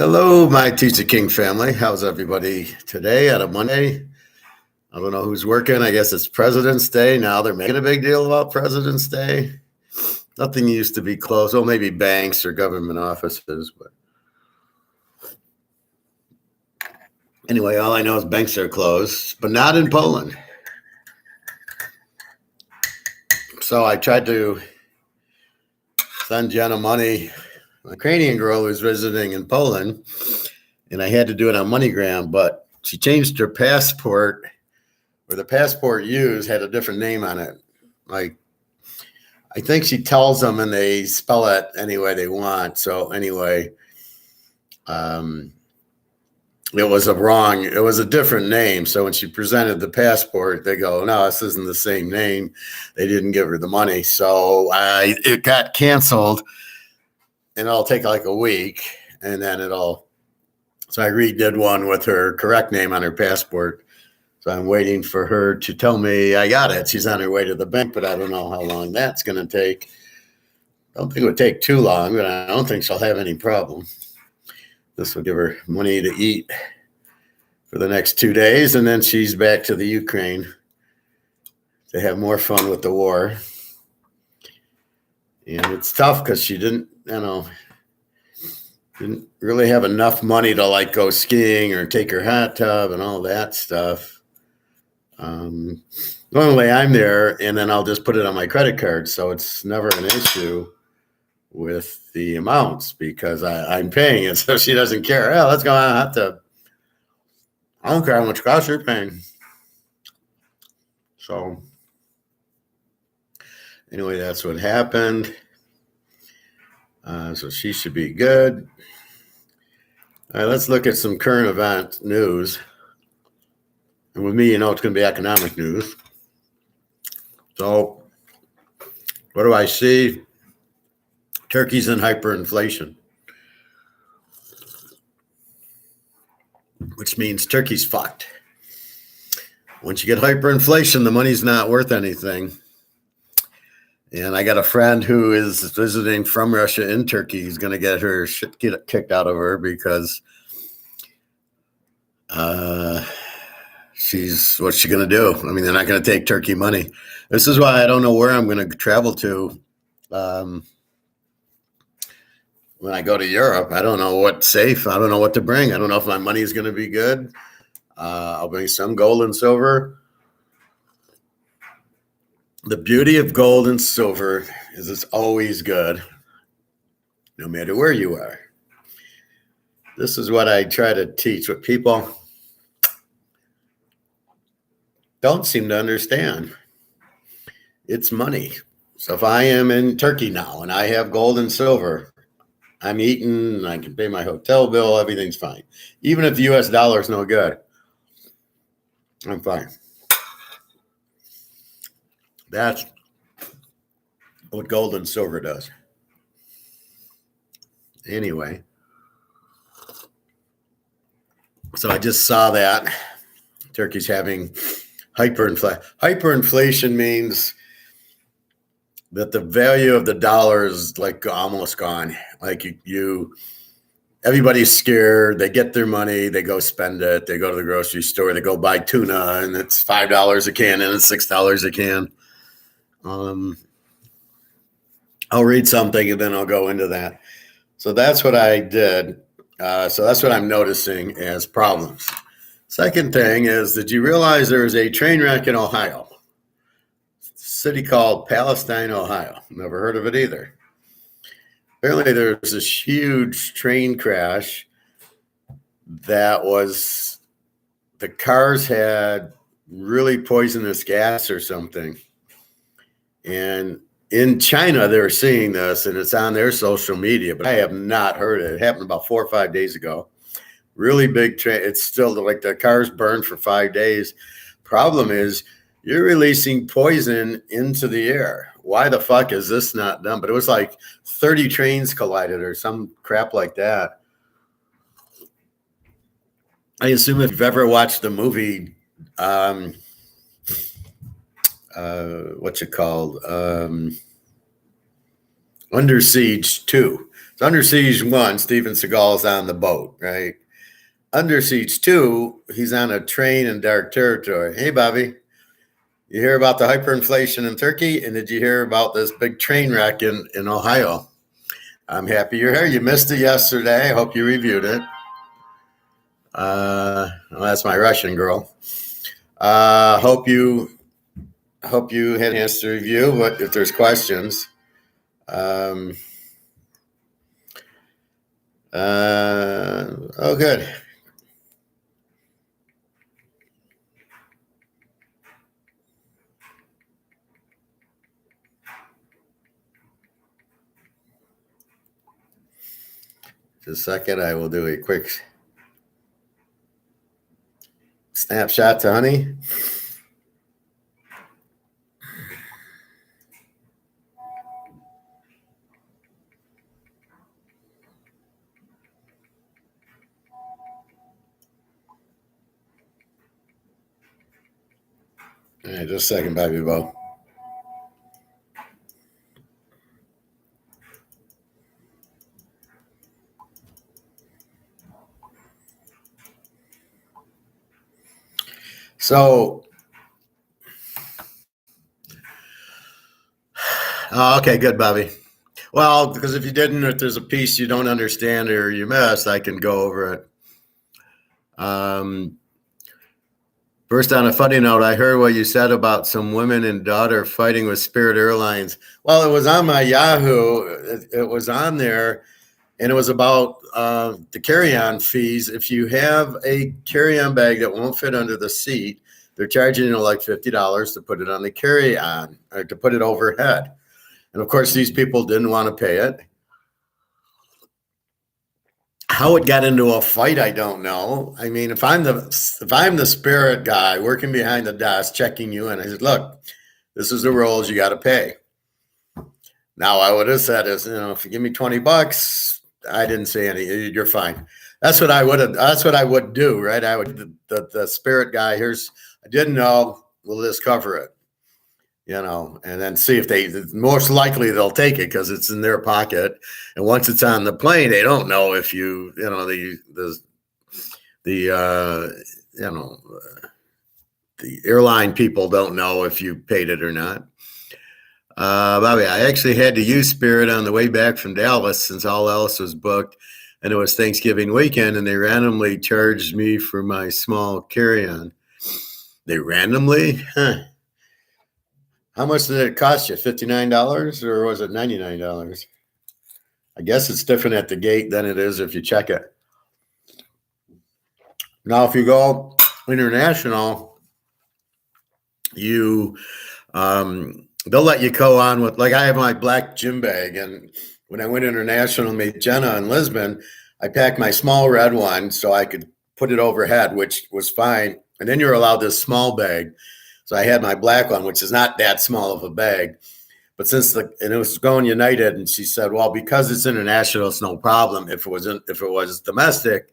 Hello, my Teaserking family. How's everybody today at a Monday? I don't know who's working. I guess it's President's Day. Now they're making a big deal about President's Day. Nothing used to be closed. Well, maybe banks or government offices. But anyway, all I know is banks are closed, but not in Poland. So I tried to send Jenna money. A Ukrainian girl who's visiting in Poland, and I had to do it on MoneyGram, but she changed her passport, or the passport used had a different name on it. Like, I think she tells them and they spell it any way they want. So anyway, it was a different name. So when she presented the passport, they go, no, this isn't the same name. They didn't give her the money. So it got canceled. And it'll take like a week, and then so I redid one with her correct name on her passport. So I'm waiting for her to tell me I got it. She's on her way to the bank, but I don't know how long that's going to take. I don't think it would take too long, but I don't think she'll have any problem. This will give her money to eat for the next 2 days, and then she's back to the Ukraine to have more fun with the war. And it's tough because she didn't really have enough money to like go skiing or take her hot tub and all that stuff. Normally I'm there and then I'll just put it on my credit card. So it's never an issue with the amounts because I'm paying it. So she doesn't care. Oh, let's go on a hot tub. I don't care how much cost you're paying. So anyway, that's what happened. So she should be good. All right, let's look at some current event news. And with me, it's going to be economic news. So what do I see? Turkey's in hyperinflation, which means Turkey's fucked. Once you get hyperinflation, the money's not worth anything. And I got a friend who is visiting from Russia in Turkey. He's going to get her shit kicked out of her because what's she going to do? I mean, they're not going to take Turkey money. This is why I don't know where I'm going to travel to when I go to Europe. I don't know what's safe. I don't know what to bring. I don't know if my money is going to be good. I'll bring some gold and silver. The beauty of gold and silver is it's always good, no matter where you are. This is what I try to teach, what people don't seem to understand. It's money. So if I am in Turkey now and I have gold and silver, I'm eating, I can pay my hotel bill, everything's fine. Even if the US dollar is no good, I'm fine. That's what gold and silver does. Anyway, so I just saw that Turkey's having hyperinflation. Hyperinflation means that the value of the dollar is like almost gone. Like everybody's scared. They get their money, they go spend it. They go to the grocery store, they go buy tuna, and it's $5 a can, and it's $6 a can. I'll read something and then I'll go into that. So that's what I did. So that's what I'm noticing as problems. Second thing is, did you realize there is a train wreck in Ohio? City called Palestine, Ohio. Never heard of it either. Apparently there's this huge train crash that the cars had really poisonous gas or something. And in China, they're seeing this, and it's on their social media, but I have not heard it. It happened about 4 or 5 days ago. Really big train. It's still like the cars burned for 5 days. Problem is, you're releasing poison into the air. Why the fuck is this not done? But it was like 30 trains collided or some crap like that. I assume if you've ever watched the movie, what's it called? Under Siege 2. Under Siege 1, Steven Seagal's on the boat, right? Under Siege 2, he's on a train in dark territory. Hey, Bobby, you hear about the hyperinflation in Turkey? And did you hear about this big train wreck in Ohio? I'm happy you're here. You missed it yesterday. I hope you reviewed it. Well, that's my Russian girl. Hope you had a chance to review, but if there's questions. Oh, good. Just a second, I will do a quick snapshot to Honey. All right, just a second, Bobby Bo. So, okay, good, Bobby. Well, because if you didn't, if there's a piece you don't understand or you missed, I can go over it. First, on a funny note, I heard what you said about some women and daughter fighting with Spirit Airlines. Well, it was on my Yahoo. It was on there, and it was about the carry-on fees. If you have a carry-on bag that won't fit under the seat, they're charging you like $50 to put it on the carry-on or to put it overhead. And of course, these people didn't want to pay it. How it got into a fight, I don't know. I mean, if I'm the Spirit guy working behind the desk, checking you in, I said, "Look, this is the rules. You got to pay." Now, I would have said is, if you give me $20, I didn't say any. You're fine. That's what I would have. That's what I would do, right? I would the Spirit guy. I didn't know. We'll just cover it. And then see if most likely they'll take it because it's in their pocket. And once it's on the plane, they don't know if the airline people don't know if you paid it or not. Bobby, I actually had to use Spirit on the way back from Dallas since all else was booked, and it was Thanksgiving weekend, and they randomly charged me for my small carry-on. They randomly? Huh. How much did it cost you? $59 or was it $99? I guess it's different at the gate than it is if you check it. Now, if you go international, they'll let you go on with, like I have my black gym bag, and when I went international and made Jenna in Lisbon, I packed my small red one so I could put it overhead, which was fine. And then you're allowed this small bag. So I had my black one, which is not that small of a bag. But and it was going United, and she said, well, because it's international, it's no problem. If it was domestic,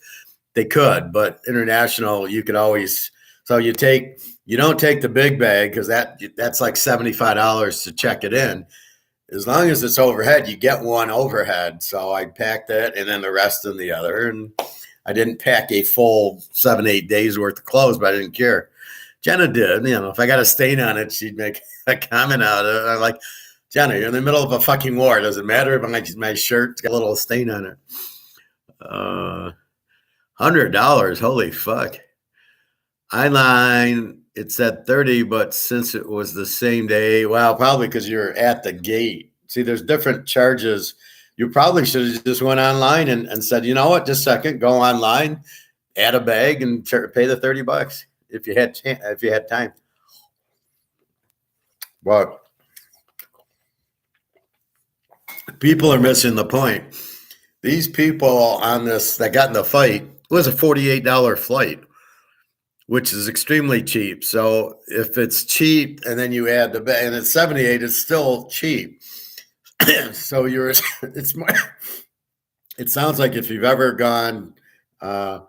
they could. But international, you could always. So you don't take the big bag because that's like $75 to check it in. As long as it's overhead, you get one overhead. So I packed it and then the rest in the other. And I didn't pack a full 7-8 days worth of clothes, but I didn't care. Jenna did. If I got a stain on it, she'd make a comment out of it. I'm like, Jenna, you're in the middle of a fucking war. Does it matter if my shirt's got a little stain on it? $100. Holy fuck. Eyeline, it said 30, but since it was the same day, well, probably because you're at the gate. See, there's different charges. You probably should have just went online and said, you know what, just a second, go online, add a bag, and pay the $30 if you had time. But people are missing the point. These people on this that got in the fight, it was a $48 flight, which is extremely cheap. So if it's cheap and then you add the bag, and it's $78, it's still cheap. So it's more. It sounds like if you've ever gone, what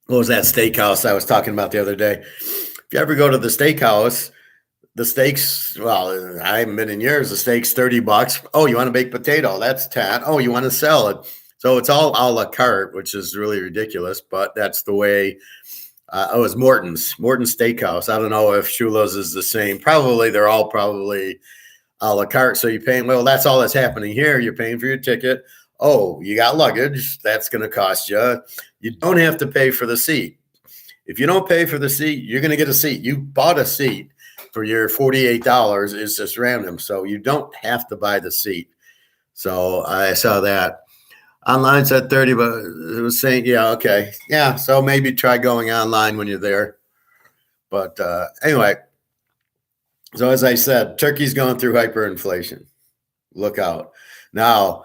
was that steakhouse I was talking about the other day? If you ever go to the steakhouse, the steaks, well, I haven't been in years. The steak's $30. Oh, you want a baked potato? That's 10. Oh, you want a salad? So it's all a la carte, which is really ridiculous, but that's the way. It was Morton's Steakhouse. I don't know if Shula's is the same. Probably they're all probably a la carte. So you're paying, well, that's all that's happening here. You're paying for your ticket. Oh, you got luggage. That's going to cost you. You don't have to pay for the seat. If you don't pay for the seat, you're going to get a seat. You bought a seat for your $48. It's just random. So you don't have to buy the seat. So I saw that. Online said 30, but it was saying, yeah, okay. Yeah, so maybe try going online when you're there. But anyway, so as I said, Turkey's going through hyperinflation. Look out. Now,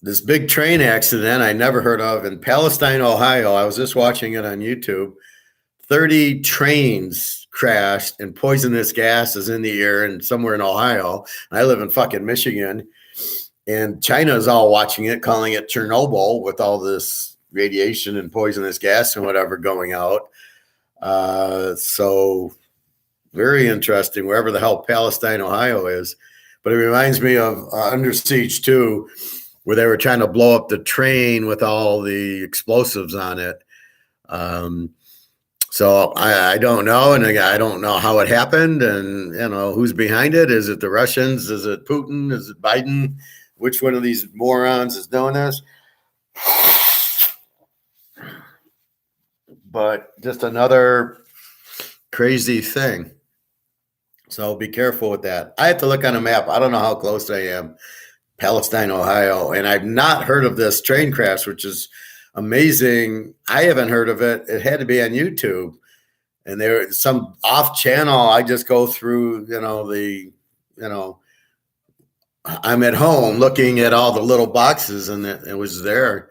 this big train accident I never heard of in Palestine, Ohio. I was just watching it on YouTube. 30 trains crashed and poisonous gas is in the air and somewhere in Ohio. I live in fucking Michigan. And China is all watching it, calling it Chernobyl with all this radiation and poisonous gas and whatever going out. So very interesting, wherever the hell Palestine, Ohio is. But it reminds me of Under Siege 2, where they were trying to blow up the train with all the explosives on it. So I don't know. And I don't know how it happened and, who's behind it. Is it the Russians? Is it Putin? Is it Biden? Which one of these morons is doing this? But just another crazy thing. So be careful with that. I have to look on a map. I don't know how close I am. Palestine, Ohio. And I've not heard of this train crash, which is amazing. I haven't heard of it. It had to be on YouTube. And there some off channel. I just go through, I'm at home looking at all the little boxes and it was there.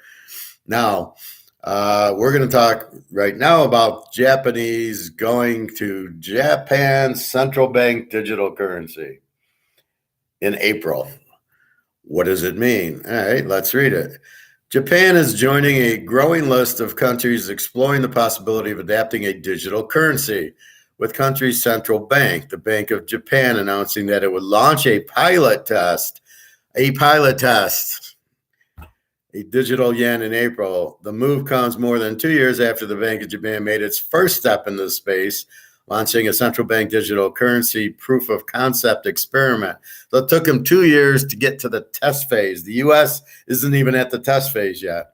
Now, we're going to talk right now about Japanese going to Japan's central bank digital currency in April. What does it mean? All right, let's read it. Japan is joining a growing list of countries exploring the possibility of adapting a digital currency, with country's central bank, the Bank of Japan, announcing that it would launch a pilot test, a digital yen in April. The move comes more than 2 years after the Bank of Japan made its first step in this space, launching a central bank digital currency proof of concept experiment. So it took them 2 years to get to the test phase. The U.S. isn't even at the test phase yet.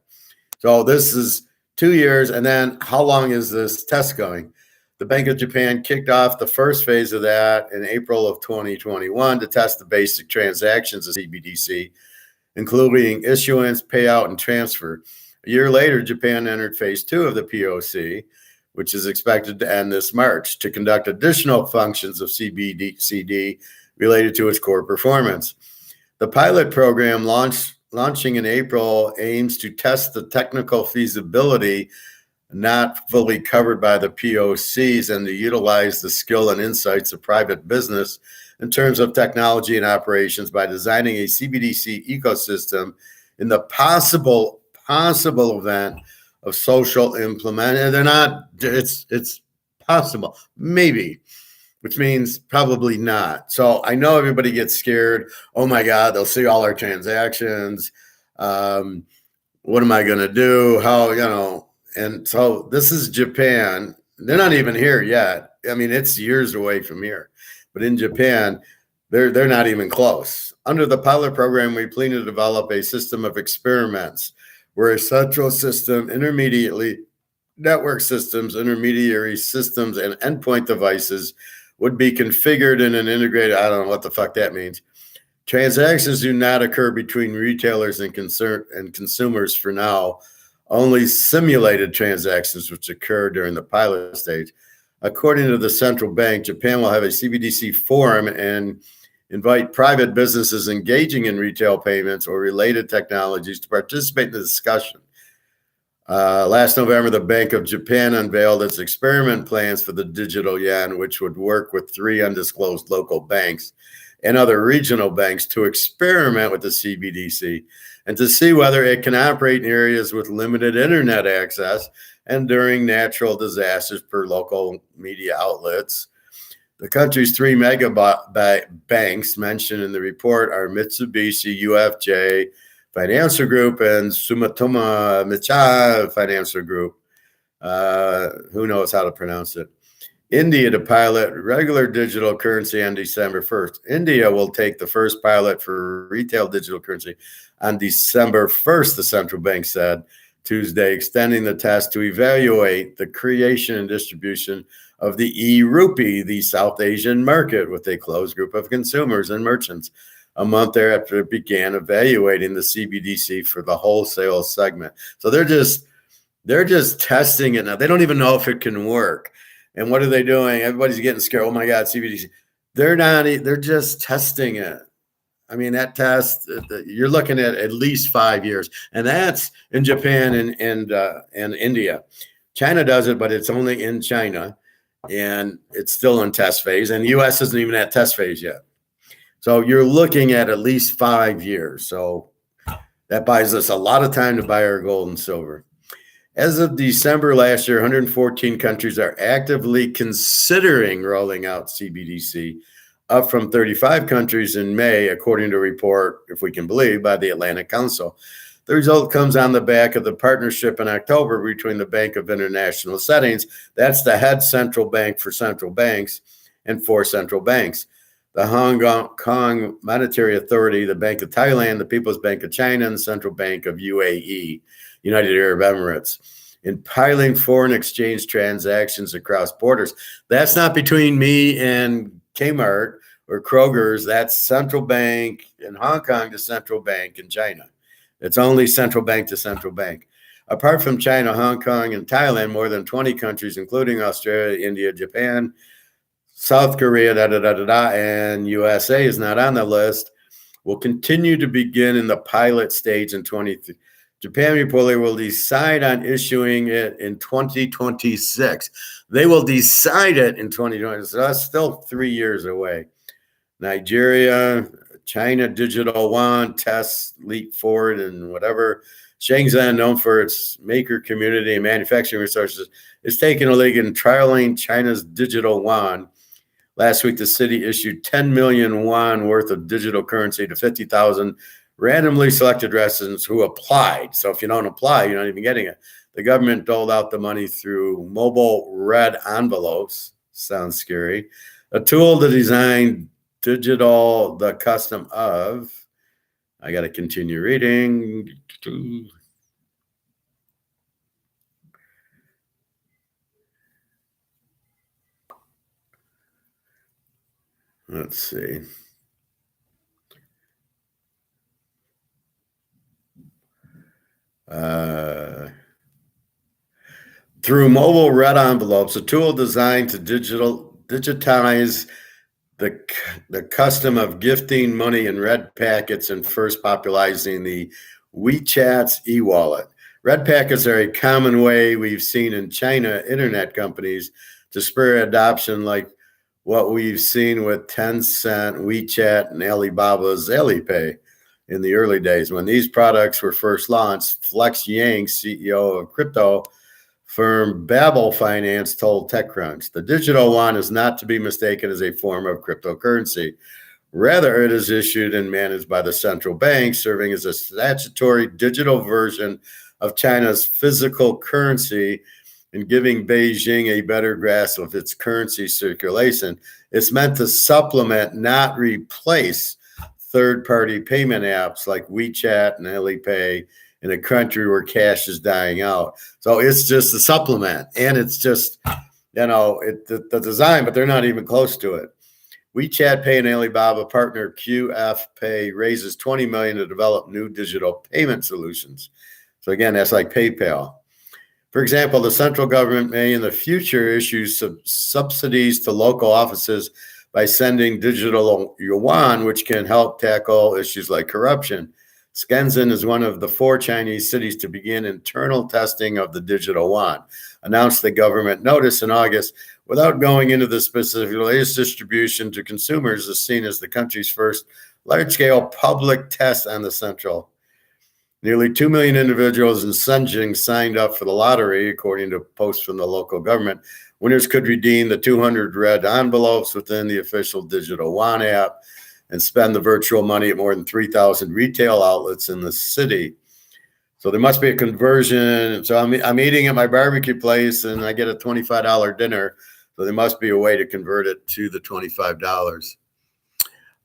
So this is 2 years. And then how long is this test going? The Bank of Japan kicked off the first phase of that in April of 2021 to test the basic transactions of CBDC, including issuance, payout, and transfer. A year later, Japan entered phase 2 of the POC, which is expected to end this March, to conduct additional functions of CBDC related to its core performance. The pilot program launching in April aims to test the technical feasibility not fully covered by the POCs and to utilize the skill and insights of private business in terms of technology and operations by designing a CBDC ecosystem in the possible event of social implement. They're not, it's possible, maybe, which means probably not. So I know everybody gets scared. Oh my God, they'll see all our transactions. What am I going to do? How, and so this is Japan. They're not even here yet. I mean, it's years away from here. But in Japan, they're not even close. Under the pilot program, we plan to develop a system of experiments where a central system, network systems, intermediary systems, and endpoint devices would be configured in an integrated, I don't know what the fuck that means. Transactions do not occur between retailers and consumers for now. Only simulated transactions which occur during the pilot stage. According to the central bank, Japan will have a CBDC forum and invite private businesses engaging in retail payments or related technologies to participate in the discussion. Last November, the Bank of Japan unveiled its experiment plans for the digital yen, which would work with 3 undisclosed local banks and other regional banks to experiment with the CBDC and to see whether it can operate in areas with limited internet access and during natural disasters per local media outlets. The country's three mega banks mentioned in the report are Mitsubishi UFJ Financial Group and Sumitomo Mitsui Financial Group. Who knows how to pronounce it? India to pilot regular digital currency on December 1st. India will take the first pilot for retail digital currency on December 1st, the central bank said Tuesday, extending the test to evaluate the creation and distribution of the e-rupee, the South Asian market, with a closed group of consumers and merchants a month thereafter it began evaluating the CBDC for the wholesale segment. So they're just testing it now. They don't even know if it can work. And what are they doing? Everybody's getting scared. Oh my God, CBDC. They're just testing it. I mean, that test, you're looking at least 5 years. And that's in Japan and India. China does it, but it's only in China. And it's still in test phase. And the U.S. isn't even at test phase yet. So you're looking at least 5 years. So that buys us a lot of time to buy our gold and silver. As of December last year, 114 countries are actively considering rolling out CBDC, up from 35 countries in May, according to a report, if we can believe, by the Atlantic Council. The result comes on the back of the partnership in October between the Bank of International Settings, that's the head central bank for central banks, and 4 central banks. The Hong Kong Monetary Authority, the Bank of Thailand, the People's Bank of China, and the Central Bank of UAE. United Arab Emirates, in piloting foreign exchange transactions across borders. That's not between me and Kmart or Kroger's. That's central bank in Hong Kong to central bank in China. It's only central bank to central bank. Apart from China, Hong Kong, and Thailand, more than 20 countries, including Australia, India, Japan, South Korea, and USA is not on the list, will continue to begin in the pilot stage in 2023. Japan reportedly will decide on issuing it in 2026. They will decide it in 2020. So that's still 3 years away. Nigeria, China digital yuan tests leap forward and whatever. Shenzhen, known for its maker community and manufacturing resources, is taking a lead in trialing China's digital yuan. Last week, the city issued 10 million yuan worth of digital currency to 50,000 randomly selected residents who applied. So if you don't apply, you're not even getting it. The government doled out the money through mobile red envelopes. Sounds scary. A tool to design digital, the custom of. I got to continue reading. Let's see. Through mobile red envelopes, a tool designed to digitize the custom of gifting money in red packets and first popularizing the WeChat's e-wallet. Red packets are a common way we've seen in China internet companies to spur adoption, like what we've seen with Tencent, WeChat, and Alibaba's Alipay in the early days. When these products were first launched, Flex Yang, CEO of crypto firm Babel Finance, told TechCrunch, the digital yuan is not to be mistaken as a form of cryptocurrency. Rather, it is issued and managed by the central bank, serving as a statutory digital version of China's physical currency and giving Beijing a better grasp of its currency circulation. It's meant to supplement, not replace, third-party payment apps like WeChat and Alipay in a country where cash is dying out. So it's just a supplement, and it's just, the design, but they're not even close to it. WeChat Pay and Alibaba partner QF Pay raises $20 million to develop new digital payment solutions. So again, that's like PayPal. For example, the central government may in the future issue subsidies to local offices by sending digital yuan, which can help tackle issues like corruption. Shenzhen is one of the 4 Chinese cities to begin internal testing of the digital yuan, announced the government notice in August. Without going into the specific, latest distribution to consumers is seen as the country's first large-scale public test on the central. Nearly 2 million individuals in Shenzhen signed up for the lottery, according to posts from the local government, Winners could redeem the 200 red envelopes within the official Digital One app and spend the virtual money at more than 3,000 retail outlets in the city. So there must be a conversion. So I'm eating at my barbecue place and I get a $25 dinner. So there must be a way to convert it to the $25.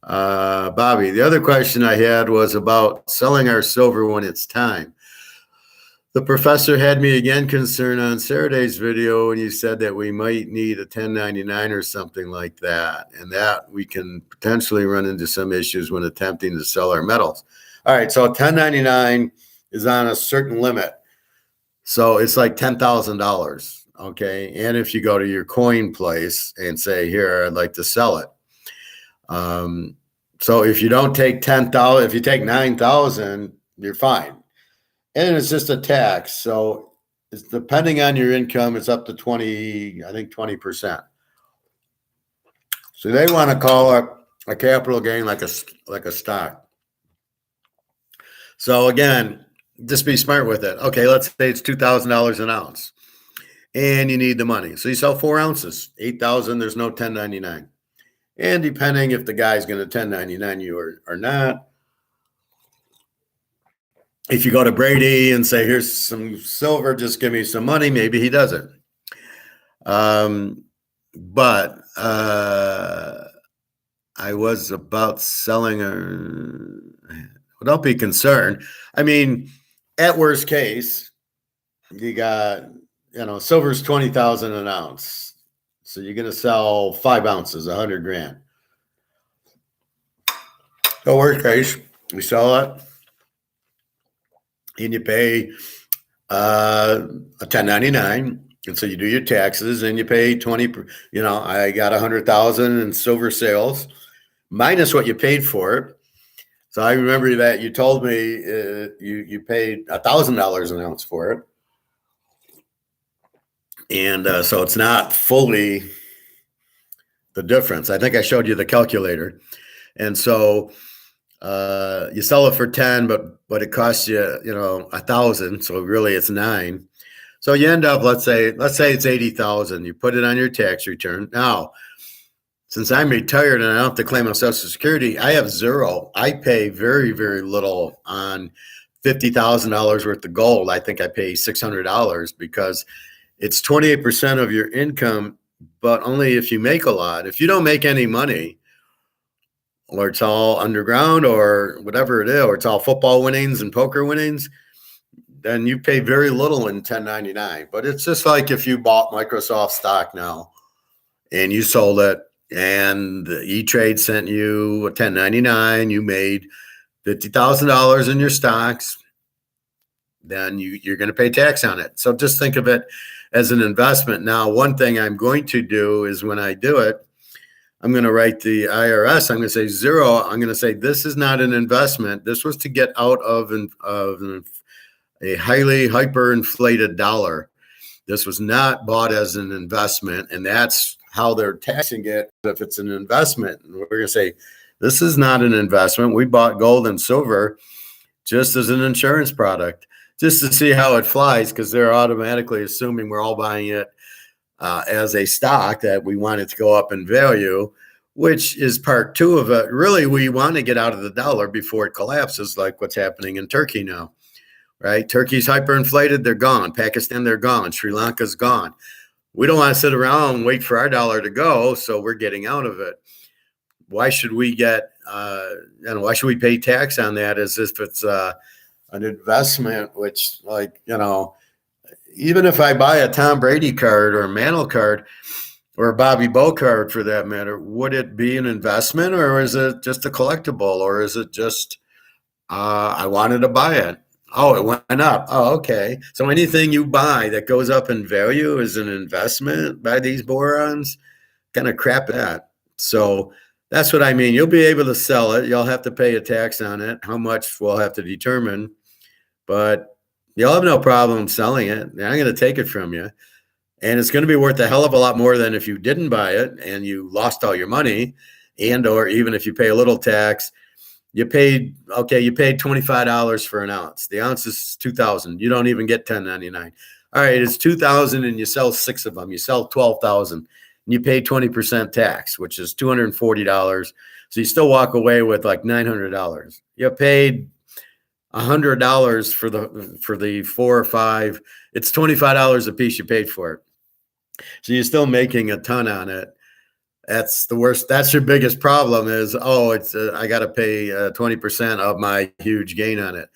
Bobby, the other question I had was about selling our silver when it's time. The professor had me again concerned on Saturday's video when you said that we might need a 1099 or something like that, and that we can potentially run into some issues when attempting to sell our metals. All right, so 1099 is on a certain limit. So it's like $10,000, okay? And if you go to your coin place and say, here, I'd like to sell it. So if you don't take 10,000, if you take 9,000, you're fine. And it's just a tax. So it's depending on your income, it's up to 20%. So they want to call it a capital gain like a stock. So again, just be smart with it. Okay, let's say it's $2,000 an ounce and you need the money. So you sell 4 ounces, 8,000, there's no 1099. And depending if the guy's going to 1099 you or not, if you go to Brady and say, here's some silver, just give me some money, maybe he doesn't. But I was about selling don't be concerned. I mean, at worst case, you got, silver's 20,000 an ounce. So you're going to sell 5 ounces, 100 grand. So worst case, we sell it. And you pay a 1099, and so you do your taxes, and you pay 20. I got 100,000 in silver sales, minus what you paid for it. So I remember that you told me you paid $1,000 an ounce for it, and so it's not fully the difference. I think I showed you the calculator, and so. You sell it for 10, but it costs you, 1,000. So really it's 9. So you end up, let's say it's 80,000. You put it on your tax return. Now, since I'm retired and I don't have to claim on Social Security, I have zero. I pay very, very little on $50,000 worth of gold. I think I pay $600 because it's 28% of your income, but only if you make a lot. If you don't make any money, or it's all underground or whatever it is, or it's all football winnings and poker winnings, then you pay very little in 1099. But it's just like if you bought Microsoft stock now and you sold it and E-Trade sent you a 1099, you made $50,000 in your stocks, then you're going to pay tax on it. So just think of it as an investment. Now, one thing I'm going to do is when I do it, I'm going to write the IRS. I'm going to say 0. I'm going to say this is not an investment. This was to get out of a highly hyperinflated dollar. This was not bought as an investment, and that's how they're taxing it if it's an investment. And we're going to say this is not an investment. We bought gold and silver just as an insurance product, just to see how it flies, because they're automatically assuming we're all buying it as a stock, that we want it to go up in value, which is part 2 of it. Really, we want to get out of the dollar before it collapses, like what's happening in Turkey now, right? Turkey's hyperinflated. They're gone. Pakistan, they're gone. Sri Lanka's gone. We don't want to sit around and wait for our dollar to go, so we're getting out of it. Why should we why should we pay tax on that as if it's an investment, which, even if I buy a Tom Brady card or a Mantle card or a Bobby Bo card for that matter, would it be an investment, or is it just a collectible, or is it just I wanted to buy it? Oh, it went up. Oh, okay. So anything you buy that goes up in value is an investment by these morons? Kind of crap that. So that's what I mean. You'll be able to sell it. You'll have to pay a tax on it. How much we'll have to determine, but you'll have no problem selling it. I'm going to take it from you. And it's going to be worth a hell of a lot more than if you didn't buy it and you lost all your money, and or even if you pay a little tax. You paid $25 for an ounce. The ounce is 2,000. You don't even get 1099. All right, it's 2,000 and you sell 6 of them. You sell 12,000 and you pay 20% tax, which is $240. So you still walk away with like $900. You paid $100 for the 4 or 5. It's $25 a piece you paid for it. So you're still making a ton on it. That's the worst. That's your biggest problem is, I got to pay 20% of my huge gain on it.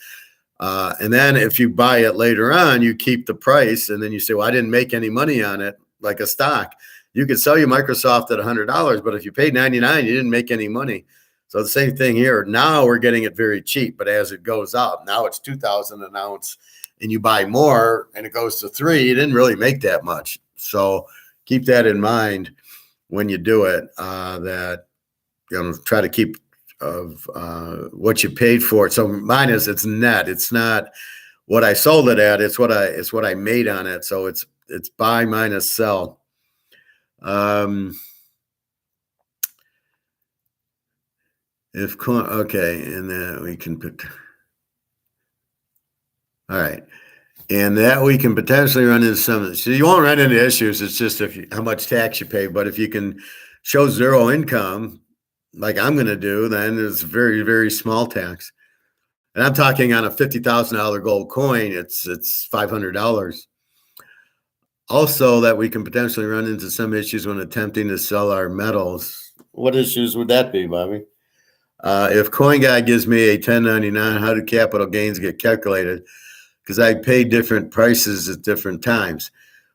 And then if you buy it later on, you keep the price. And then you say, well, I didn't make any money on it like a stock. You could sell you Microsoft at $100, but if you paid $99, you didn't make any money. So the same thing here. Now we're getting it very cheap, but as it goes up, now it's 2,000 an ounce and you buy more and it goes to 3, you didn't really make that much. So keep that in mind when you do it, that try to keep of what you paid for it. So mine is, it's net. It's not what I sold it at. It's what I made on it. So it's buy minus sell. Okay, and then we can put. All right. And that we can potentially run into some. So you won't run into issues. It's just how much tax you pay. But if you can show zero income, like I'm going to do, then it's very, very small tax. And I'm talking on a $50,000 gold coin. It's $500. Also, that we can potentially run into some issues when attempting to sell our metals. What issues would that be, Bobby? If CoinGuy gives me a 1099, how do capital gains get calculated? Because I pay different prices at different times.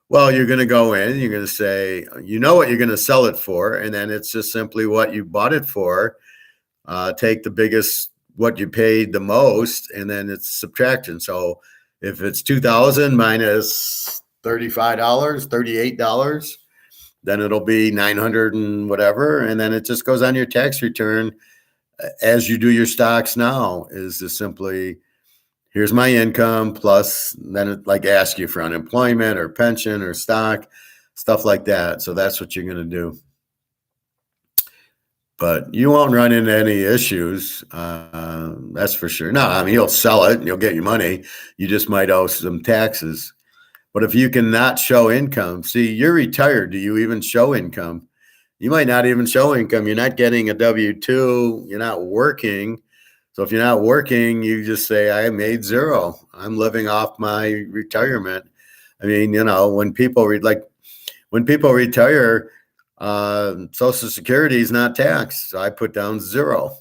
Well, you're going to go in and you're going to say, you know what you're going to sell it for. And then it's just simply what you bought it for. Take the biggest, what you paid the most, and then it's subtraction. So if it's 2,000 minus $35, $38, then it'll be 900 and whatever. And then it just goes on your tax return as you do your stocks now, is just simply, here's my income plus, then it like ask you for unemployment or pension or stock, stuff like that. So that's what you're going to do. But you won't run into any issues. That's for sure. No, I mean, you'll sell it and you'll get your money. You just might owe some taxes. But if you cannot show income, see, you're retired. Do you even show income? You might not even show income. You're not getting a W-2. You're not working. So if you're not working, you just say, I made zero. I'm living off my retirement. I mean, when people retire, Social Security is not taxed. So I put down zero.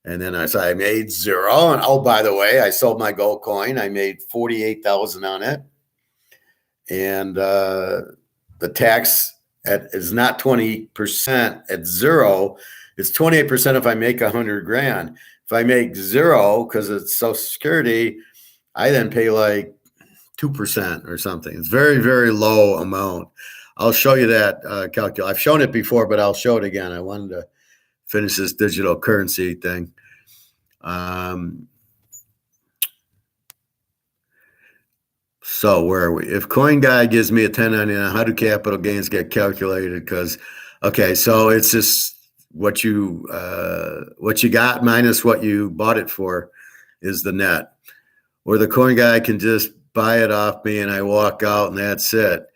And then I say I made zero. And by the way, I sold my gold coin. I made 48,000 on it. And the tax is not 20% at zero. It's 28% if I make 100 grand. If I make zero, because it's Social Security, I then pay like 2% or something. It's very, very low amount. I'll show you that calculation. I've shown it before, but I'll show it again. I wanted to finish this digital currency thing. So where are we? If CoinGuy gives me a 1099, how do capital gains get calculated? Because, okay, so it's just what you got minus what you bought it for is the net. Or the CoinGuy can just buy it off me and I walk out and that's it.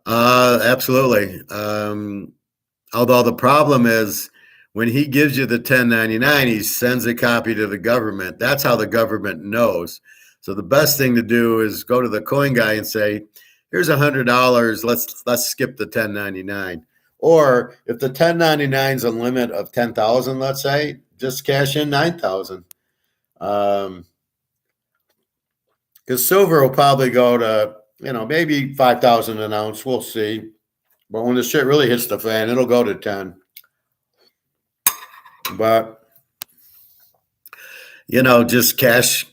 Absolutely. Although the problem is when he gives you the 1099, he sends a copy to the government. That's how the government knows. So the best thing to do is go to the CoinGuy and say, here's $100. Let's skip the 1099. Or if the 1099 is a limit of 10,000, let's say, just cash in 9,000. Because silver will probably go to, maybe 5,000 an ounce. We'll see. But when the shit really hits the fan, it'll go to 10. But, just cash,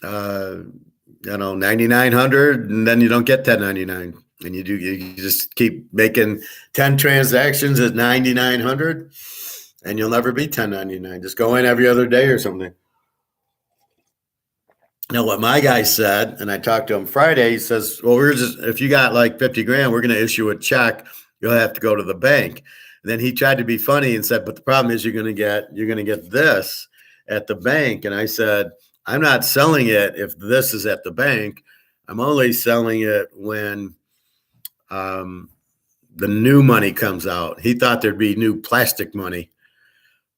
9,900, and then you don't get 1099. And you just keep making 10 transactions at 9,900, and you'll never be 1099. Just go in every other day or something. Now, what my guy said, and I talked to him Friday, he says, well, if you got like 50 grand, we're going to issue a check. You'll have to go to the bank. And then he tried to be funny and said, but the problem is you're going to get this at the bank. And I said, I'm not selling it if this is at the bank. I'm only selling it when the new money comes out. He thought there'd be new plastic money.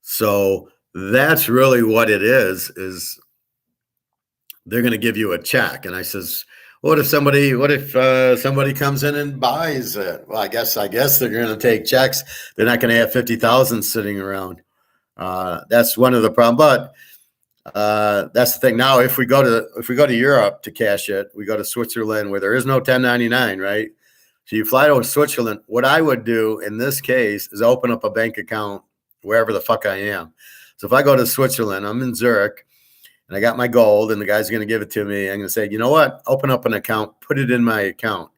So that's really what it is they're going to give you a check. And I says, what if somebody comes in and buys it? Well, I guess they're going to take checks. They're not going to have 50,000 sitting around. That's one of the problems. But that's the thing. Now, if we go to Europe to cash it, we go to Switzerland where there is no 1099, right? So you fly to Switzerland. What I would do in this case is open up a bank account wherever the fuck I am. So if I go to Switzerland, I'm in Zurich, and I got my gold, and the guy's going to give it to me. I'm going to say, you know what? Open up an account, put it in my account,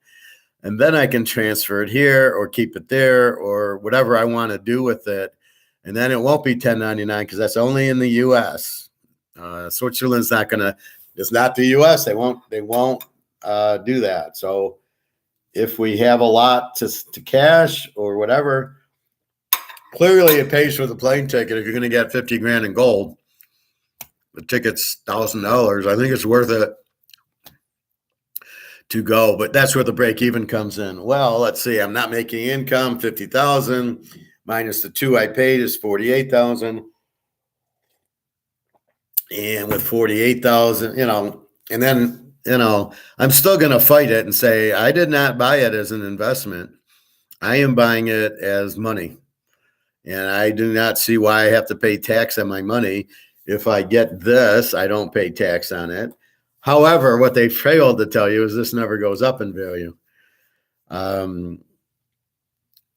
and then I can transfer it here or keep it there or whatever I want to do with it. And then it won't be 1099 because that's only in the U.S. Switzerland's not going to. It's not the U.S. They won't do that. So if we have a lot to cash or whatever, clearly it pays for the plane ticket. If you're going to get 50 grand in gold, the ticket's $1,000. I think it's worth it to go, but that's where the break even comes in. Well, let's see. I'm not making income. 50,000 minus the 2 I paid is 48,000. And with 48,000, and then, I'm still going to fight it and say, I did not buy it as an investment. I am buying it as money. And I do not see why I have to pay tax on my money. If I get this, I don't pay tax on it. However, what they failed to tell you is this never goes up in value.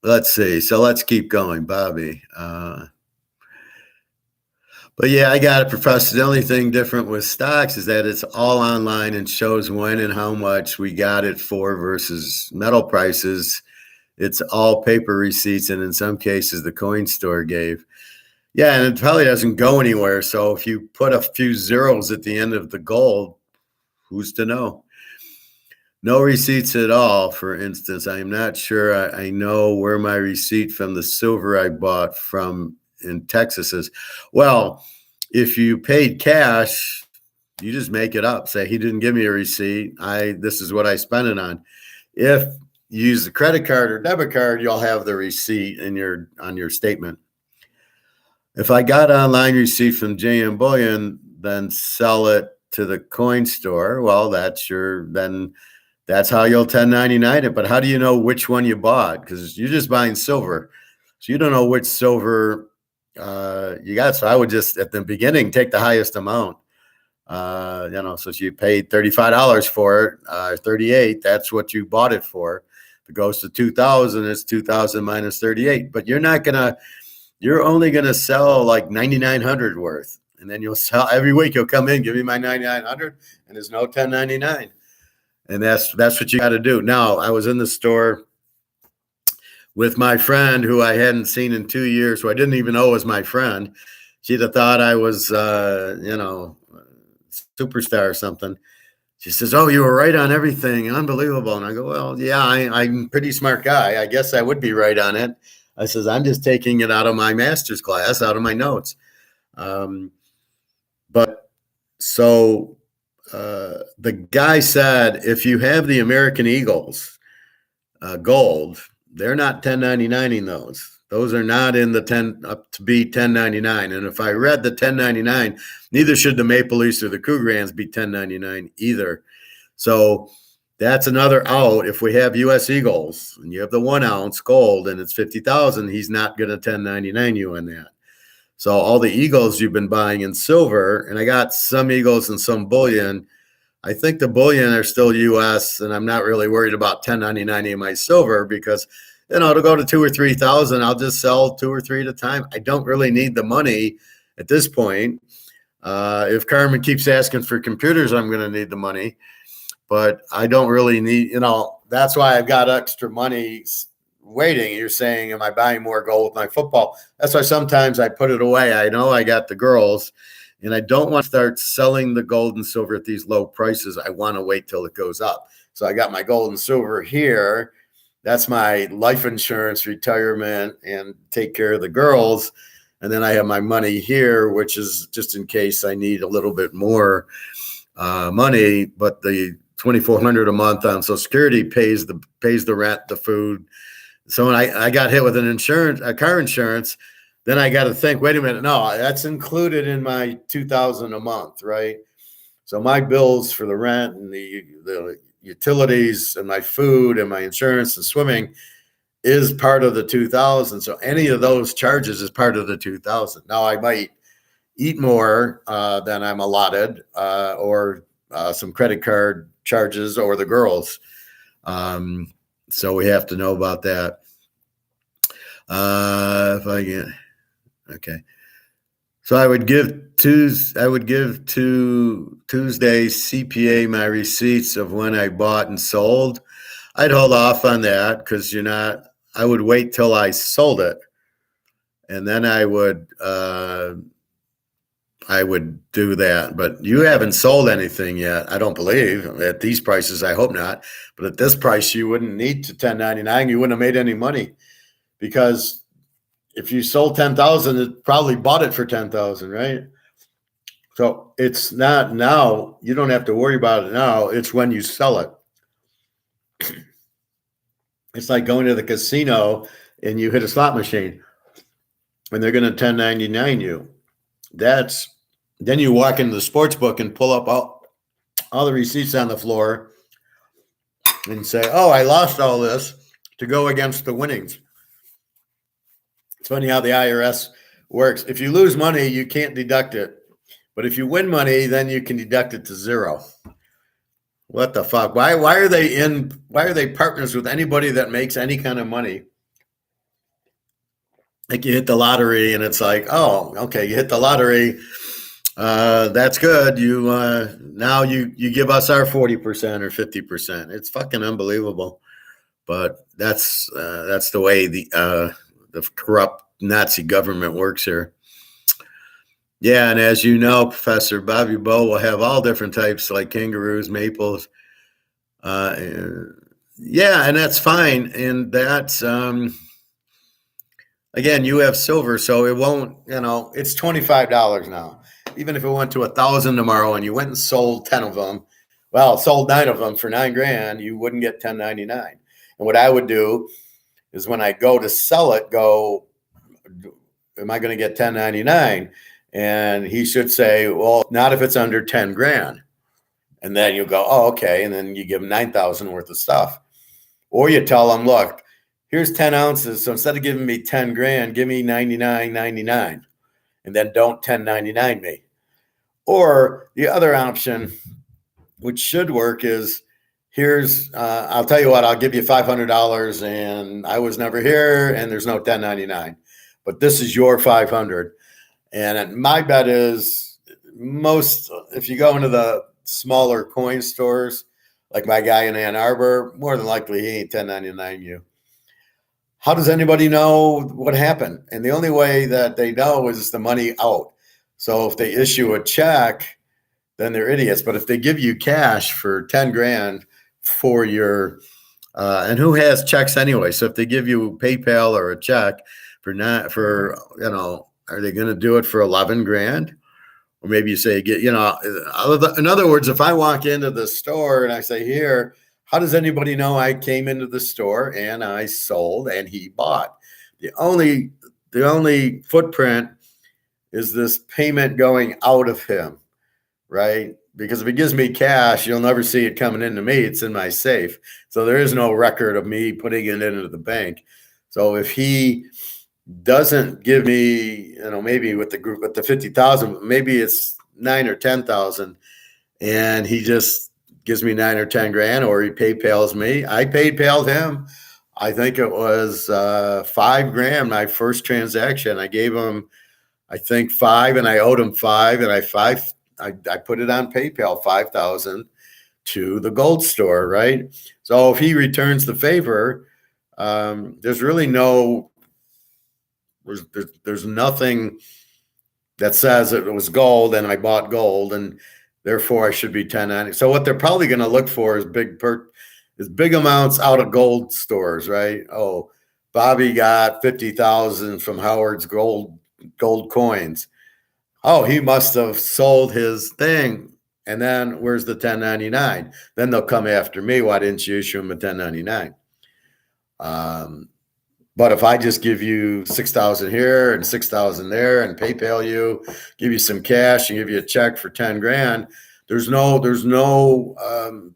Let's see. So let's keep going, Bobby. But yeah, I got it, Professor. The only thing different with stocks is that it's all online and shows when and how much we got it for versus metal prices. It's all paper receipts, and in some cases, the coin store gave. Yeah, and it probably doesn't go anywhere. So if you put a few zeros at the end of the gold, who's to know? No receipts at all, for instance. I am not sure I know where my receipt from the silver I bought from in Texas is. Well, if you paid cash, you just make it up. Say, he didn't give me a receipt. This is what I spent it on. If you use the credit card or debit card, you'll have the receipt on your statement. If I got online receipt from JM Bullion, then sell it to the coin store. Well, that's how you'll 1099 it. But how do you know which one you bought? Because you're just buying silver. So you don't know which silver you got. So I would just, at the beginning, take the highest amount. So if you paid $35 for it, 38, that's what you bought it for. If it goes to 2,000, it's 2,000 minus 38. But you're only going to sell like 9,900 worth. And then you'll sell every week. You'll come in, give me my 9,900, and there's no 1099. And that's what you got to do. Now, I was in the store with my friend who I hadn't seen in 2 years, who I didn't even know was my friend. She'd have thought I was, superstar or something. She says, "Oh, you were right on everything. Unbelievable." And I go, "Well, yeah, I'm a pretty smart guy. I guess I would be right on it." I says, "I'm just taking it out of my master's class, out of my notes." The guy said, if you have the American Eagles gold, they're not 1099ing those. Those are not in the 10 up to be 1099. And if I read the 1099, neither should the Maple Leafs or the Cougarans be 1099 either. So that's another out. If we have U.S. Eagles and you have the 1 ounce gold and it's 50,000, he's not going to 1099 you on that. So all the Eagles you've been buying in silver, and I got some Eagles and some bullion. I think the bullion are still U.S., and I'm not really worried about 1099ing my silver because, to go to 2,000 or 3,000, I'll just sell 2 or 3 at a time. I don't really need the money at this point. If Carmen keeps asking for computers, I'm going to need the money, but I don't really need, that's why I've got extra money waiting. You're saying, am I buying more gold with my football? That's why sometimes I put it away. I know I got the girls, and I don't want to start selling the gold and silver at these low prices. I want to wait till it goes up. So I got my gold and silver here. That's my life insurance, retirement, and take care of the girls. And then I have my money here, which is just in case I need a little bit more money. But the $2,400 a month on Social Security pays the rent, the food. So when I got hit with a car insurance, then I got to think, wait a minute, no, that's included in my $2,000 a month, right? So my bills for the rent and the utilities and my food and my insurance and swimming is part of the 2,000. So any of those charges is part of the 2,000. Now I might eat more than I'm allotted, or some credit card charges, or the girls. So we have to know about that. If I can, okay. So I would give Tuesday CPA my receipts of when I bought and sold. I'd hold off on that because I would wait till I sold it, and then I would do that. But you haven't sold anything yet, I don't believe. At these prices, I hope not. But at this price, you wouldn't need to 1099. You wouldn't have made any money, because if you sold 10,000, it probably bought it for 10,000, right? So it's not now. You don't have to worry about it now. It's when you sell it. It's like going to the casino and you hit a slot machine and they're going to 1099 you. Then you walk into the sports book and pull up all the receipts on the floor and say, oh, I lost all this to go against the winnings. It's funny how the IRS works. If you lose money, you can't deduct it. But if you win money, then you can deduct it to zero. What the fuck? Why are they partners with anybody that makes any kind of money? Like you hit the lottery and it's like, oh, okay, you hit the lottery. That's good. Now you give us our 40% or 50%. It's fucking unbelievable. But that's the way the corrupt Nazi government works here. Yeah, and as you know, Professor, Bobby Bow will have all different types, like kangaroos, maples. Yeah, and that's fine. And that's again, you have silver, so it won't. It's $25 now. Even if it went to 1,000 tomorrow, and you went and sold 10 of them, sold 9 of them for $9,000, you wouldn't get 1099. And what I would do is when I go to sell it, am I going to get 1099? And he should say, well, not if it's under 10 grand. And then you go, oh, okay. And then you give him 9,000 worth of stuff. Or you tell him, look, here's 10 ounces. So instead of giving me 10 grand, give me 99.99. And then don't 1099 me. Or the other option, which should work, is I'll tell you what, I'll give you $500 and I was never here and there's no 1099. But this is your 500. And my bet is if you go into the smaller coin stores, like my guy in Ann Arbor, more than likely he ain't 1099 you. How does anybody know what happened? And the only way that they know is the money out. So if they issue a check, then they're idiots. But if they give you cash for 10 grand for your, and who has checks anyway? So if they give you PayPal or a check are they going to do it for 11 grand? Or maybe you say, in other words, if I walk into the store and I say, here, how does anybody know I came into the store and I sold and he bought? The only footprint is this payment going out of him, right? Because if he gives me cash, you'll never see it coming into me. It's in my safe. So there is no record of me putting it into the bank. So if he doesn't give me, maybe with the 50,000, maybe it's 9 or 10,000, and he just gives me 9 or 10 grand, or he PayPals me. I PayPal'd him. I think it was $5 grand. My first transaction, I gave him, I think 5, and I owed him 5, and I put it on PayPal, 5,000 to the gold store, right? So if he returns the favor, there's really there's nothing that says it was gold and I bought gold and therefore I should be 1090. So what they're probably going to look for is big amounts out of gold stores, right? Oh, Bobby got 50,000 from Howard's gold coins. Oh, he must have sold his thing. And then where's the 1099? Then they'll come after me. Why didn't you issue them a 1099? But if I just give you 6,000 here and 6,000 there and PayPal you, give you some cash and give you a check for 10 grand, there's no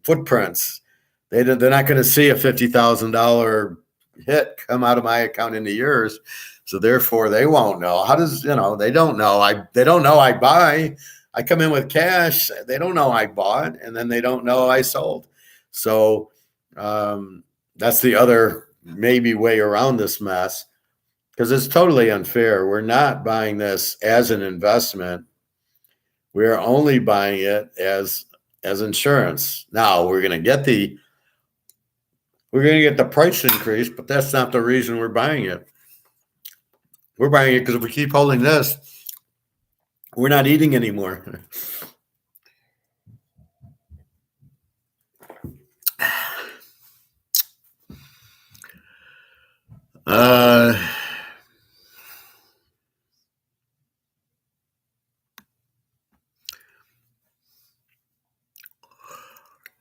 footprints. They're not going to see a $50,000 hit come out of my account into yours. So therefore they won't know. How does, they don't know. They don't know I buy. I come in with cash. They don't know I bought, and then they don't know I sold. So that's the other maybe way around this mess, because it's totally unfair. We're not buying this as an investment. We're only buying it as insurance. Now we're going to get the price increase, but that's not the reason we're buying it. We're buying it because if we keep holding this, we're not eating anymore.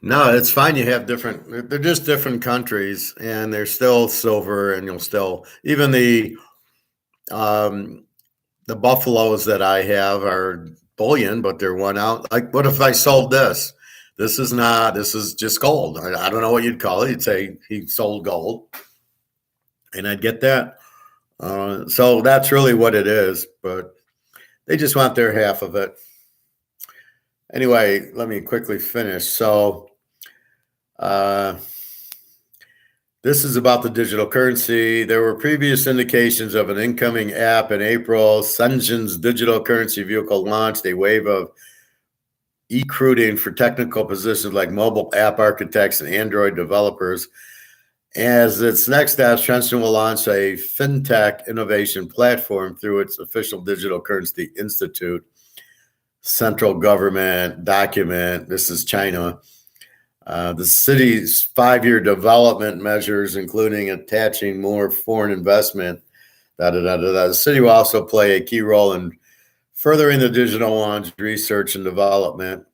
No, it's fine. You have different, they're just different countries, and they're still silver, and you'll still, even the buffaloes that I have are bullion, but they're one out. Like, what if I sold this? This is just gold. I don't know what you'd call it. You'd say he sold gold, and I'd get that. So that's really what it is, but they just want their half of it. Anyway, let me quickly finish. So this is about the digital currency. There were previous indications of an incoming app in April. Shenzhen's digital currency vehicle launched a wave of e-recruiting for technical positions like mobile app architects and Android developers. As its next step, Shenzhen will launch a fintech innovation platform through its official digital currency institute. Central government document. This is China. The city's 5-year development measures, including attaching more foreign investment. The city will also play a key role in furthering the digital launch research and development.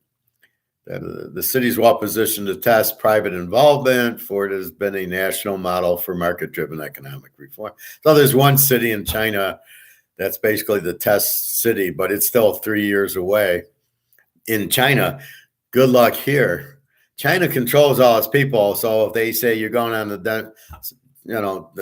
The city is well positioned to test private involvement, for it has been a national model for market-driven economic reform. So there's one city in China that's basically the test city, but it's still 3 years away. In China, good luck here. China controls all its people, so if they say you're going on the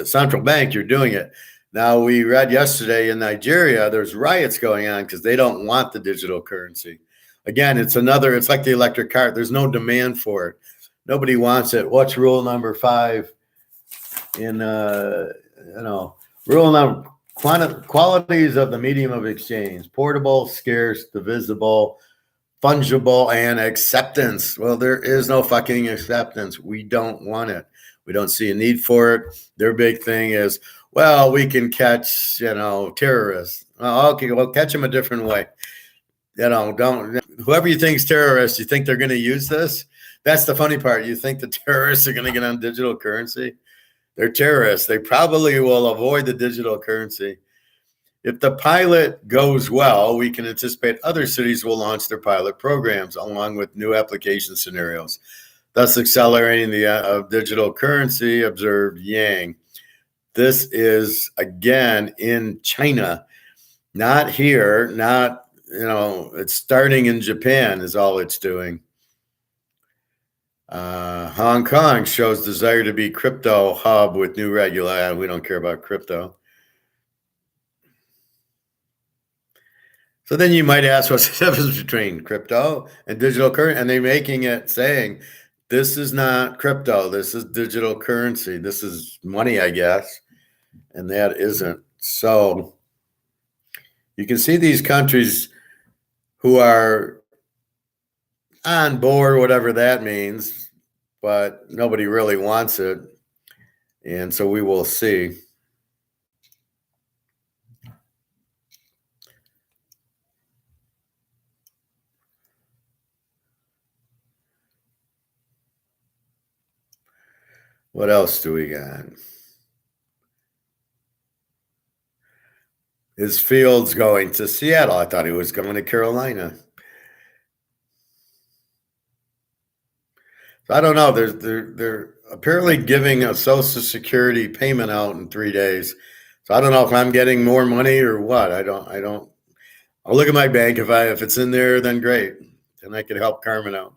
central bank, you're doing it. Now, we read yesterday in Nigeria, there's riots going on because they don't want the digital currency. Again, it's like the electric car. There's no demand for it. Nobody wants it. What's rule number 5 in, rule number qualities of the medium of exchange: portable, scarce, divisible, fungible, and acceptance. Well, there is no fucking acceptance. We don't want it. We don't see a need for it. Their big thing is, well, we can catch, terrorists. Okay, well, catch them a different way. Whoever you think's terrorists, you think they're going to use this? That's the funny part. You think the terrorists are going to get on digital currency? They're terrorists. They probably will avoid the digital currency. If the pilot goes well, we can anticipate other cities will launch their pilot programs along with new application scenarios, thus accelerating the digital currency, observed Yang. This is, again, in China, not here, it's starting in Japan is all it's doing. Hong Kong shows desire to be crypto hub with new regulation. We don't care about crypto. So then you might ask, what's the difference between crypto and digital currency? And they're making it saying, this is not crypto. This is digital currency. This is money, I guess. And that isn't. So you can see these countries who are on board, whatever that means, but nobody really wants it. And so we will see. What else do we got? Is Fields going to Seattle? I thought he was going to Carolina. So I don't know. They're apparently giving a Social Security payment out in 3 days. So I don't know if I'm getting more money or what. I don't. I'll look at my bank. If it's in there, then great. Then I could help Carmen out.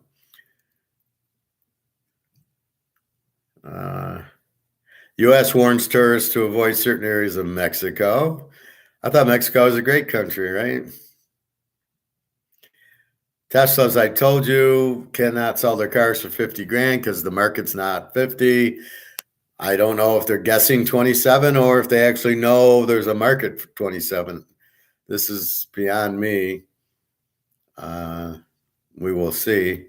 U.S. warns tourists to avoid certain areas of Mexico. I thought Mexico was a great country, right? Teslas, I told you, cannot sell their cars for 50 grand because the market's not 50. I don't know if they're guessing 27 or if they actually know there's a market for 27. This is beyond me. We will see.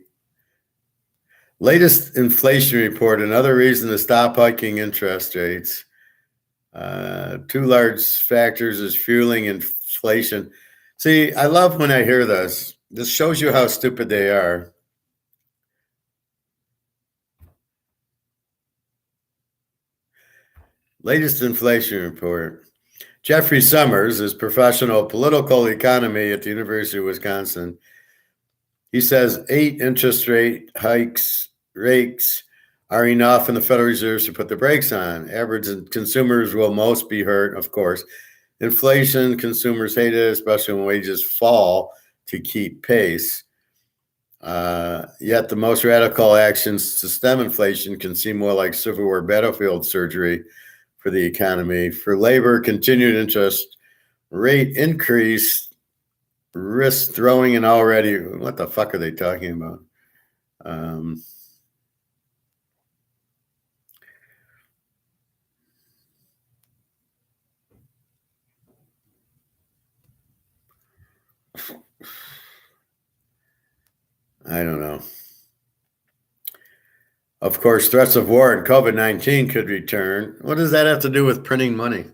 Latest inflation report, another reason to stop hiking interest rates. Two large factors is fueling inflation. See, I love when I hear this. This shows you how stupid they are. Latest inflation report. Jeffrey Summers is professional political economy at the University of Wisconsin. He says 8 interest rate rates are enough in the Federal Reserve to put the brakes on. Average consumers will most be hurt, of course. Inflation, consumers hate it, especially when wages fall to keep pace. Yet the most radical actions to stem inflation can seem more like Civil War battlefield surgery for the economy. For labor, continued interest rate increase risk throwing an already, what the fuck are they talking about? I don't know. Of course, threats of war and COVID-19 could return. What does that have to do with printing money?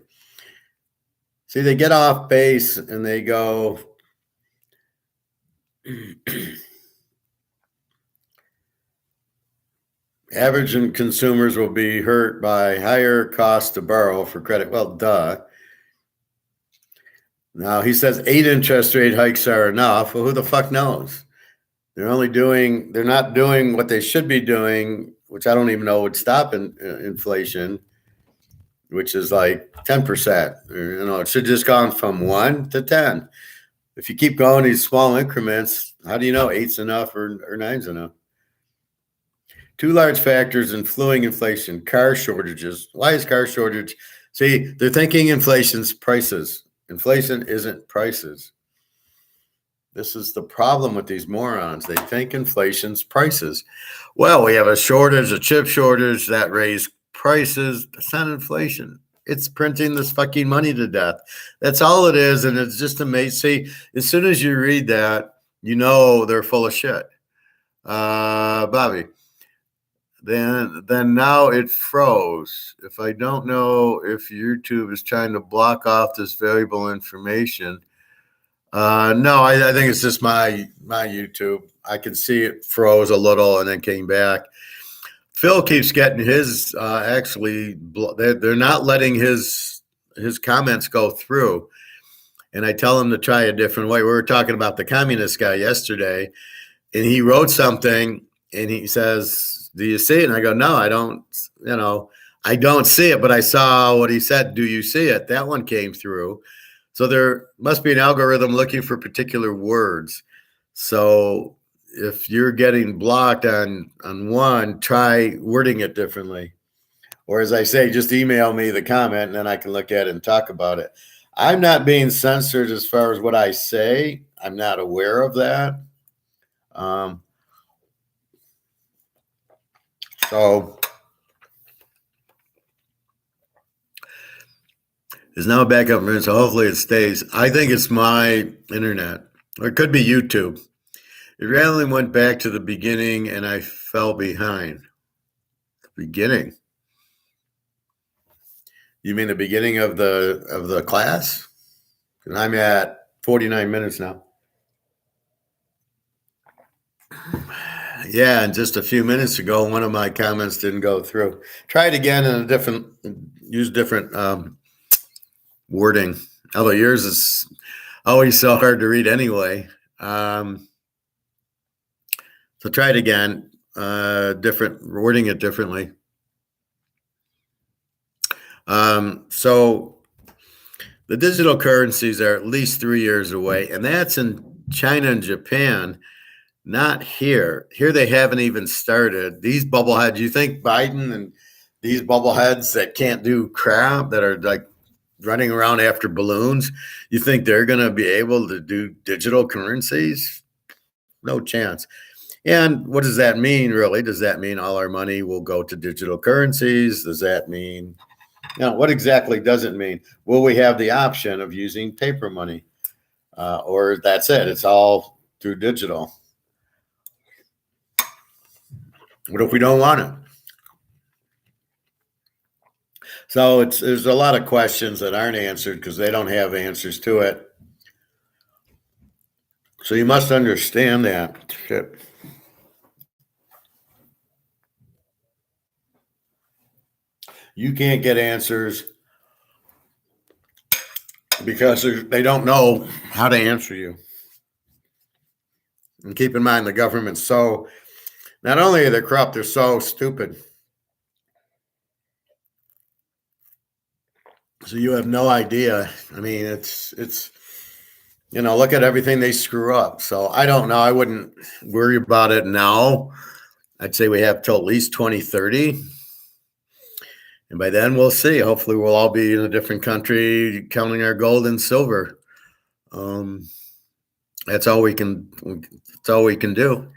See, they get off base and they go, average and consumers will be hurt by higher costs to borrow for credit. Well, duh. Now, he says 8 interest rate hikes are enough. Well, who the fuck knows? They're not doing what they should be doing, which I don't even know would stop inflation, which is like 10%. It should just gone from 1 to 10. If you keep going these small increments, how do you know 8's enough or 9's enough? Two large factors influencing inflation: car shortages. Why is car shortage? See, they're thinking inflation's prices. Inflation isn't prices. This is the problem with these morons. They think inflation's prices. Well, we have a chip shortage that raised prices. That's not inflation. It's printing this fucking money to death. That's all it is, and it's just amazing. See, as soon as you read that, you know they're full of shit. Bobby. Then now it froze. If I don't know if YouTube is trying to block off this valuable information. No, I think it's just my YouTube. I can see it froze a little and then came back. Phil keeps getting his they're not letting his comments go through. And I tell him to try a different way. We were talking about the communist guy yesterday, and he wrote something and he says, "Do you see it?" And I go, "No, I don't, I don't see it, but I saw what he said. Do you see it?" That one came through. So there must be an algorithm looking for particular words. So if you're getting blocked on one, try wording it differently. Or as I say, just email me the comment and then I can look at it and talk about it. I'm not being censored as far as what I say. I'm not aware of that. So it's now back up, so hopefully it stays. I think it's my internet, or it could be YouTube. It randomly went back to the beginning, and I fell behind. The beginning? You mean the beginning of the class? And I'm at 49 minutes now. Yeah, and just a few minutes ago, one of my comments didn't go through. Try it again in use different wording. Although yours is always so hard to read anyway. So try it again. wording it differently. So the digital currencies are at least 3 years away, and that's in China and Japan, not here. Here they haven't even started. These bubbleheads, you think Biden and these bubbleheads that can't do crap, that are like running around after balloons, you think they're going to be able to do digital currencies? No chance. And what does that mean, really? Does that mean all our money will go to digital currencies? Does that mean, what exactly does it mean? Will we have the option of using paper money? Or that's it? It's all through digital. What if we don't want it? So there's a lot of questions that aren't answered because they don't have answers to it. So you must understand that. Shit. You can't get answers because they don't know how to answer you. And keep in mind, the government's so, not only are they corrupt, they're so stupid. So you have no idea. I mean, it's look at everything they screw up. So I don't know. I wouldn't worry about it now. I'd say we have till at least 2030. And by then we'll see. Hopefully we'll all be in a different country counting our gold and silver. That's all we can do.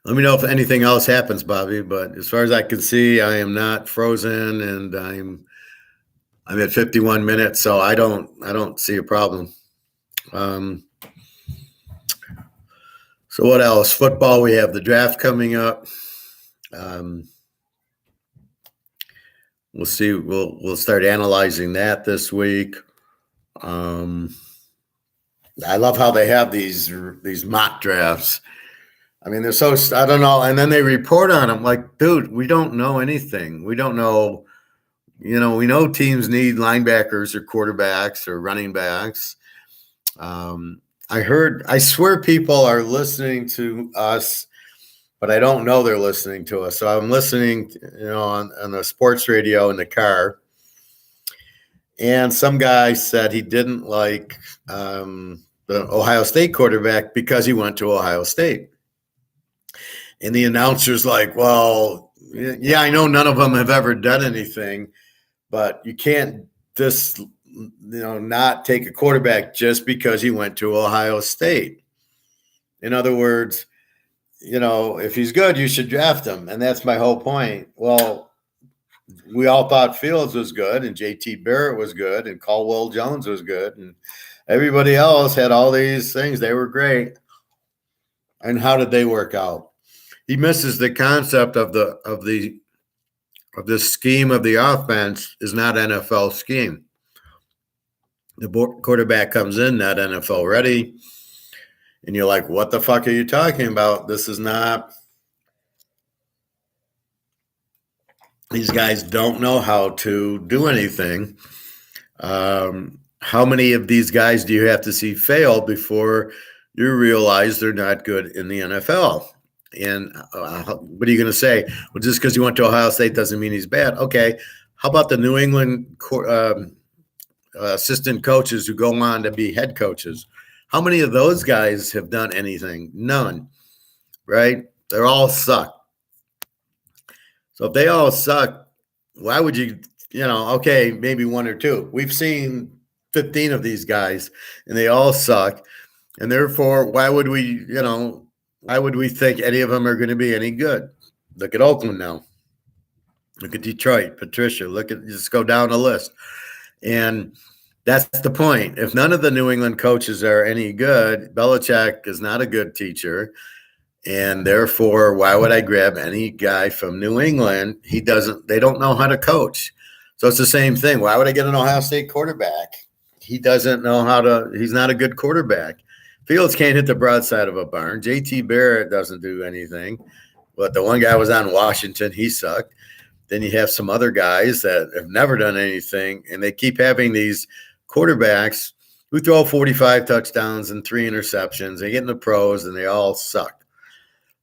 Let me know if anything else happens, Bobby. But as far as I can see, I am not frozen, and I'm at 51 minutes, so I don't see a problem. So what else? Football. We have the draft coming up. We'll see. We'll start analyzing that this week. I love how they have these mock drafts. I mean, they're so, I don't know. And then they report on them like, dude, we don't know anything. We don't know, we know teams need linebackers or quarterbacks or running backs. I swear people are listening to us, but I don't know they're listening to us. So I'm listening, on the sports radio in the car. And some guy said he didn't like the Ohio State quarterback because he went to Ohio State. And the announcer's like, well, yeah, I know none of them have ever done anything, but you can't just, not take a quarterback just because he went to Ohio State. In other words, if he's good, you should draft him. And that's my whole point. Well, we all thought Fields was good, and JT Barrett was good, and Caldwell Jones was good, and everybody else had all these things. They were great. And how did they work out? He misses the concept of the scheme of the offense is not NFL scheme. The quarterback comes in not NFL ready, and you're like, what the fuck are you talking about? This is not. These guys don't know how to do anything. How many of these guys do you have to see fail before you realize they're not good in the NFL? And what are you going to say? Well, just because he went to Ohio State doesn't mean he's bad. Okay. How about the New England assistant coaches who go on to be head coaches? How many of those guys have done anything? None, right? They're all suck. So if they all suck, why would you, okay, maybe one or two. We've seen 15 of these guys, and they all suck. And therefore, why would we think any of them are going to be any good? Look at Oakland now. Look at Detroit, Patricia. Just go down the list. And that's the point. If none of the New England coaches are any good, Belichick is not a good teacher. And therefore, why would I grab any guy from New England? They don't know how to coach. So it's the same thing. Why would I get an Ohio State quarterback? He doesn't know he's not a good quarterback. Fields can't hit the broadside of a barn. JT Barrett doesn't do anything. But the one guy was on Washington. He sucked. Then you have some other guys that have never done anything, and they keep having these quarterbacks. who throw 45 touchdowns and 3 interceptions. They get in the pros, and they all suck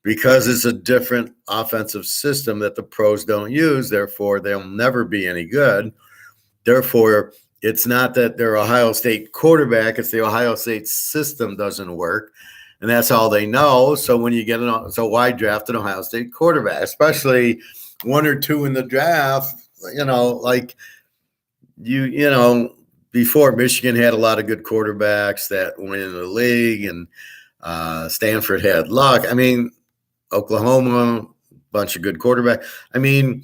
because it's a different offensive system that the pros don't use. Therefore, they'll never be any good. Therefore, it's not that they're Ohio State quarterback. It's the Ohio State system doesn't work. And that's all they know. So when you get so why draft an Ohio State quarterback, especially 1 or 2 in the draft? Like before Michigan had a lot of good quarterbacks that went in the league, and Stanford had luck. I mean, Oklahoma, a bunch of good quarterbacks. I mean,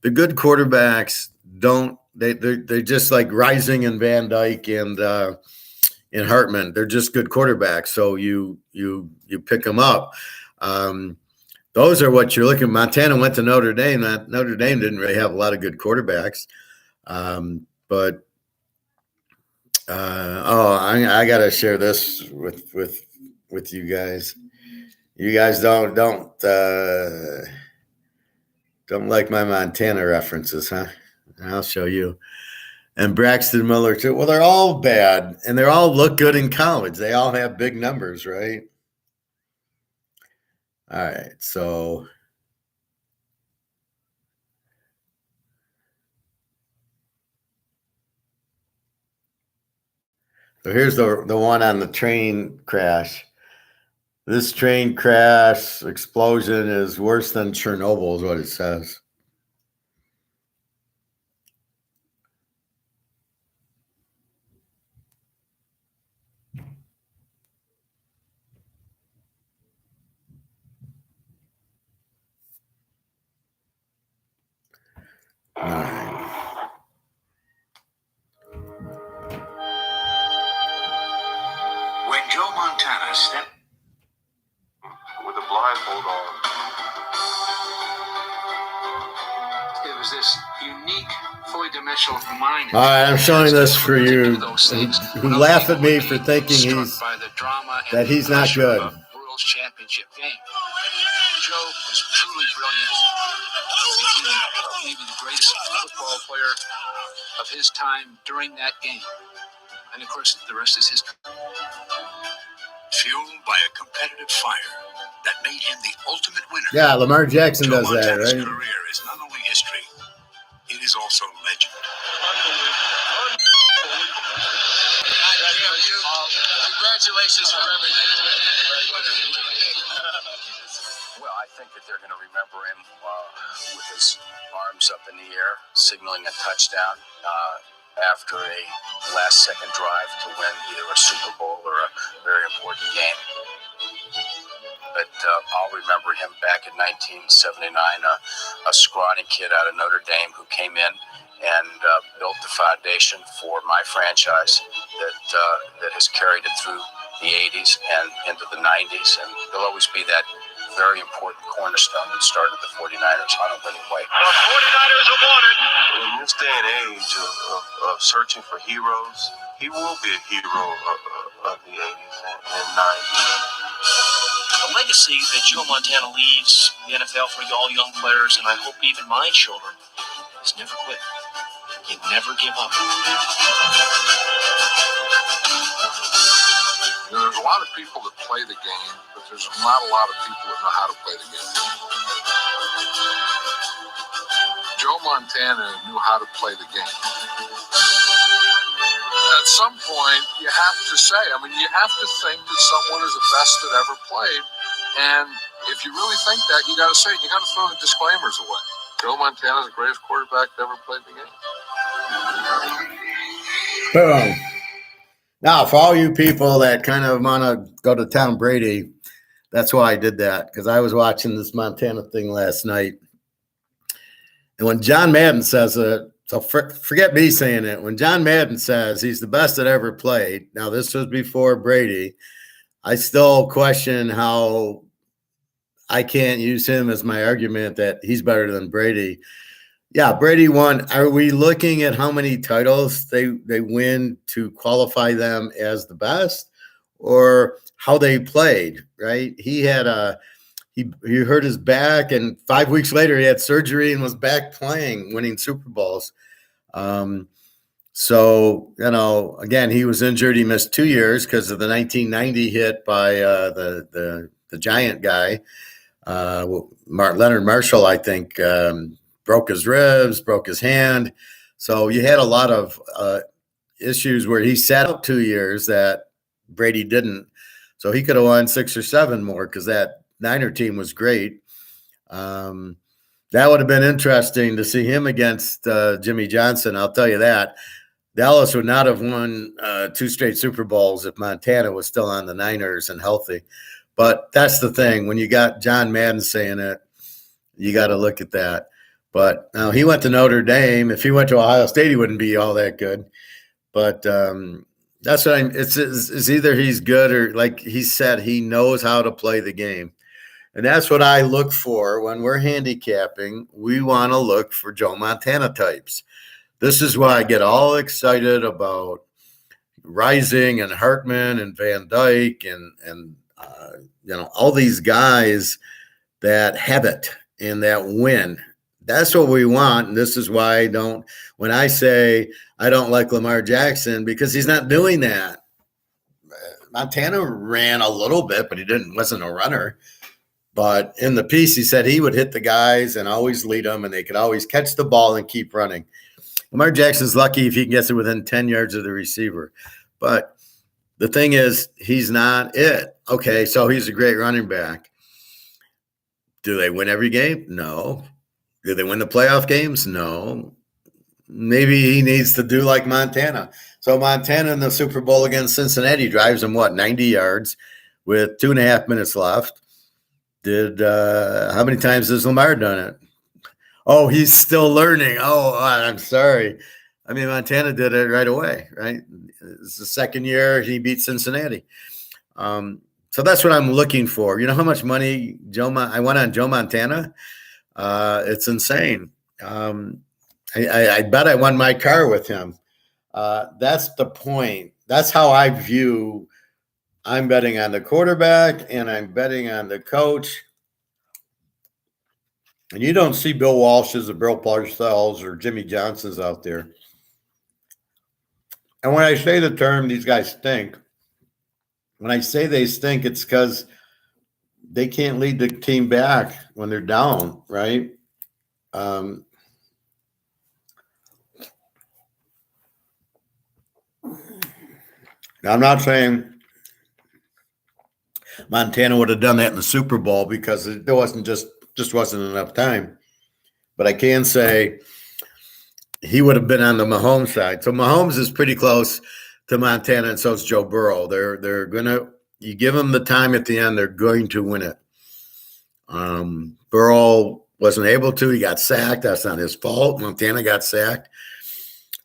the good quarterbacks don't. They're just like Rising and Van Dyke and Hartman. They're just good quarterbacks. So you pick them up. Those are what you're looking at. Montana went to Notre Dame. Notre Dame didn't really have a lot of good quarterbacks. But I got to share this with you guys. You guys don't like my Montana references, huh? I'll show you. And Braxton Miller too. Well, they're all bad, and they all look good in college. They all have big numbers, right? All right, so here's the one on the train crash. This train crash explosion is worse than Chernobyl, is what it says. All right. When Joe Montana stepped with a blindfold on, it was this unique, fully dimensional mind. All right, I'm showing this for you who laugh at me for thinking he's not good. World Championship game. Joe was truly brilliant. Maybe the greatest football player of his time during that game. And of course, the rest is history. Fueled by a competitive fire that made him the ultimate winner. Yeah, Lamar Jackson does that, Montana's right? career is not only history, it is also legend. Congratulations for everything. Well, I think that they're going to remember him with his arms up in the air, signaling a touchdown after a last-second drive to win either a Super Bowl or a very important game. But I'll remember him back in 1979, a scrawny kid out of Notre Dame who came in and built the foundation for my franchise that has carried it through the 80s and into the 90s. And there'll always be that very important cornerstone that started the 49ers on a winning way. The 49ers are wanted. In this day and age of searching for heroes, he will be a hero of the 80s and 90s. The legacy that Joe Montana leaves the NFL for all young players, and I hope even my children, is never quit. You never give up. There's a lot of people that play the game, but there's not a lot of people that know how to play the game. Joe Montana knew how to play the game. At some point, you have to say, you have to think that someone is the best that ever played. And if you really think that, you got to say it. You got to throw the disclaimers away. Joe Montana is the greatest quarterback that ever played the game. Boom. Now, for all you people that kind of want to go to Tom Brady, that's why I did that, because I was watching this Montana thing last night. And when John Madden says it, so forget me saying it, when John Madden says he's the best that ever played, now this was before Brady, I still question how I can't use him as my argument that he's better than Brady. Yeah, Brady won. Are we looking at how many titles they win to qualify them as the best, or how they played? Right? He had he hurt his back, and 5 weeks later he had surgery and was back playing, winning Super Bowls. So, again, he was injured. He missed 2 years because of the 1990 hit by the Giant guy. Leonard Marshall, I think, broke his ribs, broke his hand. So you had a lot of issues where he sat out 2 years that Brady didn't. So he could have won 6 or 7 more because that Niner team was great. That would have been interesting to see him against Jimmy Johnson. I'll tell you that. Dallas would not have won 2 straight Super Bowls if Montana was still on the Niners and healthy. But that's the thing. When you got John Madden saying it, you got to look at that. But now he went to Notre Dame. If he went to Ohio State, he wouldn't be all that good. But that's what it's either he's good or, like he said, he knows how to play the game. And that's what I look for when we're handicapping. We want to look for Joe Montana types. This is why I get all excited about Rising and Hartman and Van Dyke and all these guys that have it and that win. That's what we want. And this is why when I say I don't like Lamar Jackson, because he's not doing that. Montana ran a little bit, but he wasn't a runner. But in the piece, he said he would hit the guys and always lead them, and they could always catch the ball and keep running. Lamar Jackson's lucky if he gets it within 10 yards of the receiver. But the thing is, he's not it. Okay, so he's a great running back. Do they win every game? No. Do they win the playoff games? No. Maybe he needs to do like Montana. So Montana in the Super Bowl against Cincinnati drives him, 90 yards with 2.5 minutes left. How many times has Lamar done it? Oh, he's still learning. Oh, I'm sorry. I mean, Montana did it right away, right? It's the second year he beat Cincinnati. So that's what I'm looking for. You know how much money I went on Joe Montana? It's insane. I bet I won my car with him. That's the point. That's how I view. I'm betting on the quarterback and I'm betting on the coach. And you don't see Bill Walsh's or Bill Parcells or Jimmy Johnson's out there. And when I say the term, these guys stink, when I say they stink, it's because they can't lead the team back when they're down, right? I'm not saying Montana would have done that in the Super Bowl because there wasn't just wasn't enough time. But I can say he would have been on the Mahomes side. So Mahomes is pretty close to Montana, and so is Joe Burrow. They're gonna, you give them the time at the end, they're going to win it. Burrow wasn't able to. He got sacked. That's not his fault. Montana got sacked.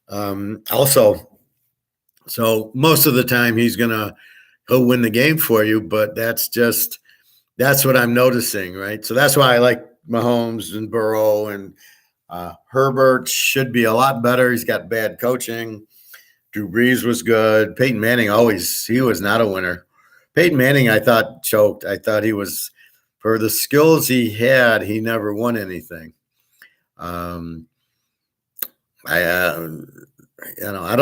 Also, so most of the time he'll win the game for you, but that's what I'm noticing, right? So that's why I like Mahomes and Burrow, and Herbert should be a lot better. He's got bad coaching. Drew Brees was good. Peyton Manning he was not a winner. Peyton Manning, I thought, choked. I thought he was, for the skills he had, he never won anything. I don't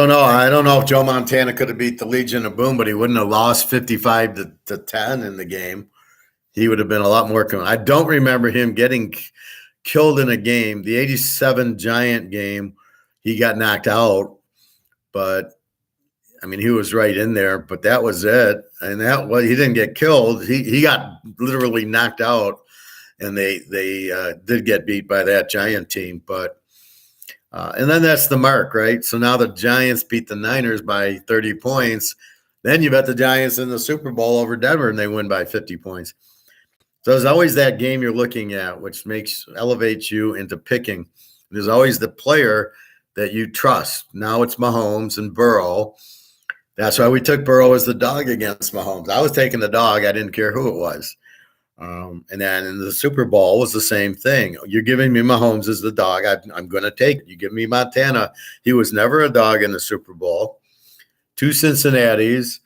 know. I don't know if Joe Montana could have beat the Legion of Boom, but he wouldn't have lost 55 to 10 in the game. He would have been a lot more. I don't remember him getting killed in a game. The 87 Giant game, he got knocked out, but I mean, he was right in there, but that was it. And he didn't get killed. He got literally knocked out, and they did get beat by that Giant team. But and then that's the mark, right? So now the Giants beat the Niners by 30 points. Then you bet the Giants in the Super Bowl over Denver, and they win by 50 points. So there's always that game you're looking at, which elevates you into picking. There's always the player that you trust. Now it's Mahomes and Burrow. That's why we took Burrow as the dog against Mahomes. I was taking the dog. I didn't care who it was. And then in the Super Bowl was the same thing. You're giving me Mahomes as the dog. I'm going to take it. You give me Montana. He was never a dog in the Super Bowl. 2 Cincinnati's.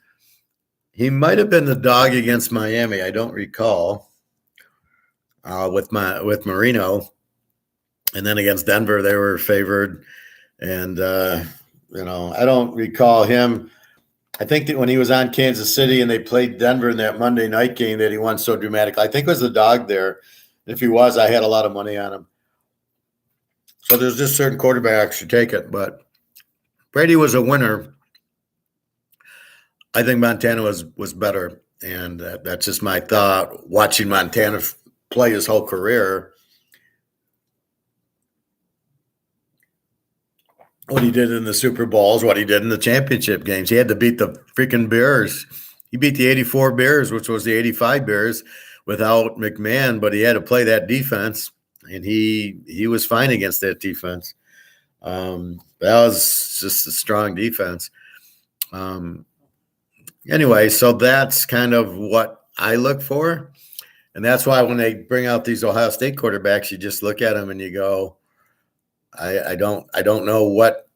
He might have been the dog against Miami. I don't recall. With Marino, and then against Denver they were favored, and I don't recall him. I think that when he was on Kansas City and they played Denver in that Monday night game that he won so dramatically, I think it was the dog there. If he was, I had a lot of money on him. So there's just certain quarterbacks you take it, but Brady was a winner. I think Montana was better, and that's just my thought. Watching Montana play his whole career, what he did in the Super Bowls, what he did in the championship games. He had to beat the freaking Bears. He beat the 84 Bears, which was the 85 Bears, without McMahon, but he had to play that defense, and he was fine against that defense. That was just a strong defense. Anyway, so that's kind of what I look for. And that's why when they bring out these Ohio State quarterbacks, you just look at them and you go, I don't know what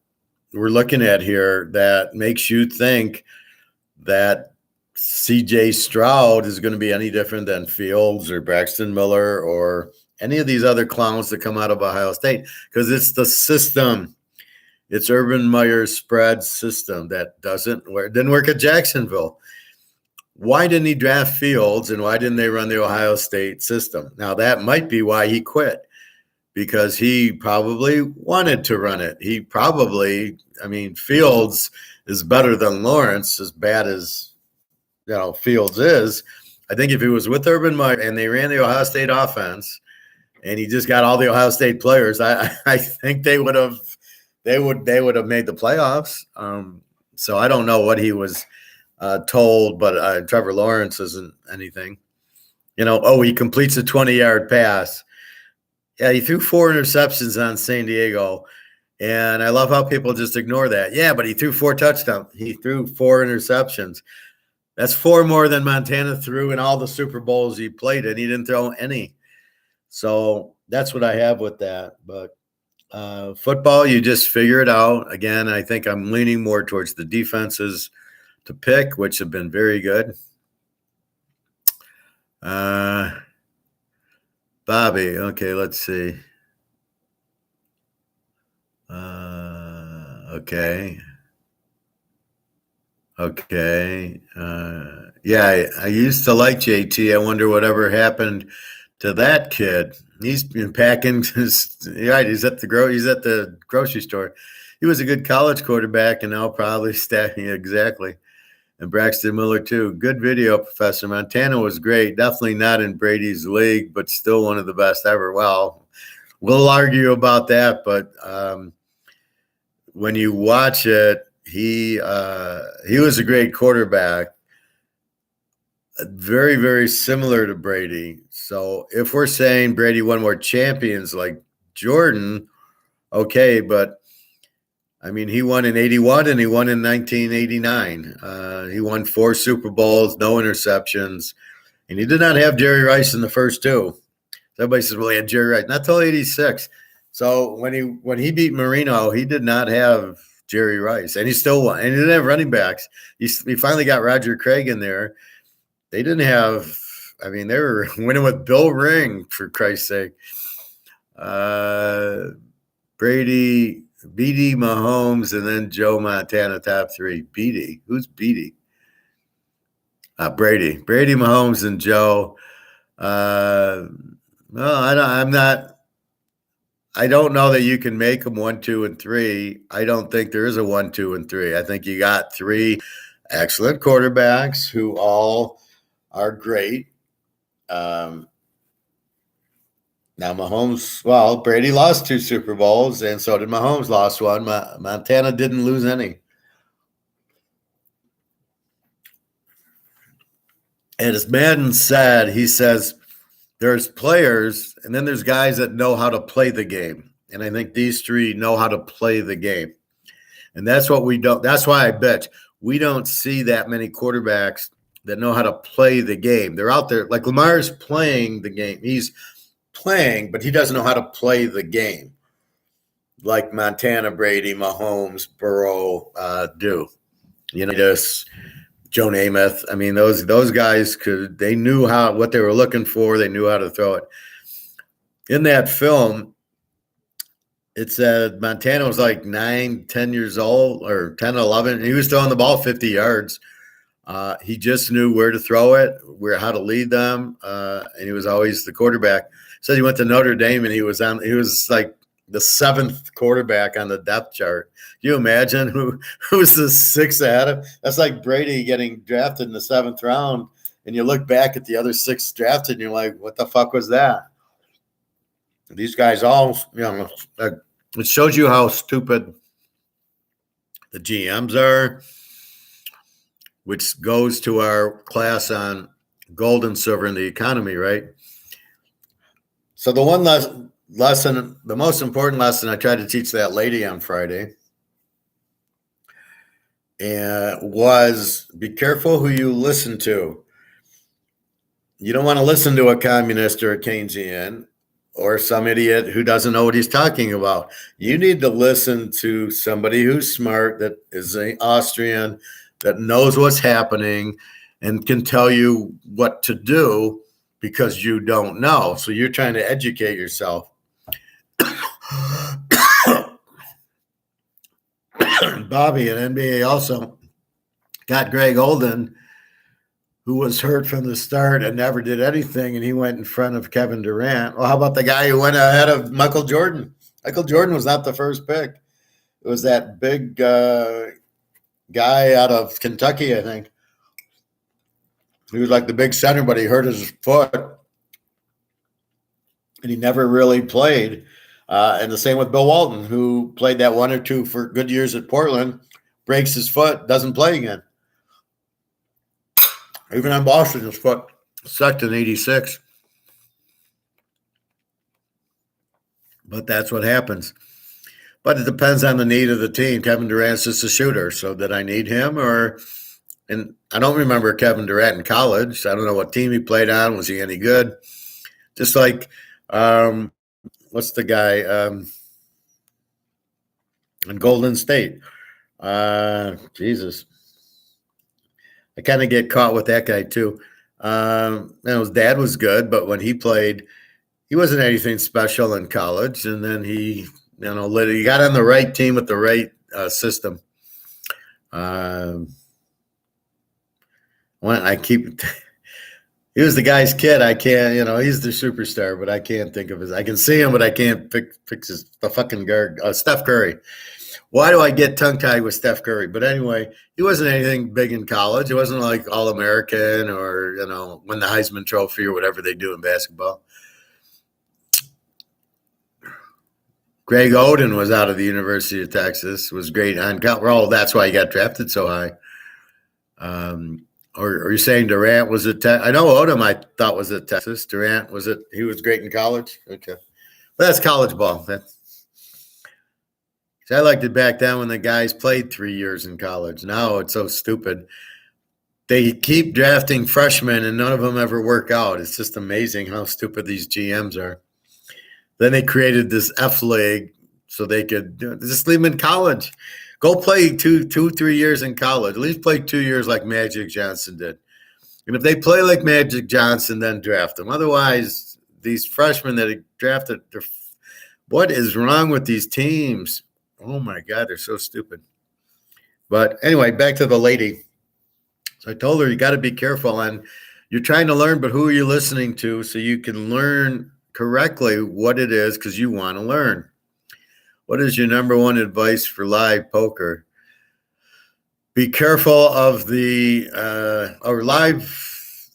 we're looking at here that makes you think that CJ Stroud is going to be any different than Fields or Braxton Miller or any of these other clowns that come out of Ohio State, because it's the system. It's Urban Meyer's spread system that didn't work at Jacksonville. Why didn't he draft Fields, and why didn't they run the Ohio State system? Now, that might be why he quit, because he probably wanted to run it. Fields is better than Lawrence, as bad as Fields is. I think if he was with Urban Meyer and they ran the Ohio State offense and he just got all the Ohio State players, I think they would have made the playoffs. So I don't know what he was told, but Trevor Lawrence isn't anything. He completes a 20-yard pass. Yeah, he threw 4 interceptions on San Diego, and I love how people just ignore that. Yeah, but he threw 4 touchdowns. He threw 4 interceptions. That's 4 more than Montana threw in all the Super Bowls he played in. He didn't throw any. So that's what I have with that. But football, you just figure it out. Again, I think I'm leaning more towards the defenses to pick, which have been very good. Bobby, okay, let's see. Okay. Yeah, I used to like JT. I wonder whatever happened to that kid. He's been packing he's at the grocery store. He was a good college quarterback, and now probably stacking exactly. And Braxton Miller too. Good video, Professor. Montana was great. Definitely not in Brady's league, but still one of the best ever. Well, we'll argue about that, but when you watch it, he was a great quarterback. Very, very similar to Brady. So if we're saying Brady won more champions like Jordan, okay, but he won in 81 and he won in 1989. He won 4 Super Bowls, no interceptions, and he did not have Jerry Rice in the first 2. Everybody says, well, he had Jerry Rice. Not till 86. So when he beat Marino, he did not have Jerry Rice, and he still won. And he didn't have running backs. He finally got Roger Craig in there. They didn't have – they were winning with Bill Ring, for Christ's sake. Brady – Beatty, Mahomes, and then Joe Montana, top 3. Beatty. Who's Beatty? Brady. Brady, Mahomes, and Joe. I don't know that you can make them 1, 2, and 3. I don't think there is a 1, 2, and 3. I think you got 3 excellent quarterbacks who all are great. Now, Mahomes, Brady lost 2 Super Bowls, and so did Mahomes, lost 1. Montana didn't lose any. And as Madden said, he says there's players, and then there's guys that know how to play the game. And I think these 3 know how to play the game. And that's what we don't – that's why I bet we don't see that many quarterbacks that know how to play the game. They're out there – like Lamar's playing the game. He's – playing, but he doesn't know how to play the game like Montana, Brady, Mahomes, Burrow do. Just Joe Namath. Those guys they knew what they were looking for. They knew how to throw it. In that film, it said Montana was like 9, 10 years old, or 10, 11. And he was throwing the ball 50 yards. He just knew where to throw it, how to lead them, and he was always the quarterback. Said he went to Notre Dame and he was like the 7th quarterback on the depth chart. Can you imagine who was the 6th ahead of? That's like Brady getting drafted in the 7th round, and you look back at the other 6 drafted, and you're like, what the fuck was that? These guys all, it shows you how stupid the GMs are, which goes to our class on gold and silver in the economy, right? So the one lesson, the most important lesson I tried to teach that lady on Friday was be careful who you listen to. You don't want to listen to a communist or a Keynesian or some idiot who doesn't know what he's talking about. You need to listen to somebody who's smart, that is an Austrian, that knows what's happening and can tell you what to do because you don't know. So you're trying to educate yourself. Bobby in NBA also got Greg Oden, who was hurt from the start and never did anything, and he went in front of Kevin Durant. Well, how about the guy who went ahead of Michael Jordan? Michael Jordan was not the first pick. It was that big guy out of Kentucky, I think. He was like the big center, but he hurt his foot, and he never really played. And the same with Bill Walton, who played that 1 or 2 for good years at Portland, breaks his foot, doesn't play again. Even on Boston, his foot sucked in '86. But that's what happens. But it depends on the need of the team. Kevin Durant's just a shooter. So did I need him? And I don't remember Kevin Durant in college. I don't know what team he played on. Was he any good? Just like, what's the guy in Golden State? Jesus. I kind of get caught with that guy too. His dad was good, but when he played, he wasn't anything special in college. And then he got on the right team with the right system. He was the guy's kid. I can't, he's the superstar, but I can't think of I can see him, but I can't fix the fucking guard. Steph Curry. Why do I get tongue-tied with Steph Curry? But anyway, he wasn't anything big in college. It wasn't like All-American or, win the Heisman Trophy or whatever they do in basketball. Greg Oden was out of the University of Texas, was great on college. That's why he got drafted so high. Or are you saying Durant was at I know Odom I thought was at Texas. Durant, he was great in college? Okay. But that's college ball. I liked it back then when the guys played 3 years in college. Now it's so stupid. They keep drafting freshmen and none of them ever work out. It's just amazing how stupid these GMs are. Then they created this F League so they could just leave them in college. Go play 3 years in college. At least play 2 years like Magic Johnson did. And if they play like Magic Johnson, then draft them. Otherwise, these freshmen that are drafted, what is wrong with these teams? Oh, my God, they're so stupid. But anyway, back to the lady. So I told her, you got to be careful. And you're trying to learn, but who are you listening to so you can learn correctly what it is because you want to learn? What is your number one advice for live poker? Be careful of the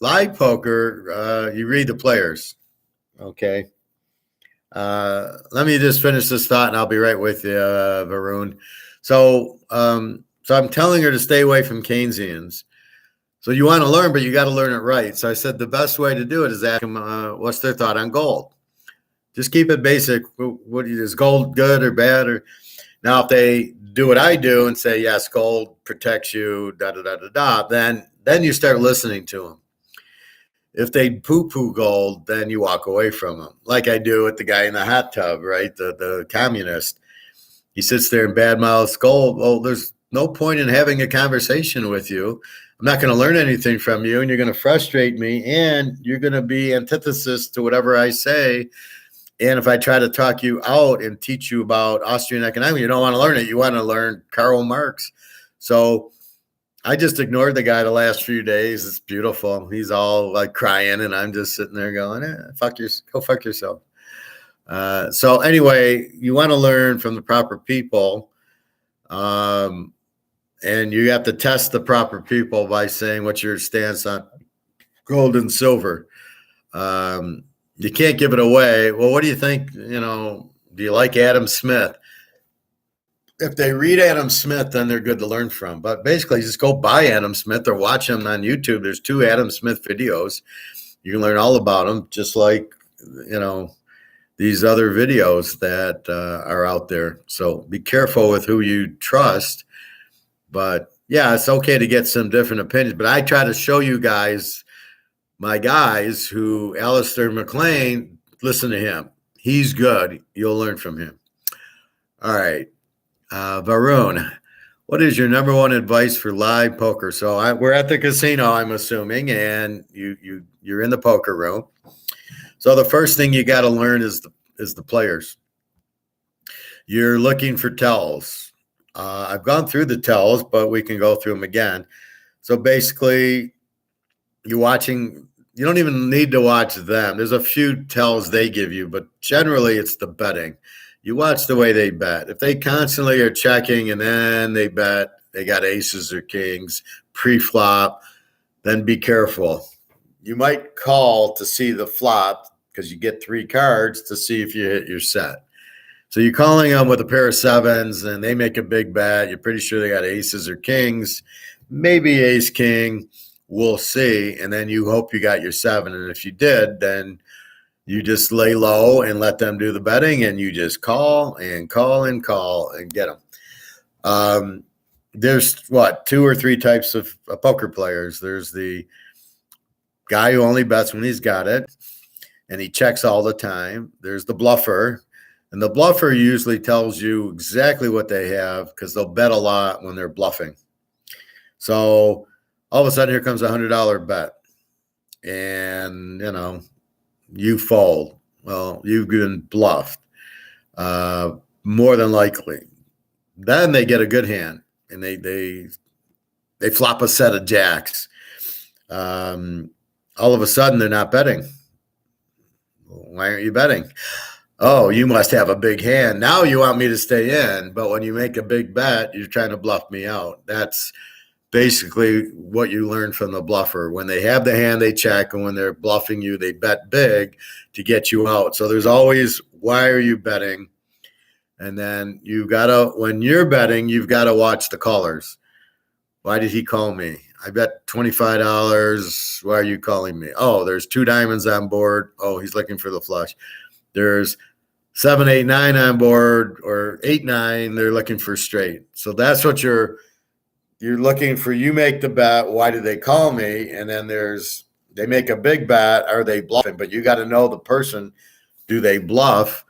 live poker. You read the players. Okay. Let me just finish this thought and I'll be right with you, Varun. So I'm telling her to stay away from Keynesians. So you want to learn, but you got to learn it right. So I said the best way to do it is ask them what's their thought on gold. Just keep it basic. Is gold good or bad? Or now, if they do what I do and say yes, gold protects you, then you start listening to them. If they poo-poo gold, then you walk away from them, like I do with the guy in the hot tub, right? The communist. He sits there and badmouths gold. Well, there's no point in having a conversation with you. I'm not going to learn anything from you, and you're going to frustrate me, and you're going to be antithesis to whatever I say. And if I try to talk you out and teach you about Austrian economics, you don't want to learn it. You want to learn Karl Marx. So I just ignored the guy the last few days. It's beautiful. He's all like crying, and I'm just sitting there going, go fuck yourself. So anyway, you want to learn from the proper people. And you have to test the proper people by saying what's your stance on gold and silver. You can't give it away. Well, what do you think? Do you like Adam Smith? If they read Adam Smith, then they're good to learn from. But basically, just go buy Adam Smith or watch him on YouTube. There's 2 Adam Smith videos. You can learn all about him, just like, these other videos that are out there. So be careful with who you trust. But yeah, it's okay to get some different opinions. But I try to show you guys, my guys, who Alistair McLean, listen to him. He's good. You'll learn from him. All right. Varun, what is your number one advice for live poker? So we're at the casino, I'm assuming, and you're in the poker room. So the first thing you got to learn is the players. You're looking for tells. I've gone through the tells, but we can go through them again. So basically, you're watching. You don't even need to watch them. There's a few tells they give you, but generally it's the betting. You watch the way they bet. If they constantly are checking and then they bet, they got aces or kings pre-flop, then be careful. You might call to see the flop because you get 3 cards to see if you hit your set. So you're calling them with a pair of 7s and they make a big bet. You're pretty sure they got aces or kings, maybe ace, king. We'll see. And then you hope you got your 7. And if you did, then you just lay low and let them do the betting, and you just call and call and call and get them. There's 2 or 3 types of poker players. There's the guy who only bets when he's got it, and he checks all the time. There's the bluffer, and the bluffer usually tells you exactly what they have because they'll bet a lot when they're bluffing. So all of a sudden, here comes a $100 bet, and you fold. Well, you've been bluffed, more than likely. Then they get a good hand, and they flop a set of jacks. All of a sudden, they're not betting. Why aren't you betting? Oh, you must have a big hand. Now you want me to stay in, but when you make a big bet, you're trying to bluff me out. That's basically what you learn from the bluffer. When they have the hand, they check, and when they're bluffing you, they bet big to get you out. So there's always, why are you betting? And then when you're betting, you've got to watch the callers. Why did he call me? I bet $25. Why are you calling me? Oh, there's 2 diamonds on board. Oh, he's looking for the flush. There's 7, 8, 9 on board, or 8, 9. They're looking for straight. So that's what you're looking for. You make the bet. Why did they call me? And then they make a big bet. Are they bluffing? But you got to know the person. Do they bluff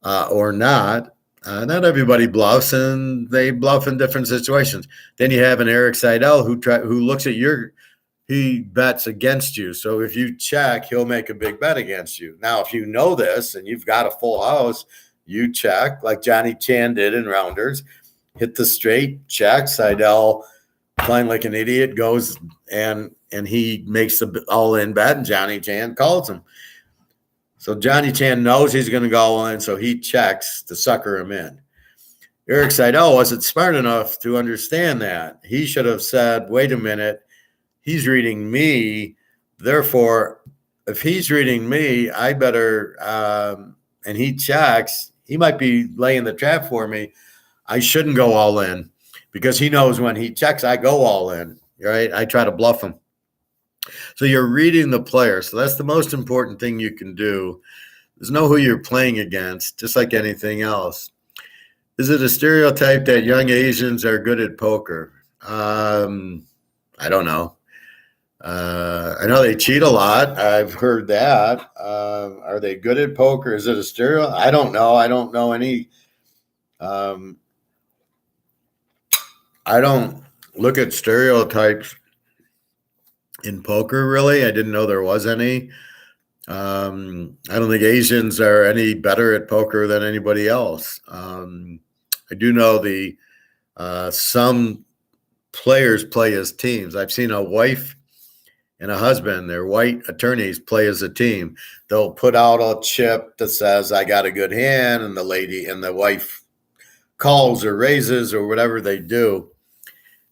or not? Not everybody bluffs, and they bluff in different situations. Then you have an Eric Seidel who looks at he bets against you. So if you check, he'll make a big bet against you. Now, if you know this and you've got a full house, you check like Johnny Chan did in Rounders. Hit the straight, check. Seidel, playing like an idiot, goes and he makes the all-in bet, and Johnny Chan calls him. So Johnny Chan knows he's going to go all in, so he checks to sucker him in. Eric Seidel wasn't smart enough to understand that. He should have said, wait a minute, he's reading me. Therefore, if he's reading me, I better, and he checks, he might be laying the trap for me. I shouldn't go all in because he knows when he checks, I go all in, right? I try to bluff him. So you're reading the player. So that's the most important thing you can do is know who you're playing against, just like anything else. Is it a stereotype that young Asians are good at poker? I don't know. I know they cheat a lot. I've heard that. Are they good at poker? Is it a stereotype? I don't know. I don't know any. I don't look at stereotypes in poker, really. I didn't know there was any. I don't think Asians are any better at poker than anybody else. I do know some players play as teams. I've seen a wife and a husband, they're white attorneys, play as a team. They'll put out a chip that says, I got a good hand, and the lady and the wife calls or raises or whatever they do.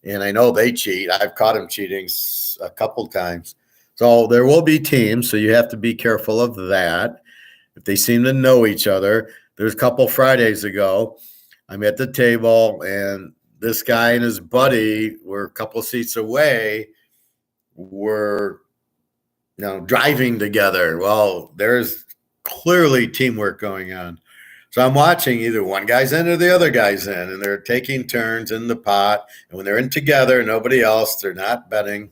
And I know they cheat. I've caught them cheating a couple times. So there will be teams, so you have to be careful of that. If they seem to know each other, there's a couple Fridays ago, I'm at the table, and this guy and his buddy were a couple seats away, were driving together. Well, there's clearly teamwork going on. So I'm watching either one guy's in or the other guy's in, and they're taking turns in the pot. And when they're in together, nobody else, they're not betting.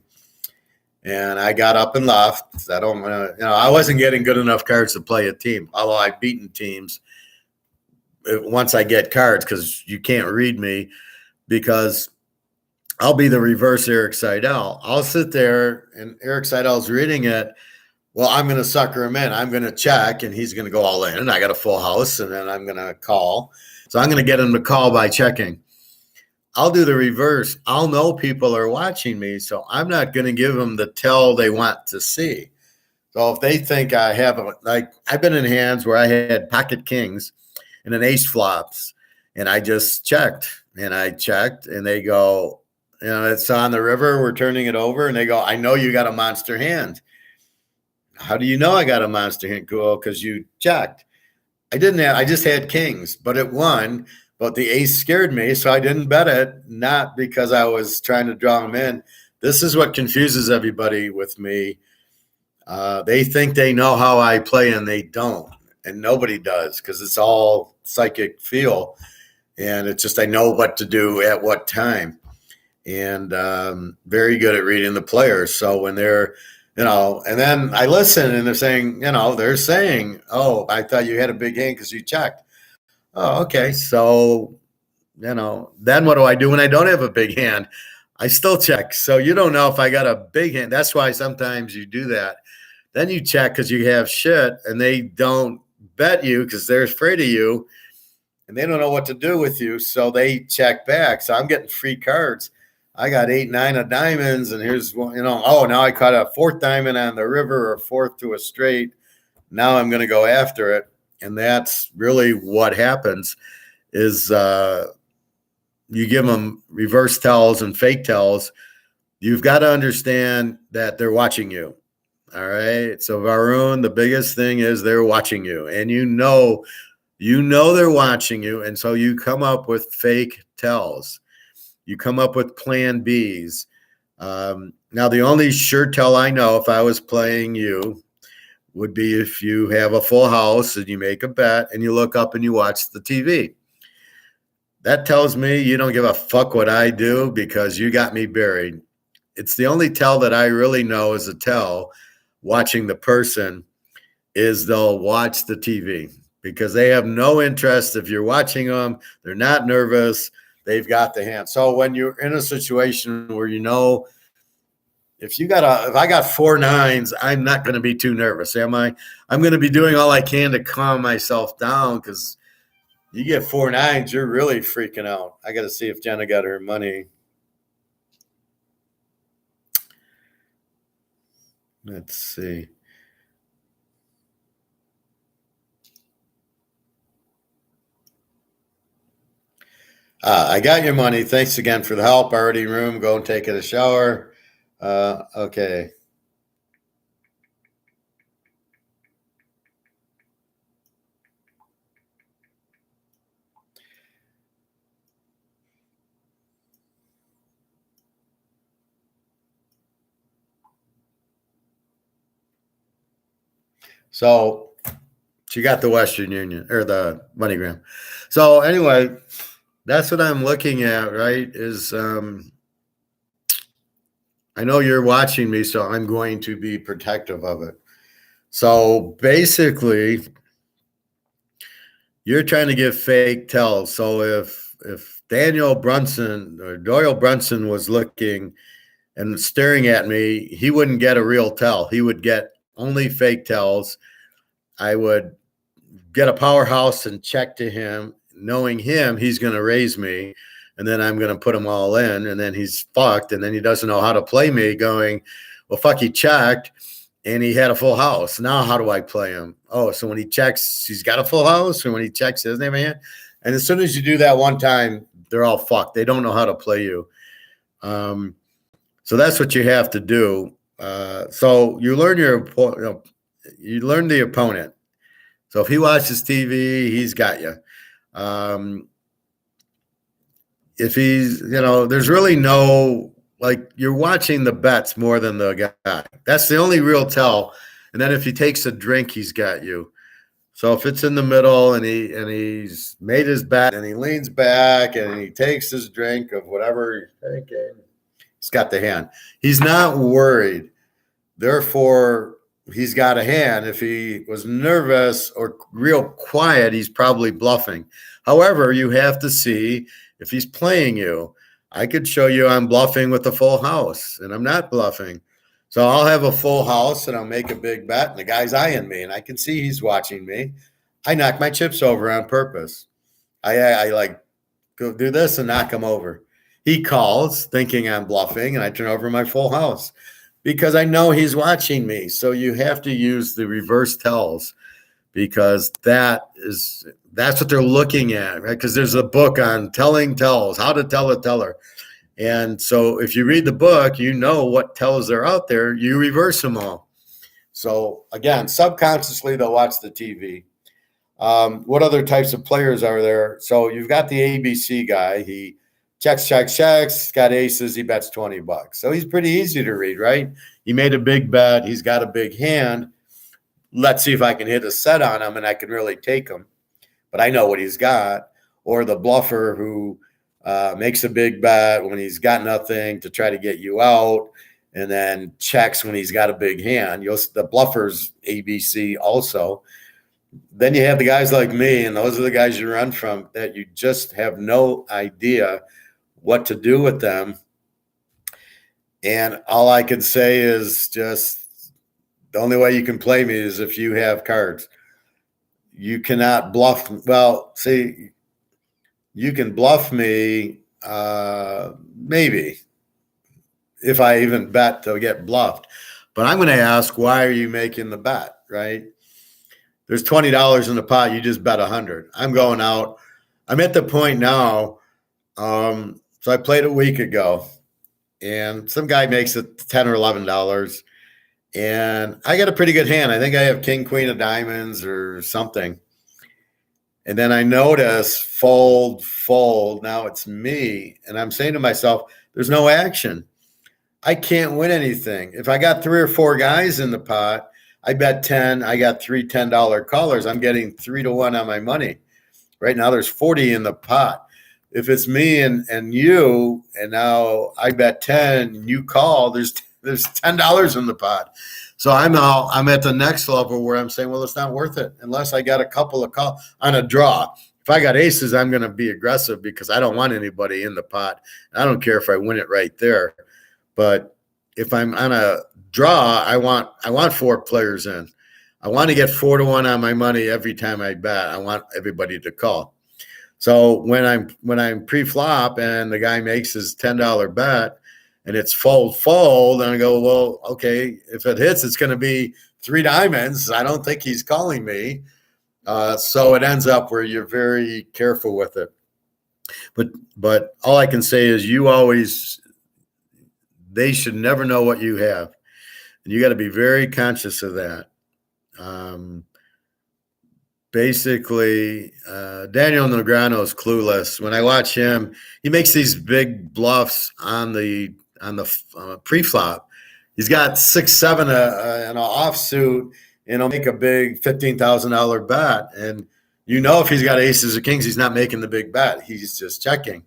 And I got up and left. I don't want to, I wasn't getting good enough cards to play a team, although I've beaten teams once I get cards, because you can't read me, because I'll be the reverse Eric Seidel. I'll sit there and Eric Seidel's reading it. Well, I'm going to sucker him in. I'm going to check, and he's going to go all in. And I got a full house, and then I'm going to call. So I'm going to get him to call by checking. I'll do the reverse. I'll know people are watching me, so I'm not going to give them the tell they want to see. So if they think I have, I've been in hands where I had pocket kings and an ace flops, and I just checked, and they go, it's on the river, we're turning it over, and they go, I know you got a monster hand. How do you know I got a monster hand? Cool, because you checked. I just had kings, but it won. But the ace scared me, so I didn't bet it, not because I was trying to draw them in. This is what confuses everybody with me. They think they know how I play, and they don't. And nobody does, because it's all psychic feel. And it's just I know what to do at what time. And very good at reading the players. So when they're, and then I listen, and they're saying, oh, I thought you had a big hand because you checked. Oh, okay. So, then what do I do when I don't have a big hand? I still check. So you don't know if I got a big hand. That's why sometimes you do that. Then you check because you have shit, and they don't bet you because they're afraid of you, and they don't know what to do with you. So they check back. So I'm getting free cards. I got 8, 9 of diamonds, and here's one, now I caught a 4th diamond on the river, or 4th to a straight. Now I'm going to go after it. And that's really what happens is you give them reverse tells and fake tells. You've got to understand that they're watching you. All right. So Varun, the biggest thing is they're watching you, and you know they're watching you. And so you come up with fake tells. You come up with plan Bs. Now, the only sure tell I know if I was playing you would be if you have a full house and you make a bet and you look up and you watch the TV. That tells me you don't give a fuck what I do because you got me buried. It's the only tell that I really know is a tell. Watching the person is they'll watch the TV because they have no interest. If you're watching them, they're not nervous. They've got the hand. So when you're in a situation where if I got 4 9s, I'm not going to be too nervous, am I? I'm going to be doing all I can to calm myself down, because you get 4 9s, you're really freaking out. I got to see if Jenna got her money. Let's see. I got your money. Thanks again for the help. Already room. Go and take a shower. Okay. So she got the Western Union or the MoneyGram. So anyway, that's what I'm looking at, right? Is I know you're watching me, so I'm going to be protective of it. So basically, you're trying to give fake tells. So if Daniel Brunson or Doyle Brunson was looking and staring at me, he wouldn't get a real tell. He would get only fake tells. I would get a powerhouse and check to him, knowing him, he's going to raise me, and then I'm going to put him all in, and then he's fucked, and then he doesn't know how to play me going, well, fuck, he checked, and he had a full house. Now how do I play him? Oh, so when he checks, he's got a full house, and when he checks, he doesn't have a hand. And as soon as you do that one time, they're all fucked. They don't know how to play you. So that's what you have to do. So you learn you learn the opponent. So if he watches TV, he's got you. If he's, there's really no, like, you're watching the bets more than the guy. That's the only real tell. And then if he takes a drink, he's got you. So if it's in the middle and he's made his bet and he leans back and he takes his drink of whatever he's thinking, he's got the hand. He's not worried. Therefore, he's got a hand. If he was nervous or real quiet, he's probably bluffing. However, you have to see if he's playing you. I could show you I'm bluffing with a full house, and I'm not bluffing. So I'll have a full house, and I'll make a big bet, and the guy's eyeing me, and I can see he's watching me. I knock my chips over on purpose. I like go do this and knock him over. He calls thinking I'm bluffing, and I turn over my full house because I know he's watching me. So you have to use the reverse tells because that's what they're looking at, right? Because there's a book on telling tells, how to tell a teller. And so if you read the book, you know what tells are out there. You reverse them all. So again, subconsciously, they'll watch the TV. What other types of players are there? So you've got the ABC guy. He checks, got aces. He bets $20. So he's pretty easy to read, right? He made a big bet. He's got a big hand. Let's see if I can hit a set on him and I can really take him. But I know what he's got. Or the bluffer who makes a big bet when he's got nothing to try to get you out and then checks when he's got a big hand. The bluffer's ABC also. Then you have the guys like me, and those are the guys you run from that you just have no idea what to do with them. And all I can say is just the only way you can play me is if you have cards. You cannot bluff. Well, see, you can bluff me maybe if I even bet to get bluffed. But I'm going to ask, why are you making the bet, right? There's $20 in the pot. You just bet 100. I'm going out. I'm at the point now. So I played a week ago, and some guy makes it $10 or $11, and I got a pretty good hand. I think I have king, queen of diamonds or something. And then I notice fold. Now it's me. And I'm saying to myself, there's no action. I can't win anything. If I got 3 or 4 guys in the pot, I bet 10. I got 3 $10 callers. I'm getting 3-1 on my money. Right now there's 40 in the pot. If it's me and you, and now I bet 10, and you call, there's $10 in the pot. So I'm at the next level where I'm saying, well, it's not worth it unless I got a couple of calls on a draw. If I got aces, I'm going to be aggressive because I don't want anybody in the pot. I don't care if I win it right there. But if I'm on a draw, I want 4 players in. I want to get 4-1 on my money every time I bet. I want everybody to call. So when I'm pre-flop and the guy makes his $10 bet and it's fold, and I go, well, okay, if it hits, it's going to be 3 diamonds. I don't think he's calling me. So it ends up where you're very careful with it. But all I can say is they should never know what you have. And you got to be very conscious of that. Basically, Daniel Negreanu is clueless. When I watch him, he makes these big bluffs on the pre-flop. He's got 6-7 and an offsuit, and he'll make a big $15,000 bet. And if he's got aces or kings, he's not making the big bet. He's just checking.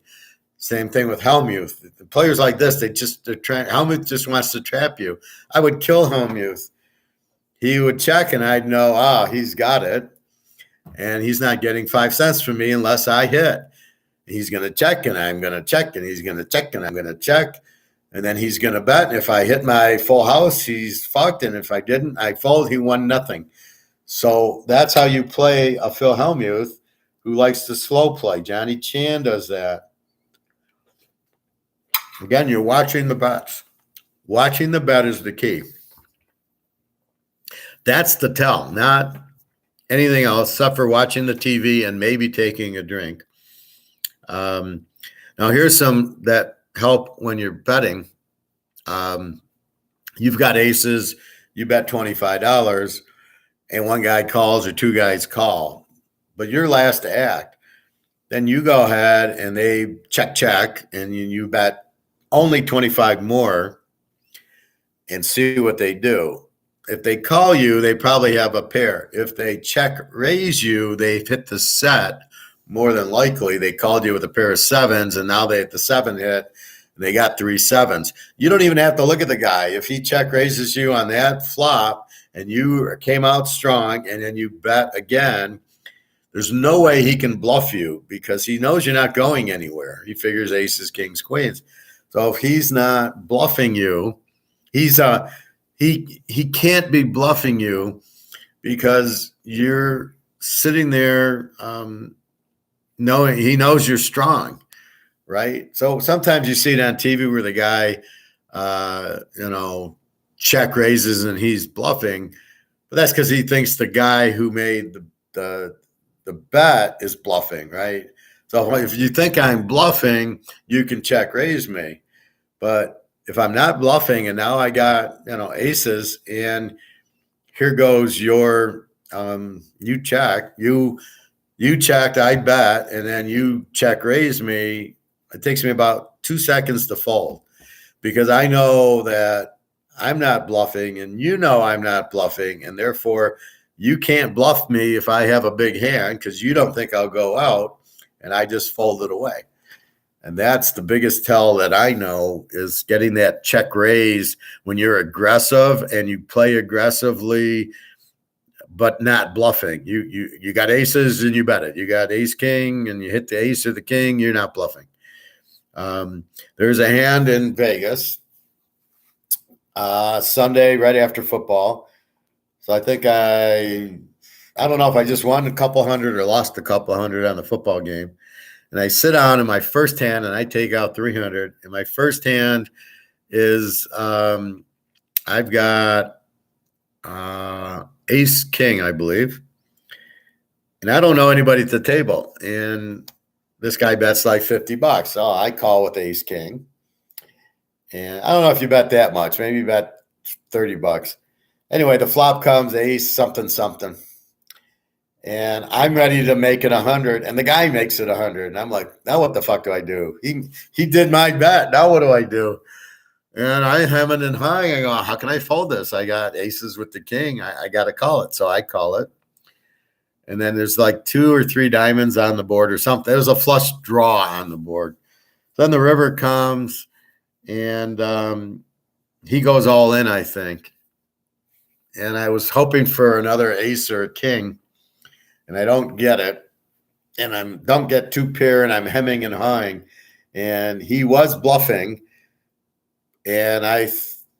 Same thing with Helmuth. The players like this, Helmuth just wants to trap you. I would kill Helmuth. He would check, and I'd know, he's got it. And he's not getting 5 cents from me unless I hit. He's going to check, and I'm going to check, and he's going to check, and I'm going to check. And then he's going to bet. And if I hit my full house, he's fucked. And if I didn't, I fold. He won nothing. So that's how you play a Phil Hellmuth who likes to slow play. Johnny Chan does that. Again, you're watching the bets. Watching the bet is the key. That's the tell, not anything else except for watching the TV and maybe taking a drink. Now, here's some that help when you're betting. You've got aces, you bet $25, and one guy calls or two guys call, but you're last to act. Then you go ahead and they check, and you bet only 25 more and see what they do. If they call you, they probably have a pair. If they check raise you, they've hit the set. More than likely, they called you with a pair of sevens, and now they hit the 7 hit. And they got 3 sevens. You don't even have to look at the guy. If he check raises you on that flop and you came out strong and then you bet again, there's no way he can bluff you because he knows you're not going anywhere. He figures aces, kings, queens. So if he's not bluffing you, he can't be bluffing you because you're sitting there knowing he knows you're strong, right? So sometimes you see it on TV where the guy, check raises and he's bluffing, but that's because he thinks the guy who made the bet is bluffing, right? So if you think I'm bluffing, you can check raise me. But if I'm not bluffing and now I got, aces and here goes your, you checked, I bet, and then you check raise me, it takes me about 2 seconds to fold because I know that I'm not bluffing and I'm not bluffing. And therefore you can't bluff me if I have a big hand because you don't think I'll go out and I just fold it away. And that's the biggest tell that I know is getting that check raise when you're aggressive and you play aggressively, but not bluffing. You got aces and you bet it. You got ace king and you hit the ace or the king, you're not bluffing. There's a hand in Vegas Sunday right after football. So I think I don't know if I just won a couple hundred or lost a couple hundred on the football game. And I sit down in my first hand and I take out 300. And my first hand is I've got ace king, I believe. And I don't know anybody at the table. And this guy bets like $50. So I call with ace king. And I don't know if you bet that much. Maybe you bet $30. Anyway, the flop comes ace something. And I'm ready to make it 100, and the guy makes it 100. And I'm like, now what the fuck do I do? He did my bet. Now what do I do? And I hemming and hawing. I go, how can I fold this? I got aces with the king. I got to call it. So I call it. And then there's like 2 or 3 diamonds on the board or something. There's a flush draw on the board. Then the river comes, and he goes all in, I think. And I was hoping for another ace or a king. And I don't get it, and I don't get 2 pair, and I'm hemming and hawing, and he was bluffing, and I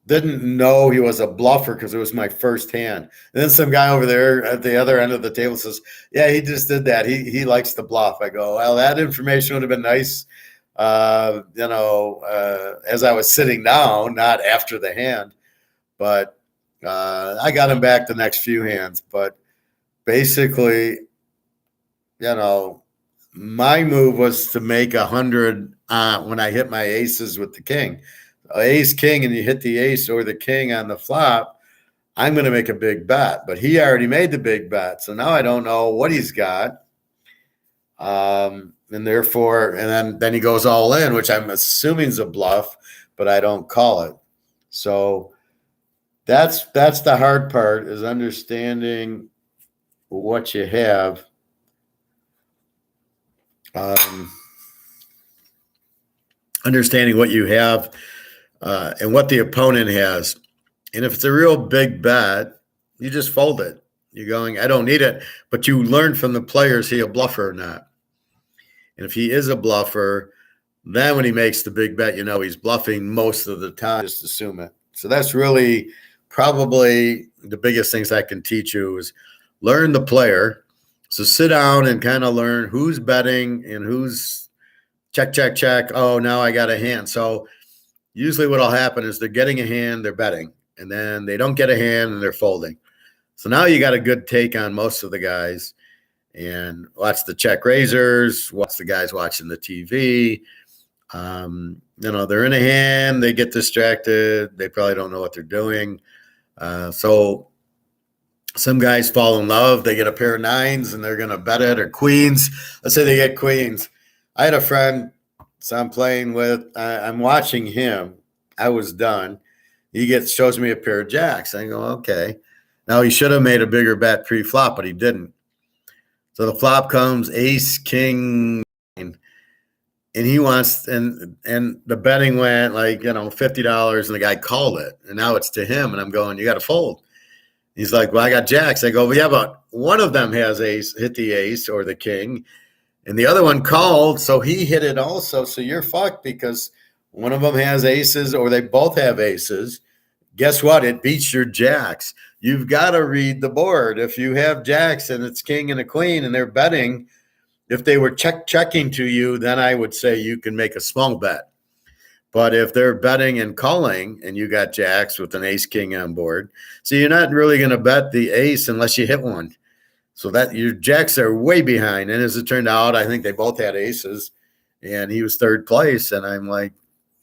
didn't know he was a bluffer because it was my first hand. And then some guy over there at the other end of the table says, yeah, he just did that. He likes to bluff. I go, well, that information would have been nice, as I was sitting down, not after the hand. But I got him back the next few hands, but basically, my move was to make 100 when I hit my aces with the king. Ace, king, and you hit the ace or the king on the flop, I'm going to make a big bet. But he already made the big bet. So now I don't know what he's got. And therefore, and then he goes all in, which I'm assuming is a bluff, but I don't call it. So that's the hard part, is understanding what you have. Understanding what you have and what the opponent has. And if it's a real big bet, you just fold it. You're going, I don't need it. But you learn from the players, is he a bluffer or not? And if he is a bluffer, Then when he makes the big bet, he's bluffing most of the time. Just assume it. So that's really probably the biggest things I can teach you is learn the player. So sit down and kind of learn who's betting and who's check, check, check. Oh, now I got a hand. So usually what'll happen is they're getting a hand, they're betting, and then they don't get a hand and they're folding. So now you got a good take on most of the guys and watch the check raisers, watch the guys watching the TV. They're in a hand, they get distracted. They probably don't know what they're doing. So some guys fall in love. They get a pair of nines and they're going to bet it, or queens. Let's say they get queens. I had a friend, so I'm playing with, I'm watching him. I was done. He shows me a pair of jacks. I go, okay. Now he should have made a bigger bet pre-flop, but he didn't. So the flop comes ace, king, and he wants, and the betting went like, $50, and the guy called it. And now it's to him, and I'm going, you got to fold. He's like, well, I got jacks. I go, well, yeah, but one of them has ace, hit the ace or the king, and the other one called, so he hit it also. So you're fucked because one of them has aces or they both have aces. Guess what? It beats your jacks. You've got to read the board. If you have jacks and it's king and a queen and they're betting, if they were checking to you, then I would say you can make a small bet. But if they're betting and calling and you got jacks with an ace king on board, so you're not really going to bet the ace unless you hit one. So that your jacks are way behind. And as it turned out, I think they both had aces and he was third place. And I'm like,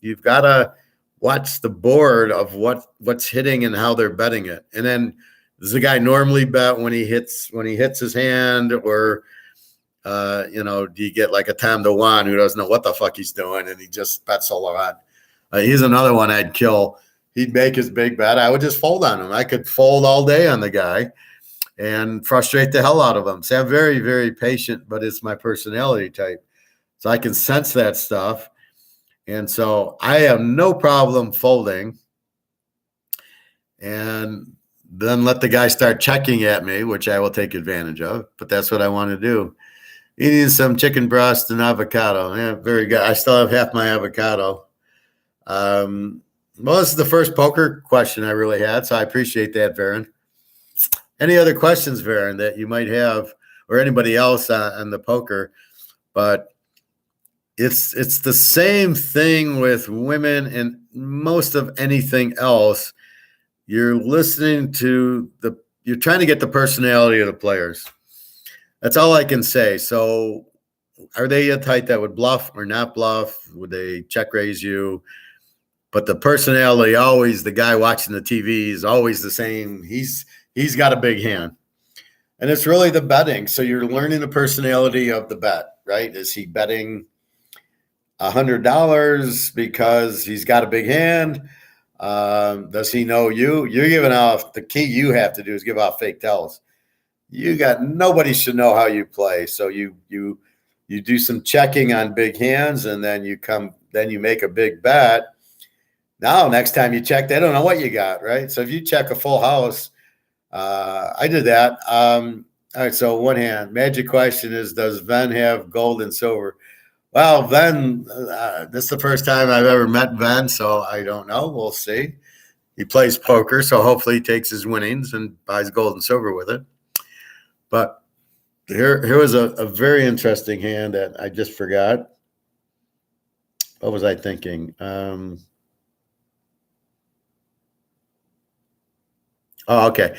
you've got to watch the board of what's hitting and how they're betting it. And then does the guy normally bet when he hits his hand, or do you get like a Tom DeWan who doesn't know what the fuck he's doing and he just bets a lot? He's another one I'd kill. He'd make his big bet. I would just fold on him. I could fold all day on the guy and frustrate the hell out of him. So I'm very, very patient, but it's my personality type. So I can sense that stuff. And so I have no problem folding and then let the guy start checking at me, which I will take advantage of. But that's what I want to do. Eating some chicken breast and avocado. Yeah, very good. I still have half my avocado. Well, this is the first poker question I really had, so I appreciate that, Varen. Any other questions, Varen, that you might have, or anybody else on the poker? But it's the same thing with women and most of anything else. You're listening to you're trying to get the personality of the players. That's all I can say. So are they a type that would bluff or not bluff? Would they check raise you? But the personality, always the guy watching the TV is always the same. He's got a big hand. And it's really the betting. So you're learning the personality of the bet, right? Is he betting $100 because he's got a big hand? Does he know you? You're giving off, the key you have to do is give off fake tells. Nobody should know how you play. So you do some checking on big hands, and then you make a big bet. Now, next time you check, they don't know what you got, right? So if you check a full house, I did that. All right, so one hand. Magic question is, does Ven have gold and silver? Well, Ven, this is the first time I've ever met Ven, so I don't know. We'll see. He plays poker, so hopefully he takes his winnings and buys gold and silver with it. But here was a very interesting hand that I just forgot. What was I thinking? Oh, okay.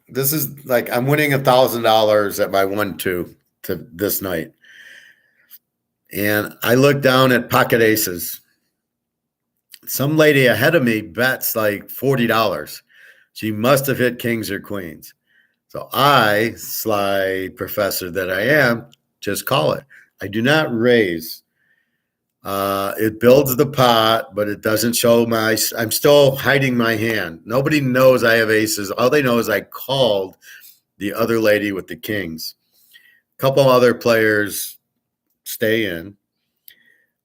This is like I'm winning $1,000 at my 1-2 to this night. And I look down at pocket aces. Some lady ahead of me bets like $40. She must have hit kings or queens. So I, sly professor that I am, just call it. I do not raise. It builds the pot, but it doesn't show I'm still hiding my hand. Nobody knows I have aces. All they know is I called the other lady with the kings. A couple other players stay in.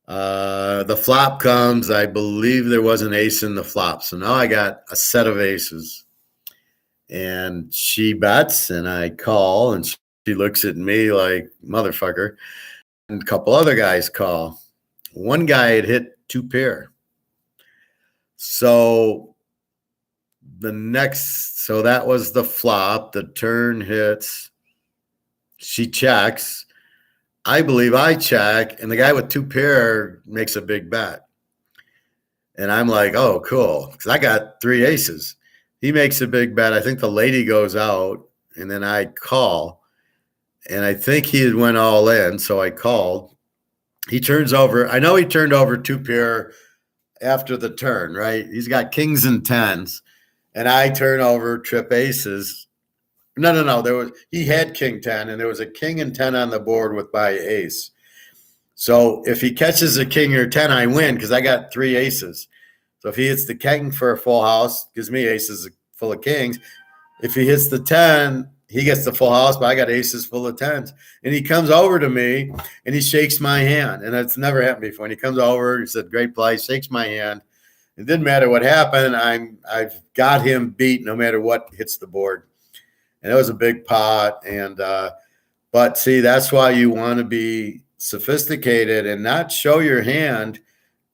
The flop comes. I believe there was an ace in the flop. So now I got a set of aces. And she bets, and I call, and she looks at me like, motherfucker. And a couple other guys call. one guy had hit 2 pair. So so that was the flop. The turn hits. She checks. I believe I check, and the guy with 2 pair makes a big bet. And I'm like, oh, cool, because I got 3 aces. He makes a big bet. I think the lady goes out, and then I call. And I think he had went all in, so I called. He turns over. I know he turned over 2 pair after the turn, right? He's got kings and tens, and I turn over trip aces. No. He had king 10, and there was a king and 10 on the board with my ace. So if he catches a king or 10, I win because I got 3 aces. So if he hits the king for a full house, gives me aces full of kings. If he hits the 10, he gets the full house, but I got aces full of 10s. And he comes over to me and he shakes my hand. And that's never happened before. And he comes over, he said, great play, shakes my hand. It didn't matter what happened. I've got him beat no matter what hits the board. And it was a big pot. And but see, that's why you want to be sophisticated and not show your hand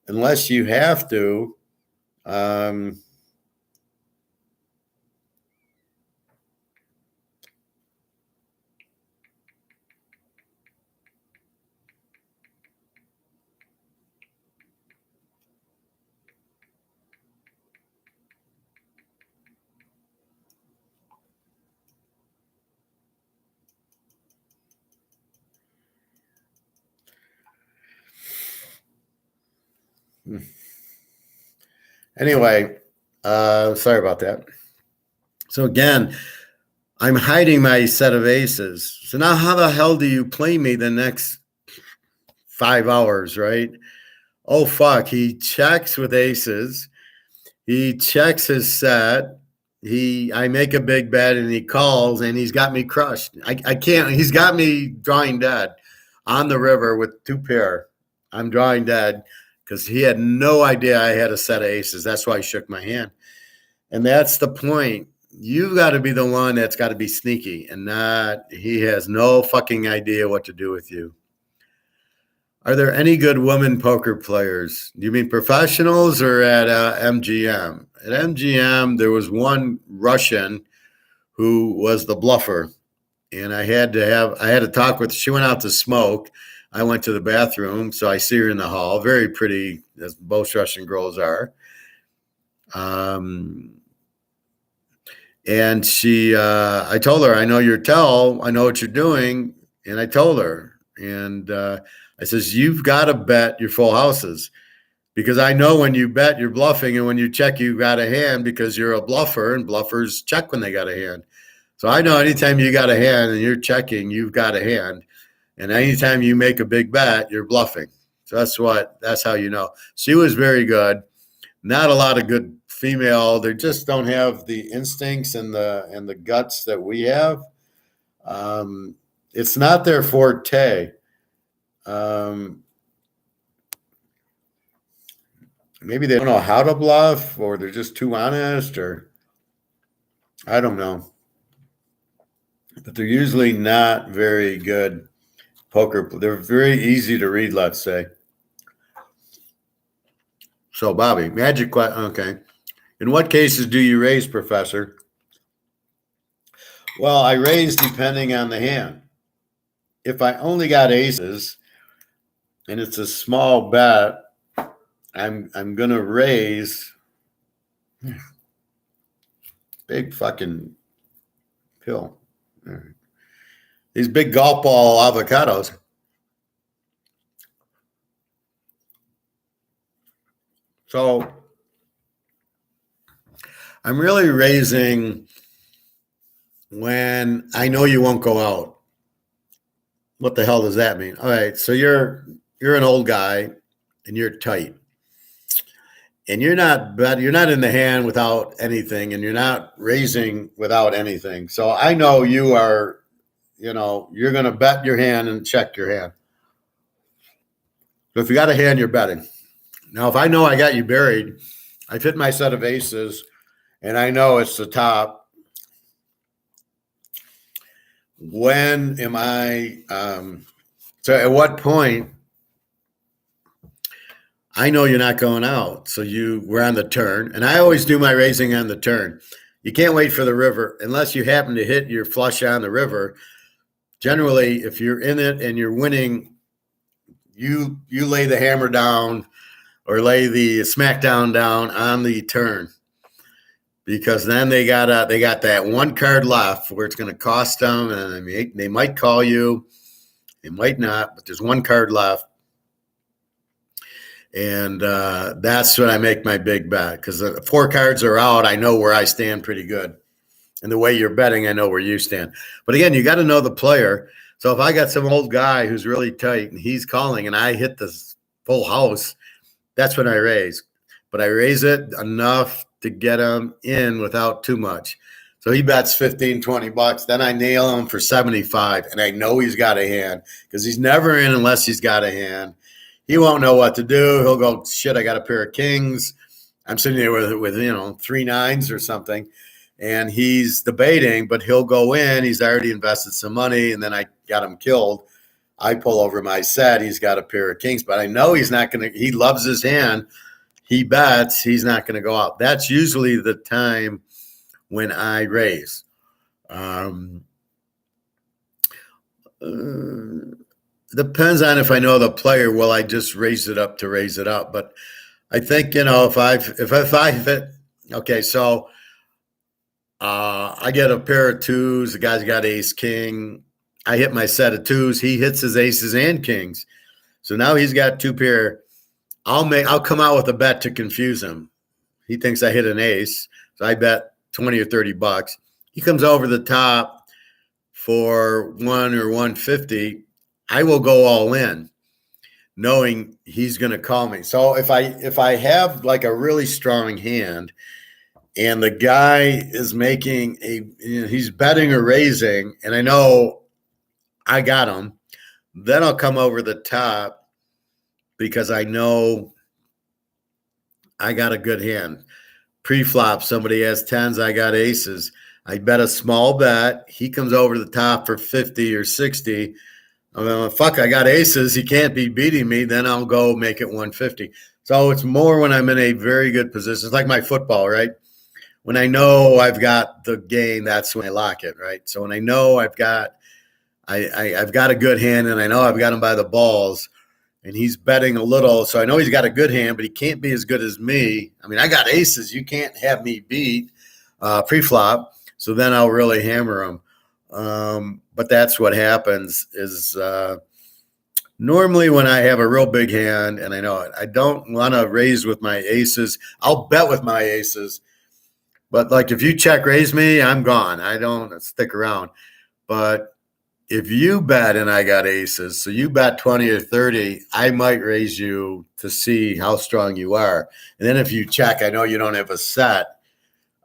unless you have to. Anyway, sorry about that. So again, I'm hiding my set of aces. So now how the hell do you play me the next 5 hours, right? Oh, fuck. He checks with aces. He checks his set. I make a big bet and he calls and he's got me crushed. I can't. He's got me drawing dead on the river with 2 pair. I'm drawing dead because he had no idea I had a set of aces. That's why I shook my hand. And that's the point. You've got to be the one that's got to be sneaky and not, he has no fucking idea what to do with you. Are there any good women poker players? Do you mean professionals or at MGM? At MGM, there was one Russian who was the bluffer. And I had to talk with, she went out to smoke. I went to the bathroom, so I see her in the hall. Very pretty, as most Russian girls are. And she, I told her, I know your tell, I know what you're doing. And I told her, and I says, you've got to bet your full houses because I know when you bet, you're bluffing. And when you check, you got a hand because you're a bluffer and bluffers check when they got a hand. So I know anytime you got a hand and you're checking, you've got a hand. And anytime you make a big bet, you're bluffing. So that's how you know. She was very good. Not a lot of good female. They just don't have the instincts and the guts that we have. It's not their forte. Maybe they don't know how to bluff or they're just too honest or I don't know. But they're usually not very good poker. They're very easy to read, let's say. So, Bobby, magic question. Okay. In what cases do you raise, Professor? Well, I raise depending on the hand. If I only got aces and it's a small bet, I'm gonna raise. Big fucking pill. All right. These big golf ball avocados. So I'm really raising when I know you won't go out. What the hell does that mean? All right, so you're an old guy and you're tight. And you're not in the hand without anything, and you're not raising without anything. So I know you are, you're going to bet your hand and check your hand. So if you got a hand, you're betting. Now, if I know I got you buried, I fit my set of aces, and I know it's the top. When am I? So at what point I know you're not going out. So we're on the turn. And I always do my raising on the turn. You can't wait for the river unless you happen to hit your flush on the river. Generally, if you're in it and you're winning, you lay the hammer down or lay the smackdown down on the turn, because then they got that one card left where it's going to cost them, and I mean, they might call you, they might not, but there's one card left, and that's when I make my big bet, because the 4 cards are out. I know where I stand pretty good, and the way you're betting, I know where you stand. But again, you got to know the player. So if I got some old guy who's really tight and he's calling and I hit this full house, that's when I raise. But I raise it enough to get him in without too much. So he bets 15, 20 bucks. Then I nail him for 75, and I know he's got a hand, because he's never in unless he's got a hand. He won't know what to do. He'll go, shit, I got a pair of kings. I'm sitting there with 3 9s or something, and he's debating, but he'll go in. He's already invested some money, and then I got him killed. I pull over my set. He's got a pair of kings, but I know he's not going to – he loves his hand. He bets he's not going to go out. That's usually the time when I raise. Depends on if I know the player. Will I just raise it up to raise it up? But I think, if I hit – okay, so I get a pair of 2s. The guy's got ace king. I hit my set of 2s. He hits his aces and kings. So now he's got 2 pair. I'll come out with a bet to confuse him. He thinks I hit an ace, so I bet 20 or 30 bucks. He comes over the top for 1 or 150. I will go all in, knowing he's going to call me. So if I have like a really strong hand, and the guy is making he's betting or raising, and I know I got him, then I'll come over the top, because I know I got a good hand. Pre-flop, somebody has 10s, I got aces. I bet a small bet. He comes over the top for 50 or 60. I'm like, fuck, I got aces. He can't be beating me. Then I'll go make it 150. So it's more when I'm in a very good position. It's like my football, right? When I know I've got the game, that's when I lock it, right? So when I know I've got a good hand, and I know I've got him by the balls, and he's betting a little, so I know he's got a good hand, but he can't be as good as me. I mean, I got aces. You can't have me beat pre-flop, so then I'll really hammer him. But that's what happens is normally when I have a real big hand and I know it, I don't want to raise with my aces. I'll bet with my aces. But, like, if you check raise me, I'm gone. I don't stick around. But if you bet and I got aces, so you bet 20 or 30, I might raise you to see how strong you are. And then if you check, I know you don't have a set.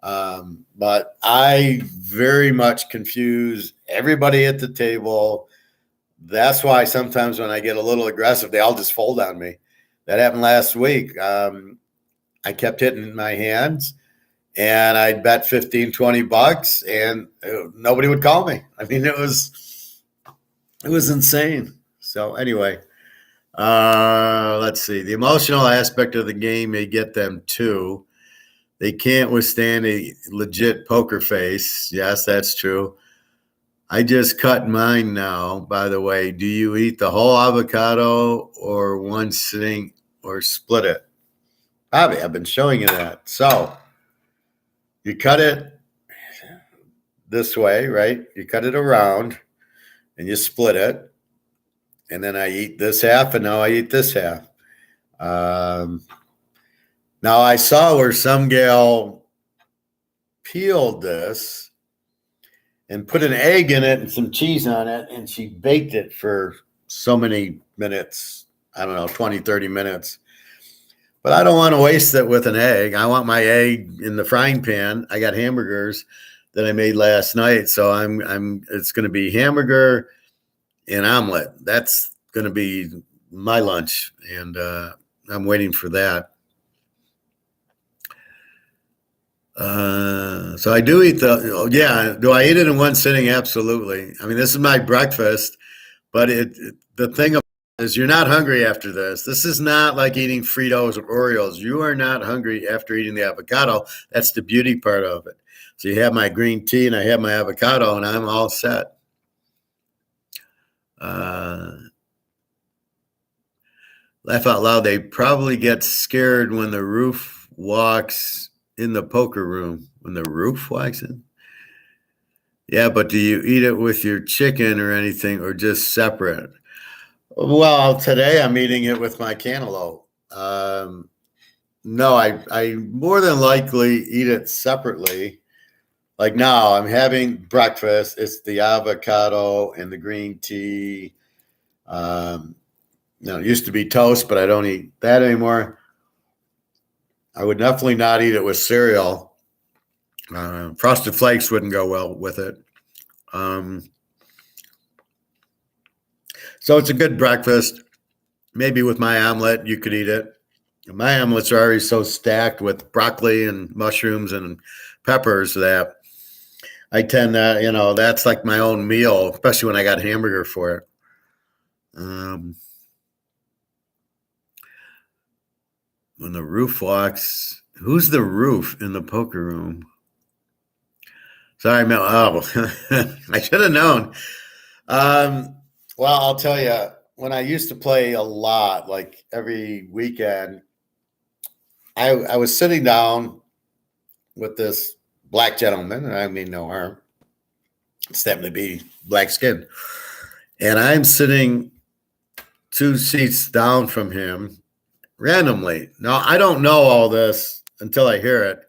But I very much confuse everybody at the table. That's why sometimes when I get a little aggressive, they all just fold on me. That happened last week. I kept hitting my hands, and I'd bet 15, 20 bucks, and nobody would call me. I mean, it was insane. So anyway, let's see. The emotional aspect of the game may get them too. They can't withstand a legit poker face. Yes, that's true. I just cut mine now, by the way. Do you eat the whole avocado or one sitting or split it? Bobby, I've been showing you that. So you cut it this way, right? You cut it around and you split it. And then I eat this half, and now I eat this half. Now I saw where some gal peeled this and put an egg in it and some cheese on it, and she baked it for so many minutes. I don't know, 20, 30 minutes. But I don't want to waste it with an egg. I want my egg in the frying pan. I got hamburgers that I made last night, so it's going to be hamburger and omelet. That's going to be my lunch, and I'm waiting for that. So I do eat do I eat it in one sitting? Absolutely. I mean, this is my breakfast, but the thing is you're not hungry after this. This is not like eating Fritos or Oreos. You are not hungry after eating the avocado. That's the beauty part of it. So you have my green tea and I have my avocado and I'm all set. Laugh out loud. They probably get scared when the roof walks in the poker room. When the roof walks in? Yeah, but do you eat it with your chicken or anything or just separate? Well, today I'm eating it with my cantaloupe. No, I more than likely eat it separately. Like now, I'm having breakfast. It's the avocado and the green tea. It used to be toast, but I don't eat that anymore. I would definitely not eat it with cereal. Frosted Flakes wouldn't go well with it. So it's a good breakfast. Maybe with my omelet, you could eat it. My omelets are already so stacked with broccoli and mushrooms and peppers that I tend to, that's like my own meal, especially when I got hamburger for it. When the roof walks, who's the roof in the poker room? Sorry, Mel. Oh, I should have known. Well, I'll tell you, when I used to play a lot, like every weekend, I was sitting down with this black gentleman, and I mean no harm. It's happened to be black skin. And I'm sitting 2 seats down from him randomly. Now, I don't know all this until I hear it.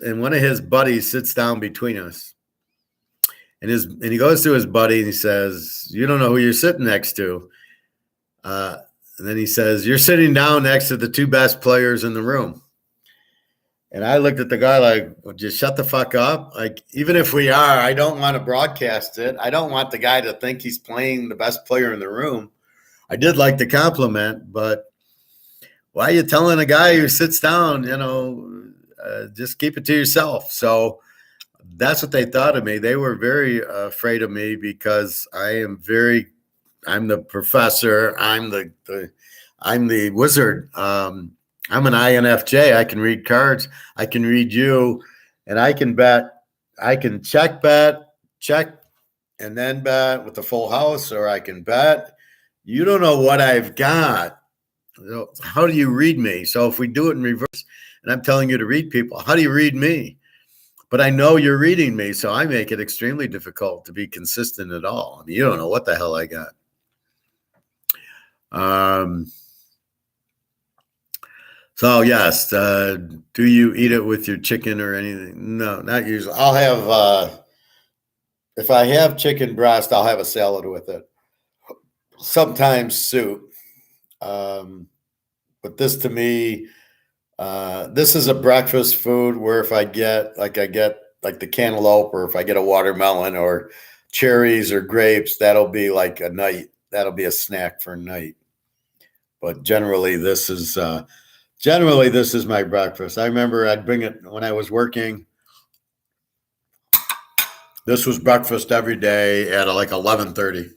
And one of his buddies sits down between us. And he goes to his buddy and he says, "You don't know who you're sitting next to." And then he says, "You're sitting down next to the 2 best players in the room." And I looked at the guy like, well, just shut the fuck up. Like, even if we are, I don't want to broadcast it. I don't want the guy to think he's playing the best player in the room. I did like the compliment, but why are you telling a guy who sits down, just keep it to yourself? So that's what they thought of me. They were very afraid of me because I'm the professor. I'm the wizard. I'm an INFJ. I can read cards. I can read you, and I can bet. I can check, and then bet with the full house, or I can bet. You don't know what I've got. How do you read me? So if we do it in reverse, and I'm telling you to read people, how do you read me? But I know you're reading me, so I make it extremely difficult to be consistent at all. I mean, you don't know what the hell I got. So yes, do you eat it with your chicken or anything? No, not usually. I'll have if I have chicken breast, I'll have a salad with it. Sometimes soup. But this to me, this is a breakfast food where if I get like the cantaloupe, or if I get a watermelon or cherries or grapes, that'll be like a night. That'll be a snack for a night. But generally, this is my breakfast. I remember I'd bring it when I was working. This was breakfast every day at like 11:30.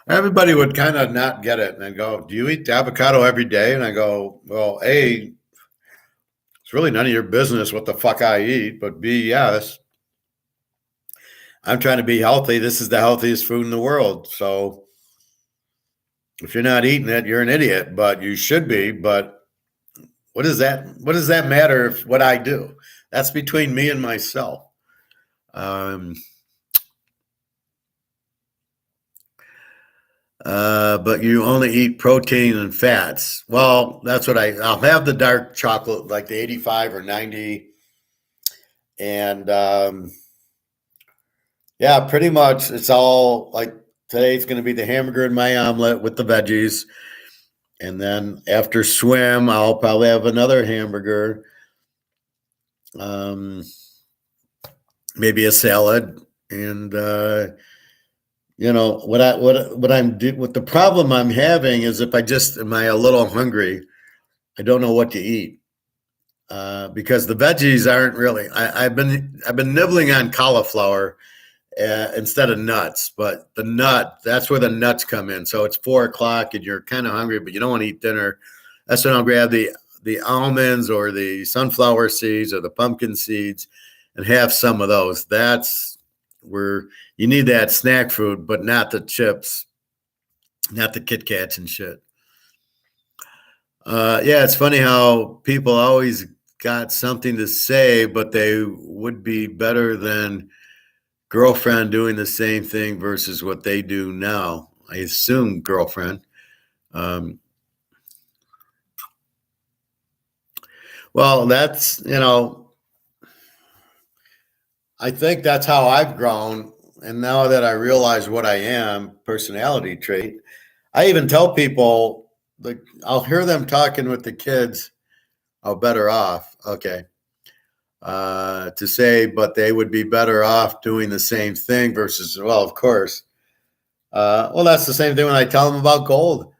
Everybody would kind of not get it, and I'd go, "Do you eat avocado every day?" And I go, "Well, A, it's really none of your business what the fuck I eat, but B, yes, I'm trying to be healthy. This is the healthiest food in the world. So if you're not eating it, you're an idiot, but you should be. But what does that matter if what I do? That's between me and myself." But you only eat protein and fats. Well, that's what I'll have the dark chocolate, like the 85 or 90. And yeah, pretty much it's all like today it's going to be the hamburger and my omelet with the veggies. And then after swim, I'll probably have another hamburger, maybe a salad. And, what the problem I'm having is if am I a little hungry, I don't know what to eat. Because the veggies aren't really, I've been nibbling on cauliflower instead of nuts. But that's where the nuts come in. So it's 4 o'clock and you're kind of hungry, but you don't want to eat dinner. That's when I'll grab the almonds or the sunflower seeds or the pumpkin seeds and have some of those. That's where you need that snack food, but not the chips, not the Kit Kats and shit. Yeah, it's funny how people always got something to say, but they would be better than girlfriend doing the same thing versus what they do now. I assume girlfriend. Well, that's, I think that's how I've grown. And now that I realize what I am, personality trait, I even tell people, like, I'll hear them talking with the kids, oh, better off. Okay. To say, but they would be better off doing the same thing versus, well, of course. Well, that's the same thing when I tell them about gold.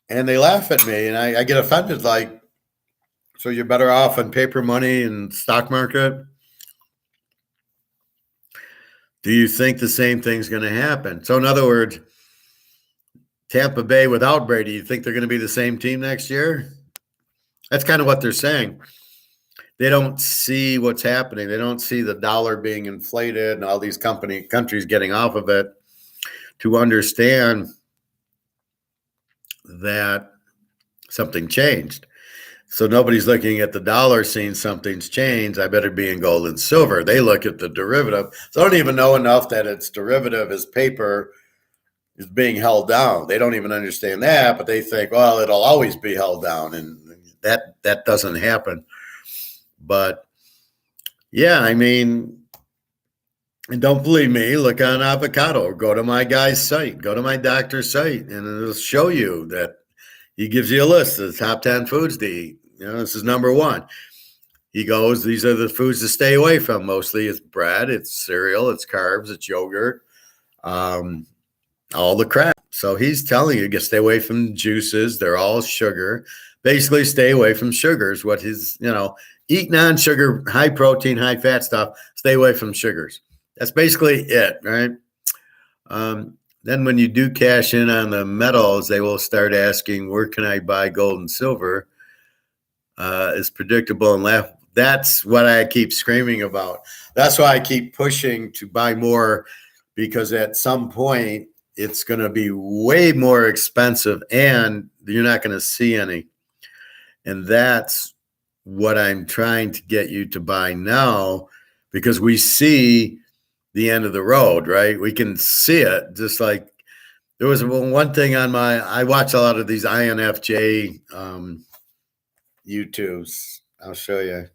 And they laugh at me and I get offended, like, so you're better off on paper money and stock market? Do you think the same thing's going to happen? So in other words, Tampa Bay without Brady, you think they're going to be the same team next year? That's kind of what they're saying. They don't see what's happening. They don't see the dollar being inflated and all these countries getting off of it to understand that something changed. So nobody's looking at the dollar seeing something's changed. I better be in gold and silver. They look at the derivative. So I don't even know enough that its derivative is paper is being held down. They don't even understand that, but they think, well, it'll always be held down. And that doesn't happen. But yeah, I mean, and don't believe me, look on avocado or go to my guy's site, go to my doctor's site, and it'll show you that he gives you a list of the top 10 foods to eat. This is number 1. He goes, these are the foods to stay away from. Mostly it's bread, it's cereal, it's carbs, it's yogurt, all the crap. So he's telling you, stay away from juices. They're all sugar. Basically, stay away from sugars. What his, eat non-sugar, high protein, high fat stuff. Stay away from sugars. That's basically it, right? Then when you do cash in on the metals, they will start asking, where can I buy gold and silver? It's predictable and laugh. That's what I keep screaming about. That's why I keep pushing to buy more, because at some point it's going to be way more expensive and you're not going to see any. And that's what I'm trying to get you to buy now, because we see the end of the road, right? We can see it. Just like there was one thing on I watch a lot of these INFJ YouTubes. I'll show you.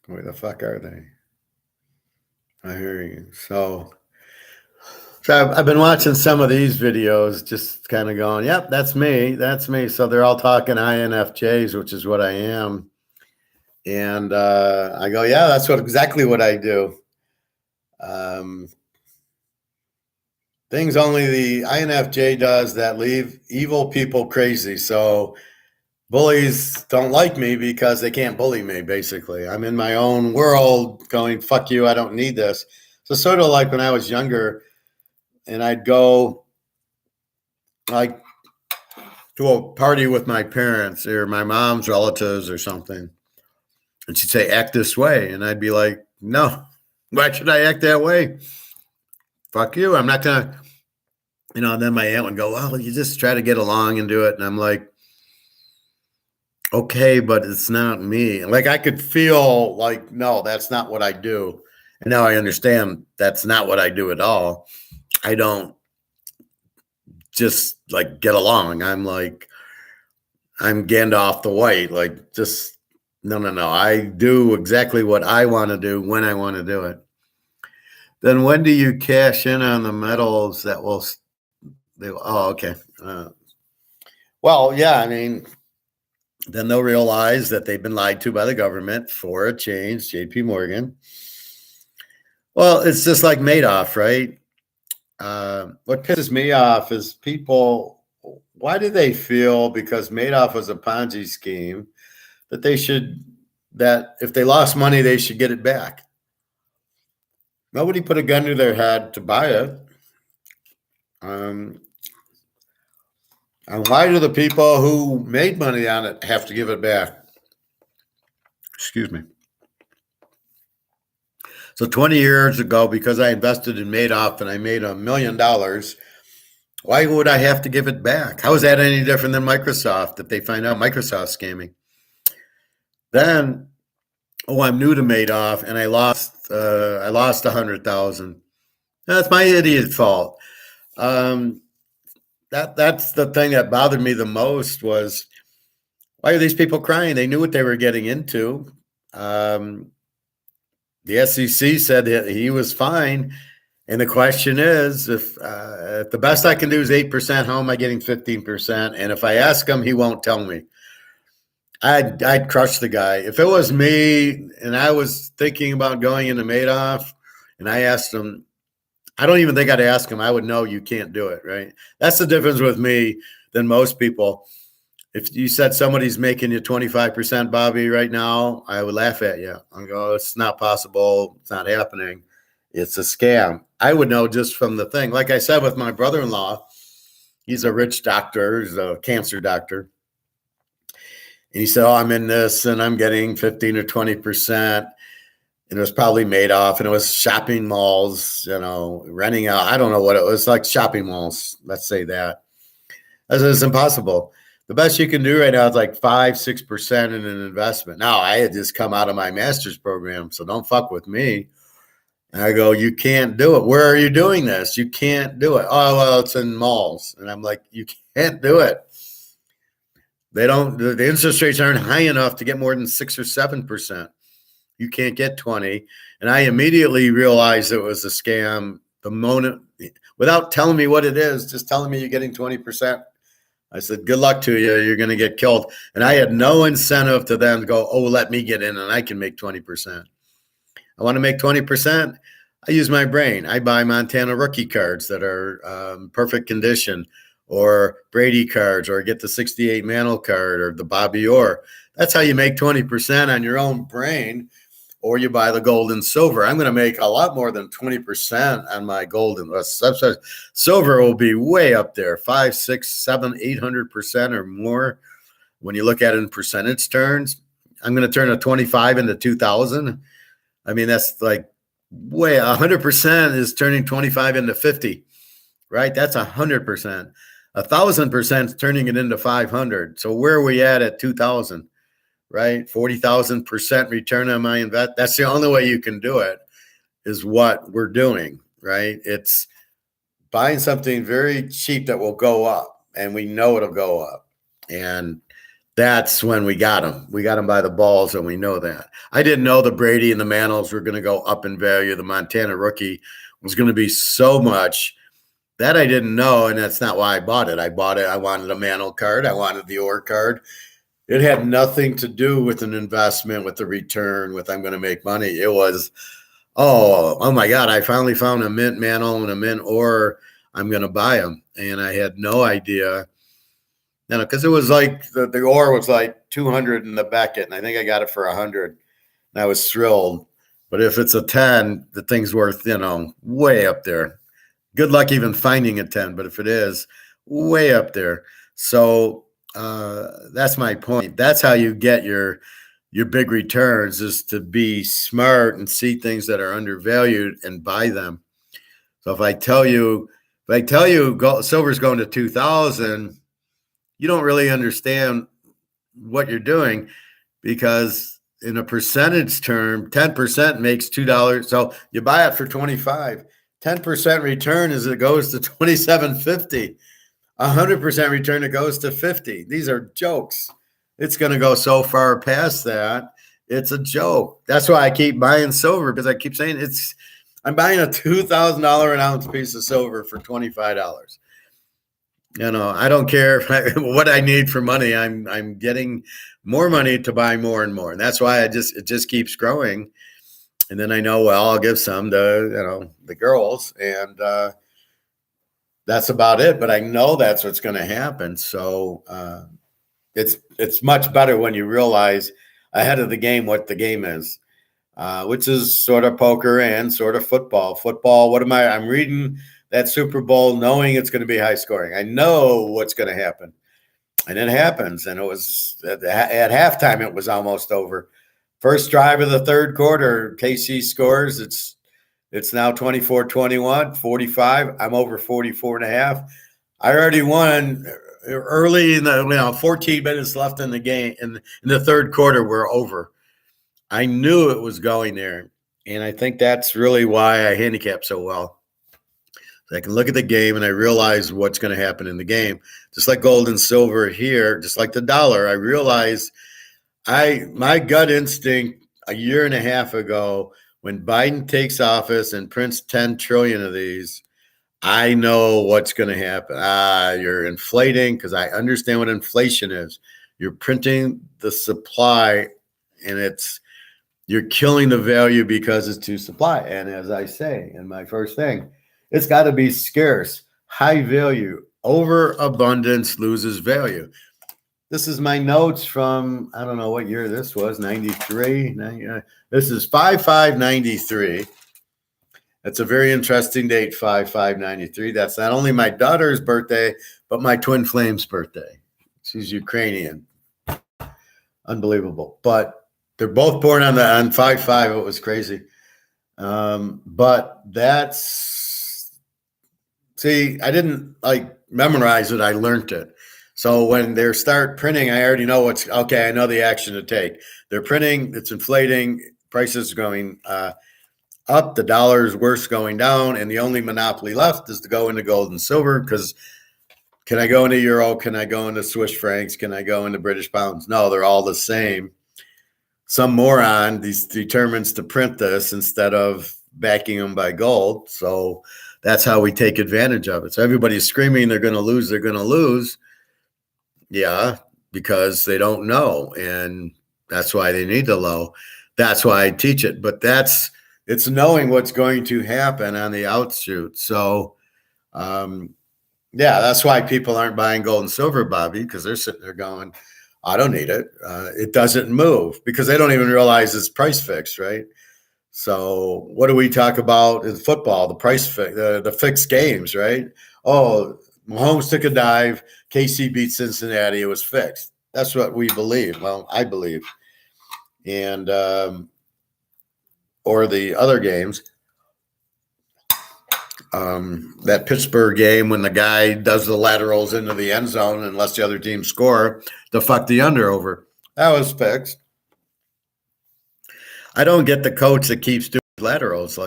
Where the fuck are they? I hear you. So I've been watching some of these videos, just kind of going, yep, that's me. That's me. So they're all talking INFJs, which is what I am. And I go, yeah, that's exactly what I do. Things only the INFJ does that leave evil people crazy. So bullies don't like me because they can't bully me, basically. I'm in my own world going, fuck you, I don't need this. So sort of like when I was younger and I'd go like to a party with my parents or my mom's relatives or something. And she'd say, act this way. And I'd be like, no, why should I act that way? Fuck you. I'm not going to, and then my aunt would go, well, you just try to get along and do it. And I'm like, okay, but it's not me. Like I could feel like, no, that's not what I do. And now I understand that's not what I do at all. I don't just like get along. I'm Gandalf the White. Like just, no. I do exactly what I want to do when I want to do it. Then when do you cash in on the metals that will? Oh, okay. Well, yeah. I mean, then they'll realize that they've been lied to by the government for a change. J.P. Morgan. Well, it's just like Madoff, right? What pisses me off is people. Why do they feel because Madoff was a Ponzi scheme that that if they lost money, they should get it back? Nobody put a gun to their head to buy it. And why do the people who made money on it have to give it back? Excuse me. So 20 years ago, because I invested in Madoff and I made $1 million, why would I have to give it back? How is that any different than Microsoft if they find out Microsoft's scamming? Then, I'm new to Madoff and I lost 100,000. That's my idiot fault. That's the thing that bothered me the most was, why are these people crying? They knew what they were getting into. The SEC said that he was fine. And the question is, if the best I can do is 8%, how am I getting 15%? And if I ask him, he won't tell me. I'd crush the guy. If it was me and I was thinking about going into Madoff and I asked him, I don't even think I'd ask him. I would know you can't do it, right? That's the difference with me than most people. If you said somebody's making you 25%, Bobby, right now, I would laugh at you. I go, it's not possible. It's not happening. It's a scam. I would know just from the thing. Like I said with my brother-in-law, he's a rich doctor. He's a cancer doctor. And he said, I'm in this and I'm getting 15 or 20%. And it was probably Madoff and it was shopping malls, renting out. I don't know what it was, like shopping malls. Let's say that. It's impossible. The best you can do right now is like 5-6% in an investment. Now, I had just come out of my master's program, so don't fuck with me. And I go, you can't do it. Where are you doing this? You can't do it. Oh, well, it's in malls. And I'm like, you can't do it. The interest rates aren't high enough to get more than 6 or 7%. You can't get 20. And I immediately realized it was a scam the moment, without telling me what it is, just telling me you're getting 20%. I said, good luck to you. You're going to get killed. And I had no incentive to then go, let me get in and I can make 20%. I want to make 20%. I use my brain. I buy Montana rookie cards that are perfect condition, or Brady cards, or get the 68 Mantle card or the Bobby Orr. That's how you make 20% on your own brain, or you buy the gold and silver. I'm going to make a lot more than 20% on my gold and silver will be way up there, 5, 6, 7, 800% or more. When you look at it in percentage terms, I'm going to turn a 25 into 2,000. I mean, that's like way 100% is turning 25 into 50, right? That's 100%. 1,000% is turning it into 500. So where are we at 2,000, right? 40,000% return on my investment. That's the only way you can do it, is what we're doing, right? It's buying something very cheap that will go up, and we know it'll go up. And that's when we got them. We got them by the balls, and we know that. I didn't know the Brady and the Mantles were going to go up in value. The Montana rookie was going to be so much. That I didn't know, and that's not why I bought it. I bought it. I wanted a Mantle card. I wanted the Orr card. It had nothing to do with an investment, with the return, with I'm going to make money. It was, oh my God, I finally found a mint Mantle and a mint Orr. I'm going to buy them. And I had no idea. Because it was like the Orr was like 200 in the Beckett, and I think I got it for 100. And I was thrilled. But if it's a 10, the thing's worth, way up there. Good luck even finding a 10, but if it is, way up there. So that's my point. That's how you get your big returns, is to be smart and see things that are undervalued and buy them. So if I tell you silver's going to 2,000, you don't really understand what you're doing, because in a percentage term, 10% makes $2. So you buy it for 25. 10% return is it goes to 27.50. 100% return, it goes to 50. These are jokes. It's going to go so far past that. It's a joke. That's why I keep buying silver, because I keep saying I'm buying a $2,000 an ounce piece of silver for $25. I don't care what I need for money. I'm getting more money to buy more and more, and that's why it just keeps growing. And then I know, well, I'll give some to the girls, and that's about it. But I know that's what's going to happen. So it's much better when you realize ahead of the game what the game is, which is sort of poker and sort of football. Football. I'm reading that Super Bowl knowing it's going to be high scoring. I know what's going to happen. And it happens. And it was at halftime, it was almost over. First drive of the third quarter, KC scores. It's now 24-21, 45. I'm over 44 and a half. I already won early in the 14 minutes left in the game. In the third quarter, we're over. I knew it was going there. And I think that's really why I handicap so well. I can look at the game and I realize what's going to happen in the game. Just like gold and silver here, just like the dollar, I realize my gut instinct a year and a half ago, when Biden takes office and prints 10 trillion of these, I know what's going to happen. You're inflating, because I understand what inflation is. You're printing the supply, and you're killing the value because it's too supply. And as I say in my first thing, it's got to be scarce, high value. Overabundance loses value. This is my notes from, I don't know what year this was, 93. This is 5/5/93. That's a very interesting date, 5/5/93. That's not only my daughter's birthday, but my twin flame's birthday. She's Ukrainian. Unbelievable. But they're both born on 5/5. It was crazy. But I didn't memorize it. I learned it. So when they start printing, I already know I know the action to take. They're printing, it's inflating, prices going up, the dollar's worse going down, and the only monopoly left is to go into gold and silver, because can I go into euro? Can I go into Swiss francs? Can I go into British pounds? No, they're all the same. Some moron determines to print this instead of backing them by gold. So that's how we take advantage of it. So everybody's screaming they're going to lose, they're going to lose. Yeah, because they don't know. And that's why they need the low. That's why I teach it. But it's knowing what's going to happen on the outshoot. So, that's why people aren't buying gold and silver, Bobby, because they're sitting there going, I don't need it. It doesn't move, because they don't even realize it's price fixed, right? So what do we talk about in football? The price fix, the fixed games, right? Oh, Mahomes took a dive. KC beat Cincinnati. It was fixed. That's what we believe. Well, I believe. And or the other games, that Pittsburgh game when the guy does the laterals into the end zone unless the other team score to fuck the under over. That was fixed. I don't get the coach that keeps doing laterals.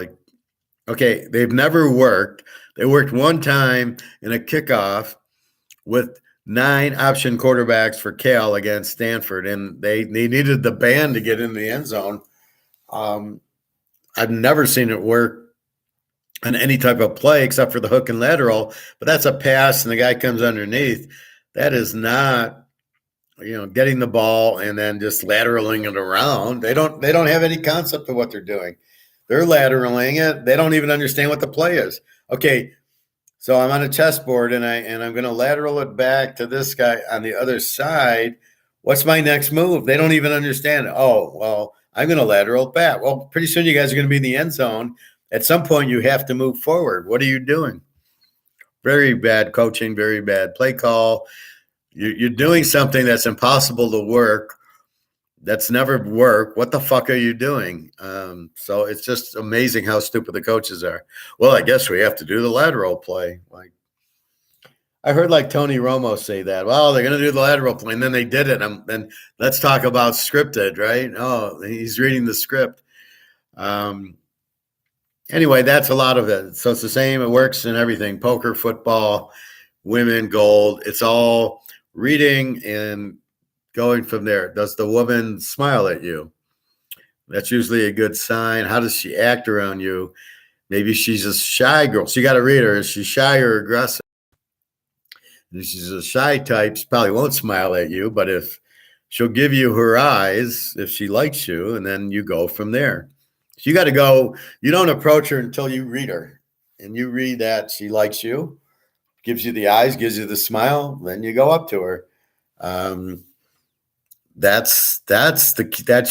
Okay, they've never worked. They worked one time in a kickoff with 9 option quarterbacks for Cal against Stanford, and they needed the band to get in the end zone. I've never seen it work on any type of play except for the hook and lateral, but that's a pass and the guy comes underneath. That is not, getting the ball and then just lateraling it around. They don't have any concept of what they're doing. They're lateraling it. They don't even understand what the play is. Okay, so I'm on a chessboard and I'm going to lateral it back to this guy on the other side. What's my next move? They don't even understand it. Oh, well, I'm going to lateral it back. Well, pretty soon you guys are going to be in the end zone. At some point, you have to move forward. What are you doing? Very bad coaching, very bad play call. You're doing something that's impossible to work. That's never worked. What the fuck are you doing? So it's just amazing how stupid the coaches are. Well, I guess we have to do the lateral play. I heard Tony Romo say that. Well, they're going to do the lateral play, and then they did it. And let's talk about scripted, right? Oh, he's reading the script. Anyway, that's a lot of it. So it's the same. It works in everything: poker, football, women, gold. It's all reading and going from there. Does the woman smile at you? That's usually a good sign. How does she act around you? Maybe she's a shy girl. So you got to read her. Is she shy or aggressive? And if she's a shy type, she probably won't smile at you. But if she'll give you her eyes, if she likes you, and then you go from there. So you got to go. You don't approach her until you read her. And you read that she likes you, gives you the eyes, gives you the smile, then you go up to her. That's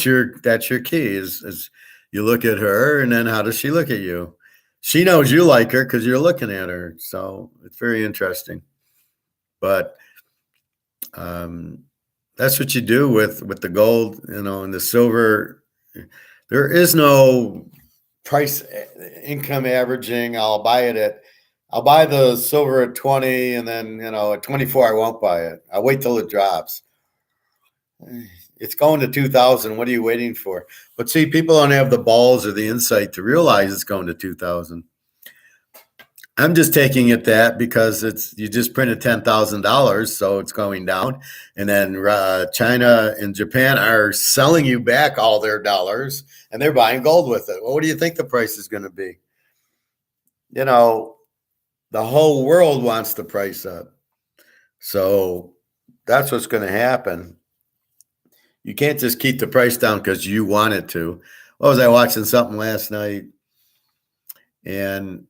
your key is you look at her, and then how does she look at you? She knows you like her because you're looking at her. So it's very interesting. But that's what you do with the gold, and the silver. There is no price income averaging. I'll buy the silver at 20, and then at 24 I won't buy it. I'll wait till it drops. It's going to 2,000. What are you waiting for? But see, people don't have the balls or the insight to realize it's going to 2,000. I'm just taking it that because you just printed $10,000, so it's going down, and then China and Japan are selling you back all their dollars, and they're buying gold with it. Well, what do you think the price is going to be? The whole world wants the price up, so that's what's going to happen. You can't just keep the price down because you want it to. What was I watching something last night, and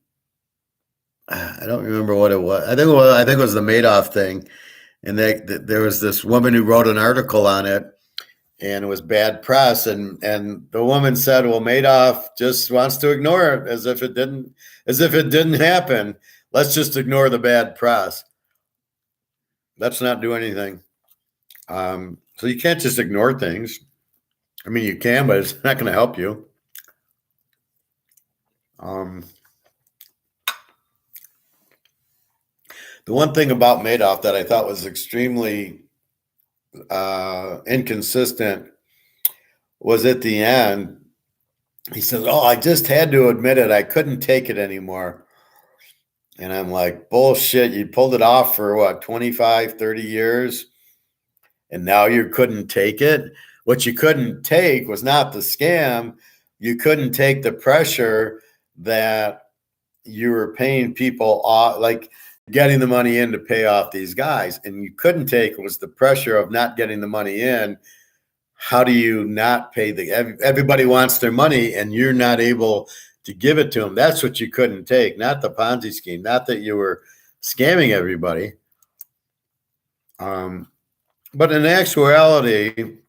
I don't remember what it was. I think it was the Madoff thing, and there was this woman who wrote an article on it, and it was bad press. And the woman said, "Well, Madoff just wants to ignore it as if it didn't happen. Let's just ignore the bad press. Let's not do anything." So you can't just ignore things. I mean, you can, but it's not going to help you. The one thing about Madoff that I thought was extremely inconsistent was at the end, he says, "Oh, I just had to admit it. I couldn't take it anymore." And I'm like, bullshit. You pulled it off for what, 25, 30 years? And now you couldn't take it? What you couldn't take was not the scam. You couldn't take the pressure that you were paying people off, like getting the money in to pay off these guys. And you couldn't take was the pressure of not getting the money in. How do you not pay everybody wants their money and you're not able to give it to them? That's what you couldn't take, not the Ponzi scheme, not that you were scamming everybody. But in actuality,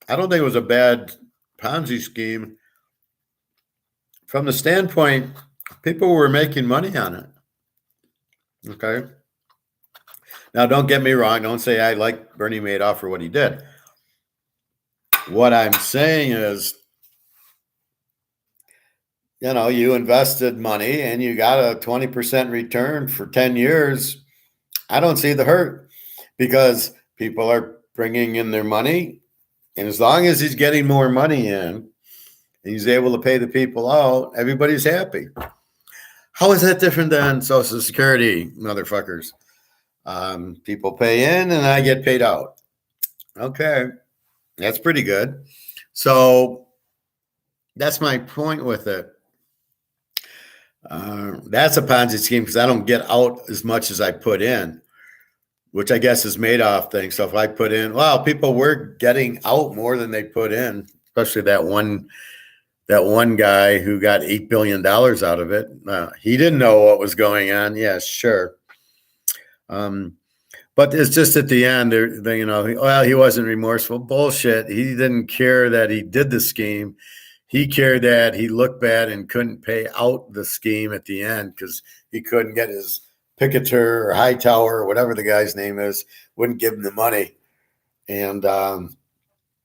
I don't think it was a bad Ponzi scheme from the standpoint people were making money on it. Okay. Now, don't get me wrong. Don't say I like Bernie Madoff for what he did. What I'm saying is, you invested money and you got a 20% return for 10 years. I don't see the hurt because people are bringing in their money. And as long as he's getting more money in and he's able to pay the people out, everybody's happy. How is that different than Social Security, motherfuckers? People pay in and I get paid out. Okay. That's pretty good. So that's my point with it. That's a Ponzi scheme because I don't get out as much as I put in, which I guess is Madoff thing. So if I put in, people were getting out more than they put in, especially that one guy who got $8 billion out of it. He didn't know what was going on. Yeah, sure. But it's just at the end, he wasn't remorseful. Bullshit. He didn't care that he did the scheme. He cared that he looked bad and couldn't pay out the scheme at the end because he couldn't get his picketer or Hightower or whatever the guy's name is, wouldn't give him the money. And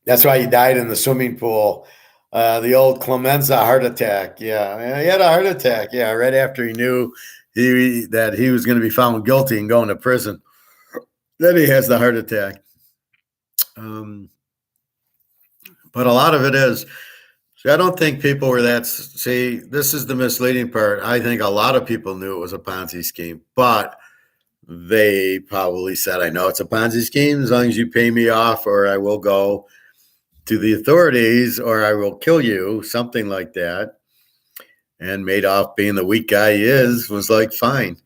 that's why he died in the swimming pool. The old Clemenza heart attack. Yeah, he had a heart attack. Yeah, right after he knew that he was going to be found guilty and going to prison. Then he has the heart attack. But a lot of it is, I don't think people were this is the misleading part. I think a lot of people knew it was a Ponzi scheme, but they probably said, I know it's a Ponzi scheme as long as you pay me off or I will go to the authorities or I will kill you, something like that. And Madoff, being the weak guy he is, was like, fine.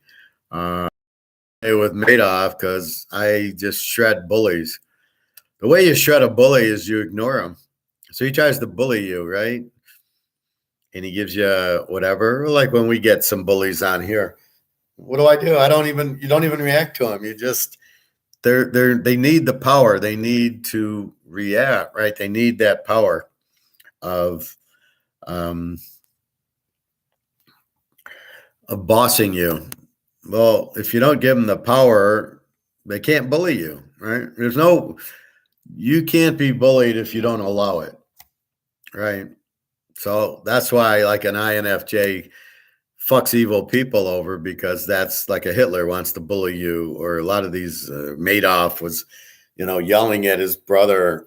With Madoff, because I just shred bullies. The way you shred a bully is you ignore him. So he tries to bully you, right? And he gives you whatever. Like when we get some bullies on here, what do? You don't even react to them. You just, they need the power. They need to react, right? They need that power of bossing you. Well, if you don't give them the power, they can't bully you, right? You can't be bullied if you don't allow it, right? So that's why, like, an INFJ fucks evil people over, because that's like a Hitler wants to bully you, or a lot of these Madoff was, yelling at his brother.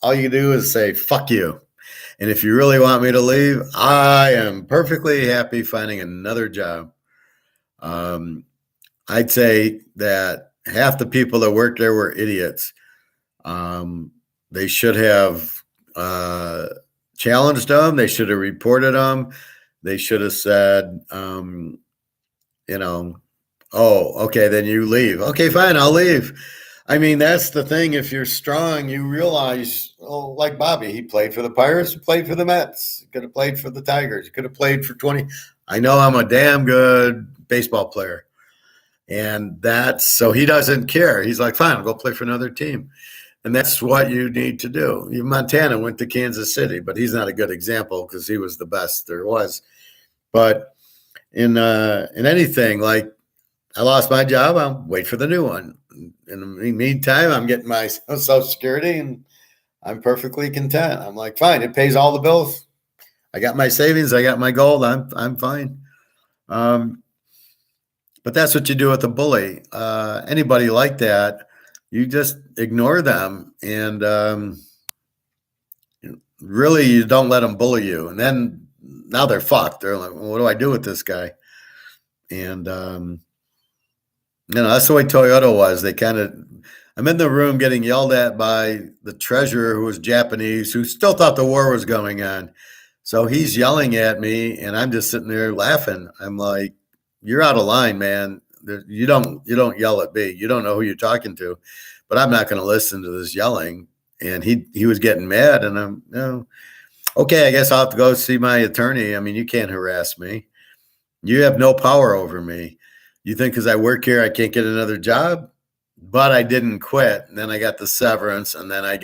All you do is say, fuck you. And if you really want me to leave, I am perfectly happy finding another job. I'd say that half the people that worked there were idiots. They should have challenged them. They should have reported them. They should have said, oh, okay, then you leave. Okay, fine, I'll leave. I mean, that's the thing. If you're strong, you realize, like Bobby, he played for the Pirates, he played for the Mets, he could have played for the Tigers, he could have played for 20. I know I'm a damn good baseball player. And so he doesn't care. He's like, fine, I'll go play for another team. And that's what you need to do. Montana went to Kansas City, but he's not a good example because he was the best there was. But in anything, like, I lost my job, I'll wait for the new one. In the meantime, I'm getting my Social Security, and I'm perfectly content. I'm like, fine, it pays all the bills. I got my savings, I got my gold. I'm fine. But that's what you do with a bully. Anybody like that, you just ignore them, and really, you don't let them bully you. And then now they're fucked. They're like, well, what do I do with this guy? And that's the way Toyota was. I'm in the room getting yelled at by the treasurer, who was Japanese, who still thought the war was going on. So he's yelling at me, and I'm just sitting there laughing. I'm like, you're out of line, man. You don't yell at me. You don't know who you're talking to. But I'm not going to listen to this yelling. And he was getting mad, and I'm, okay, I guess I'll have to go see my attorney. I mean, you can't harass me. You have no power over me. You think because I work here, I can't get another job? But I didn't quit. And then I got the severance, and then I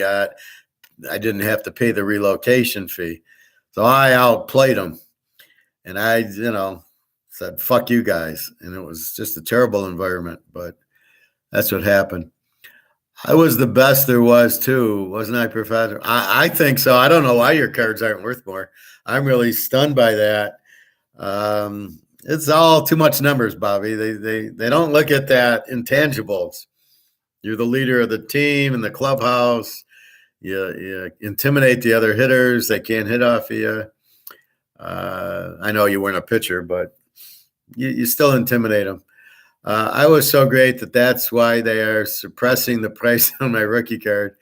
didn't have to pay the relocation fee. So I outplayed them. And I, said, fuck you guys. And it was just a terrible environment, but that's what happened. I was the best there was, too. Wasn't I, Professor? I think so. I don't know why your cards aren't worth more. I'm really stunned by that. It's all too much numbers, Bobby. They don't look at that intangibles. You're the leader of the team in the clubhouse. You intimidate the other hitters. They can't hit off of you. I know you weren't a pitcher, but you still intimidate them. I was so great that's why they are suppressing the price on my rookie card,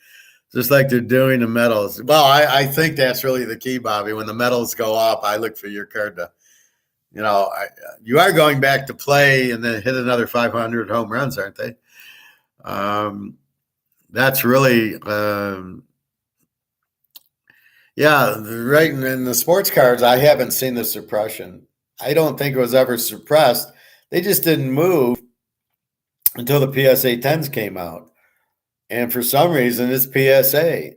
just like they're doing the medals. Well, I think that's really the key, Bobby. When the medals go up, I look for your card to, you are going back to play and then hit another 500 home runs, aren't they? That's really, right. In the sports cards, I haven't seen the suppression. I don't think it was ever suppressed. They just didn't move until the PSA 10s came out. And for some reason, it's PSA.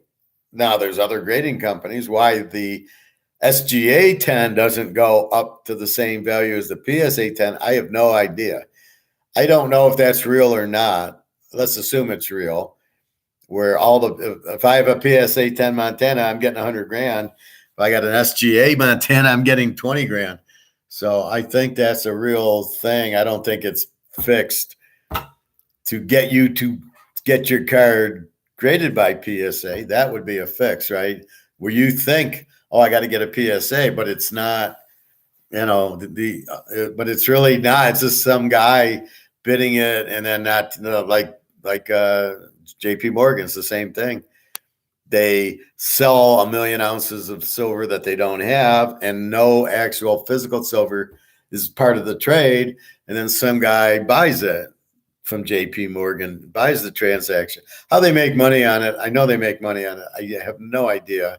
Now, there's other grading companies. Why the SGA 10 doesn't go up to the same value as the PSA 10, I have no idea. I don't know if that's real or not. Let's assume it's real. Where if I have a PSA 10 Montana, I'm getting 100 grand. If I got an SGA Montana, I'm getting 20 grand. So I think that's a real thing. I don't think it's fixed to get you to get your card graded by PSA. That would be a fix, right? Where you think, I got to get a PSA, but it's not, but it's really not. It's just some guy bidding it and then not, like JP Morgan's the same thing. they sell 1 million ounces of silver that they don't have, and no actual physical silver is part of the trade. And then some guy buys it from JP Morgan, buys the transaction. How they make money on it, I know they make money on it. I have no idea.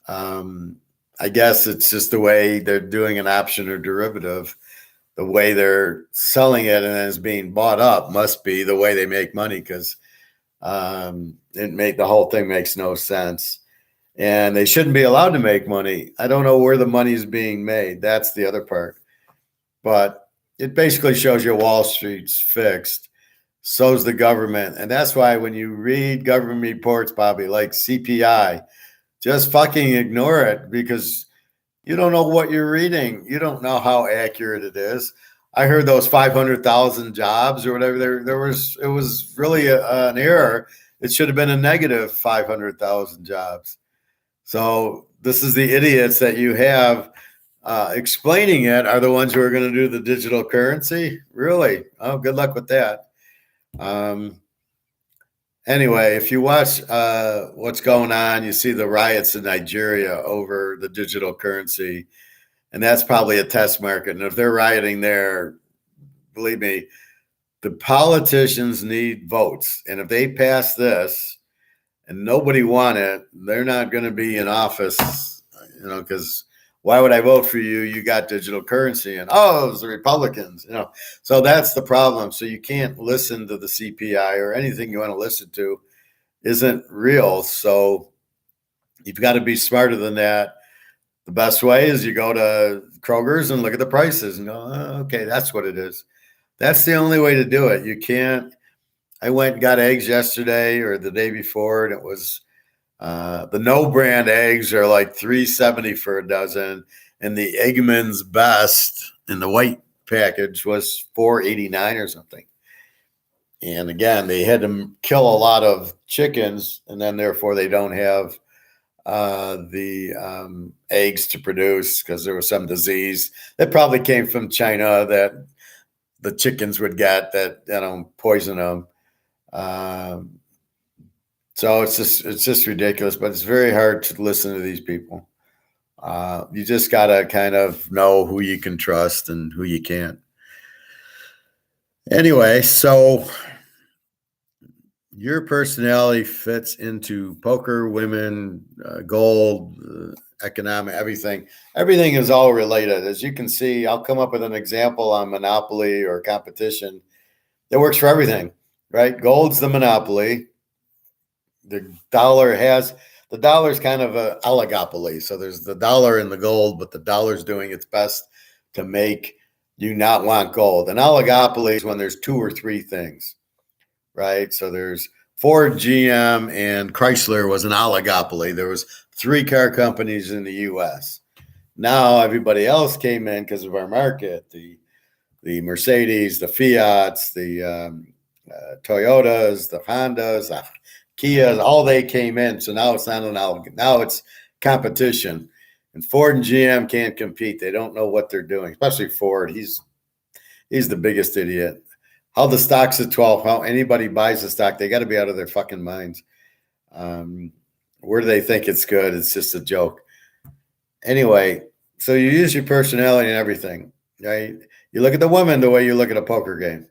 I guess it's just the way they're doing an option or derivative. The way they're selling it and then it's being bought up must be the way they make money, because the whole thing makes no sense. And they shouldn't be allowed to make money. I don't know where the money is being made. That's the other part. But it basically shows you Wall Street's fixed. So's the government. And that's why when you read government reports, Bobby, like CPI, just fucking ignore it, because you don't know what you're reading. You don't know how accurate it is. I heard those 500,000 jobs or whatever. It was really an error. It should have been a negative 500,000 jobs. So this is the idiots that you have explaining it are the ones who are going to do the digital currency. Really? Oh, good luck with that. Anyway, if you watch what's going on, you see the riots in Nigeria over the digital currency, and that's probably a test market. And if they're rioting there, believe me, the politicians need votes. And if they pass this and nobody won it, they're not going to be in office, because why would I vote for you? You got digital currency. And, oh, it was the Republicans, So that's the problem. So you can't listen to the CPI, or anything you want to listen to isn't real. So you've got to be smarter than that. The best way is you go to Kroger's and look at the prices and go, oh, okay, that's what it is. That's the only way to do it. You can't. I went and got eggs yesterday or the day before, and it was the no brand eggs are like $3.70 for a dozen, and the Eggman's Best in the white package was $4.89 or something. And again, they had to kill a lot of chickens, and then therefore they don't have the eggs to produce, because there was some disease that probably came from China that the chickens would get that poison them. So it's just ridiculous, but it's very hard to listen to these people. You just got to kind of know who you can trust and who you can't. Anyway, so your personality fits into poker, women, gold, economic, everything. Everything is all related. As you can see, I'll come up with an example on monopoly or competition that works for everything, right? Gold's the monopoly. The dollar is kind of an oligopoly. So there's the dollar and the gold, but the dollar's doing its best to make you not want gold. An oligopoly is when there's two or three things, right? So there's Ford, GM, and Chrysler was an oligopoly. There was 3 car companies in the U.S. Now everybody else came in because of our market, the Mercedes, the Fiats, the Toyotas, the Hondas, the Kias, all they came in. So now it's not an oligopoly. Now it's competition. And Ford and GM can't compete. They don't know what they're doing, especially Ford. He's the biggest idiot. How the stock's at 12, how anybody buys the stock, they got to be out of their fucking minds. Where do they think it's good? It's just a joke. Anyway, so you use your personality and everything, right? You look at the woman the way you look at a poker game.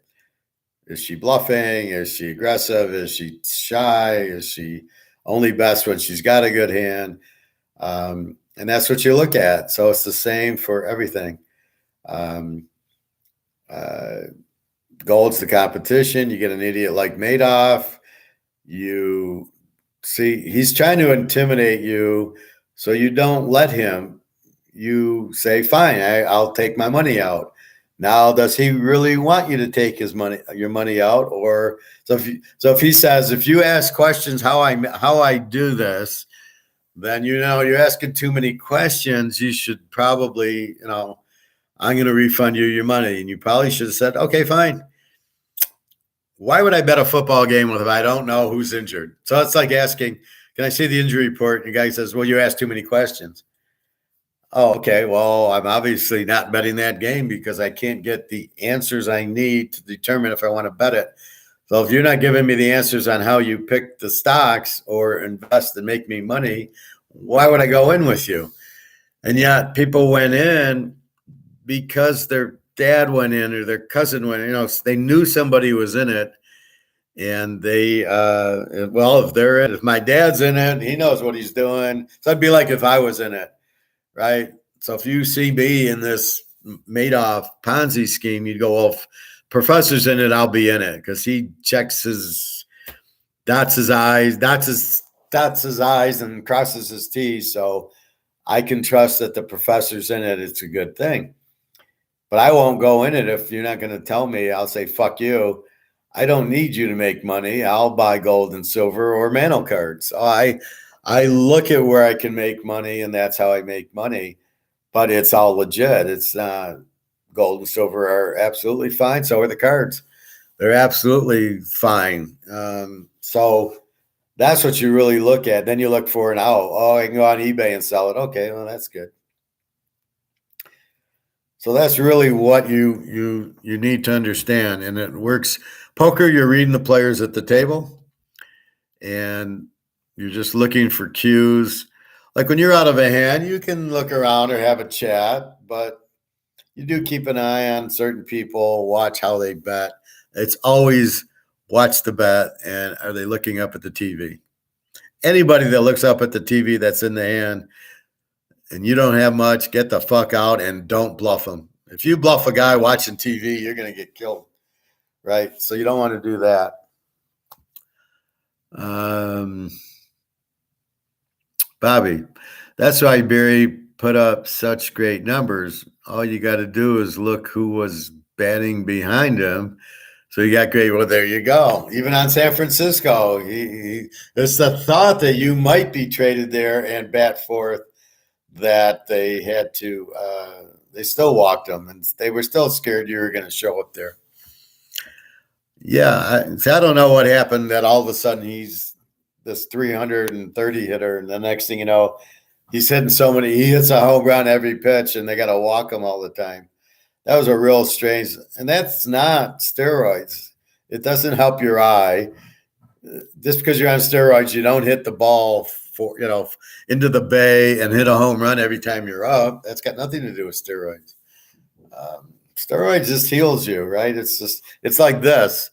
Is she bluffing? Is she aggressive? Is she shy? Is she only best when she's got a good hand? And that's what you look at. So it's the same for everything. Gold's the competition. You get an idiot like Madoff. You see, he's trying to intimidate you, so you don't let him. You say, fine, I'll take my money out. Now, does he really want you to take your money out? Or so if he says, if you ask questions how I do this, then you're asking too many questions. You should probably, I'm going to refund you your money. And you probably should have said, okay, fine. Why would I bet a football game if I don't know who's injured? So it's like asking, can I see the injury report? And the guy says, well, you asked too many questions. Oh, okay. Well, I'm obviously not betting that game because I can't get the answers I need to determine if I want to bet it. So if you're not giving me the answers on how you pick the stocks or invest and make me money, why would I go in with you? And yet people went in because their dad went in or their cousin went in, they knew somebody was in it. And they, if my dad's in it, he knows what he's doing. So it'd be like if I was in it, right? So if you see me in this Madoff Ponzi scheme, you'd go, well, if Professor's in it, I'll be in it because he dots his eyes and crosses his T's. So I can trust that the Professor's in it. It's a good thing. But I won't go in it if you're not going to tell me. I'll say, fuck you. I don't need you to make money. I'll buy gold and silver or Mano cards. So I look at where I can make money, and that's how I make money. But it's all legit. It's gold and silver are absolutely fine. So are the cards. They're absolutely fine. So that's what you really look at. Then you look for an out. Oh, I can go on eBay and sell it. Okay, well, that's good. So that's really what you need to understand. And it works. Poker, you're reading the players at the table, and you're just looking for cues. Like when you're out of a hand, you can look around or have a chat, but you do keep an eye on certain people, watch how they bet. It's always watch the bet, and are they looking up at the TV? Anybody that looks up at the TV that's in the hand and you don't have much, get the fuck out and don't bluff them. If you bluff a guy watching TV, you're going to get killed. Right? So you don't want to do that. Bobby, that's why Barry put up such great numbers. All you got to do is look who was batting behind him. So you got great. Well, there you go. Even on San Francisco, it's the thought that you might be traded there and bat fourth that they had to, they still walked him, and they were still scared you were going to show up there. Yeah, I don't know what happened that all of a sudden he's this 330 hitter, and the next thing you know, he's hitting so many. He hits a home run every pitch, and they got to walk him all the time. That was a real strange, and that's not steroids. It doesn't help your eye. Just because you're on steroids, you don't hit the ball into the bay and hit a home run every time you're up. That's got nothing to do with steroids. Steroids just heals you, right? It's like this.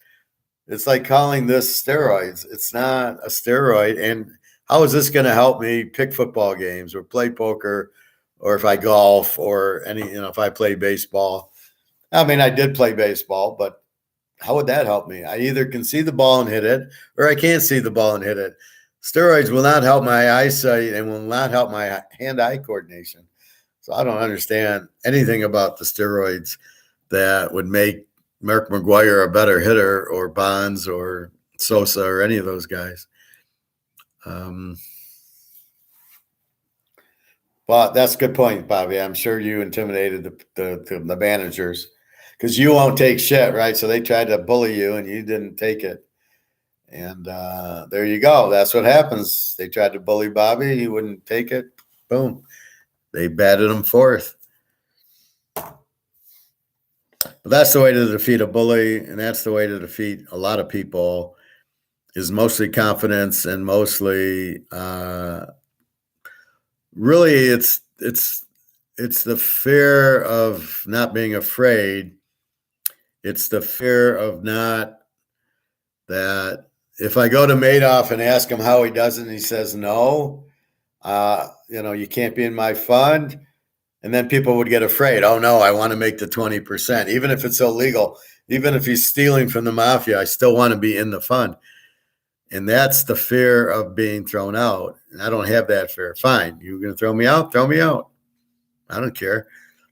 It's like calling this steroids. It's not a steroid. And how is this going to help me pick football games or play poker, or if I golf or if I play baseball? I mean, I did play baseball, but how would that help me? I either can see the ball and hit it, or I can't see the ball and hit it. Steroids will not help my eyesight and will not help my hand-eye coordination. So I don't understand anything about the steroids that would make Mark McGwire a better hitter, or Bonds or Sosa or any of those guys. Well, that's a good point, Bobby. I'm sure you intimidated the managers because you won't take shit, right? So they tried to bully you and you didn't take it. And there you go. That's what happens. They tried to bully Bobby. He wouldn't take it. Boom. They batted him fourth. But that's the way to defeat a bully, and that's the way to defeat a lot of people, is mostly confidence and mostly really it's the fear of not being afraid. It's the fear of not that if I go to Madoff and ask him how he does it and he says no, you can't be in my fund. And then people would get afraid. Oh, no, I want to make the 20%. Even if it's illegal, even if he's stealing from the mafia, I still want to be in the fund. And that's the fear of being thrown out. And I don't have that fear. Fine. You're going to throw me out? Throw me out. I don't care.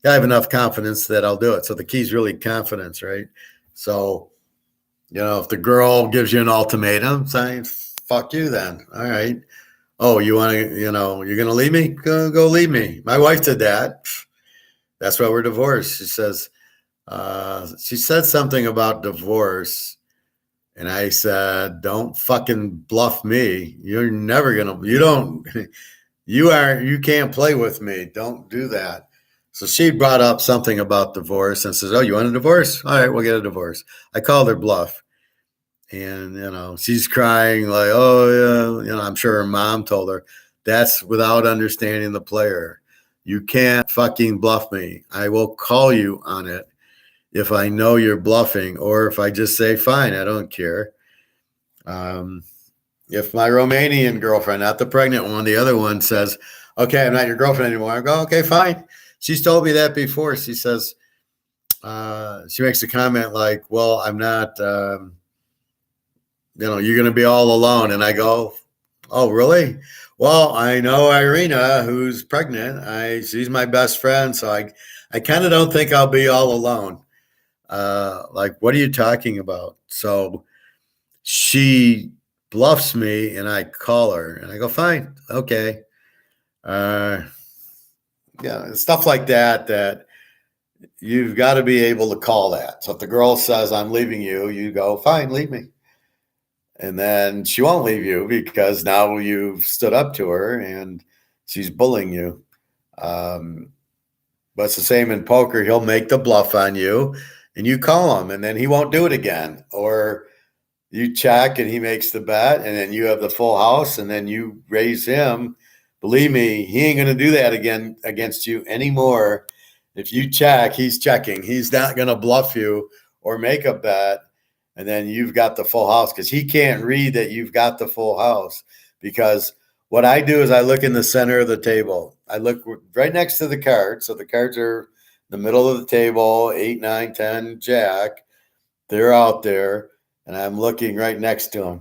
I have enough confidence that I'll do it. So the key is really confidence, right? So, if the girl gives you an ultimatum, saying, fuck you then. All right. Oh, you want to, you're going to leave me? Go leave me. My wife did that. That's why we're divorced. She says, she said something about divorce. And I said, don't fucking bluff me. You're never going to, you can't play with me. Don't do that. So she brought up something about divorce and says, oh, you want a divorce? All right, we'll get a divorce. I called her bluff. And, she's crying like, oh, yeah. I'm sure her mom told her that's without understanding the player. You can't fucking bluff me. I will call you on it if I know you're bluffing, or if I just say, fine, I don't care. If my Romanian girlfriend, not the pregnant one, the other one says, okay, I'm not your girlfriend anymore, I go, okay, fine. She's told me that before. She says, she makes a comment like, well, I'm not, you're going to be all alone. And I go, oh, really? Well, I know Irina, who's pregnant. She's my best friend. So I kind of don't think I'll be all alone. Like, what are you talking about? So she bluffs me and I call her and I go, fine. Okay. Stuff like that you've got to be able to call that. So if the girl says, I'm leaving you, you go, fine, leave me. And then she won't leave you because now you've stood up to her and she's bullying you. But it's the same in poker. He'll make the bluff on you and you call him and then he won't do it again. Or you check and he makes the bet and then you have the full house and then you raise him. Believe me, he ain't going to do that again against you anymore. If you check, he's checking. He's not going to bluff you or make a bet. And then you've got the full house because he can't read that you've got the full house. Because what I do is I look in the center of the table. I look right next to the cards. So the cards are in the middle of the table, 8, 9, 10, jack. They're out there. And I'm looking right next to him.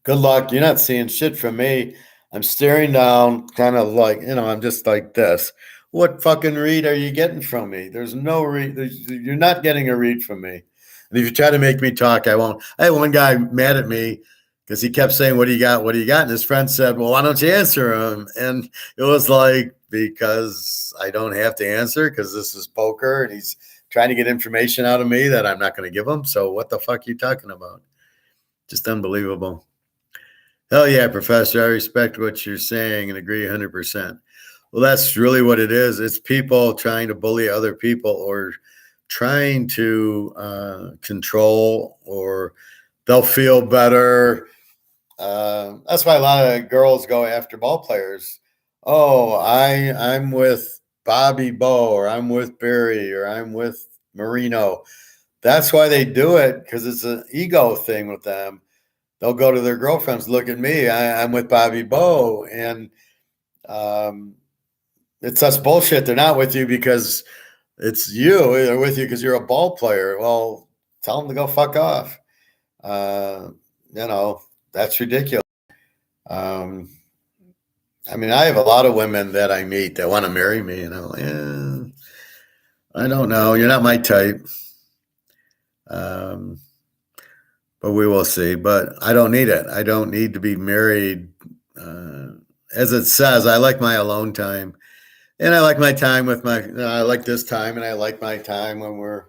Good luck. You're not seeing shit from me. I'm staring down, kind of like, I'm just like this. What fucking read are you getting from me? There's no read. You're not getting a read from me. And if you try to make me talk, I won't. I had one guy mad at me because he kept saying, what do you got? What do you got? And his friend said, well, why don't you answer him? And it was like, because I don't have to answer because this is poker and he's trying to get information out of me that I'm not going to give him. So what the fuck are you talking about? Just unbelievable. Hell yeah, Professor. I respect what you're saying and agree 100%. Well, that's really what it is. It's people trying to bully other people or trying to control, or they'll feel better. That's why a lot of girls go after ball players. Oh, I'm with Bobby Bo, or I'm with Barry, or I'm with Marino. That's why they do it, because it's an ego thing with them. They'll go to their girlfriends, look at me, I'm with Bobby Bo, and it's us bullshit. They're not with you because it's you. They're with you because you're a ball player. Well, tell them to go fuck off. That's ridiculous. I have a lot of women that I meet that want to marry me, and I'm like, I don't know. You're not my type. But we will see. But I don't need it. I don't need to be married. As it says, I like my alone time. And I like my time with I like this time, and I like my time when we're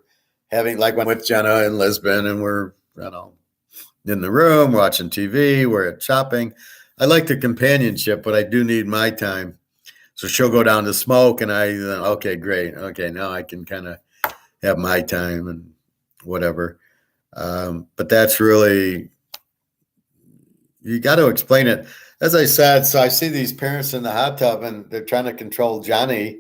having, like when with Jenna in Lisbon, and we're, in the room watching TV, we're at shopping. I like the companionship, but I do need my time. So she'll go down to smoke, and okay, great. Okay, now I can kind of have my time and whatever. But that's really, you got to explain it. As I said, so I see these parents in the hot tub and they're trying to control Johnny.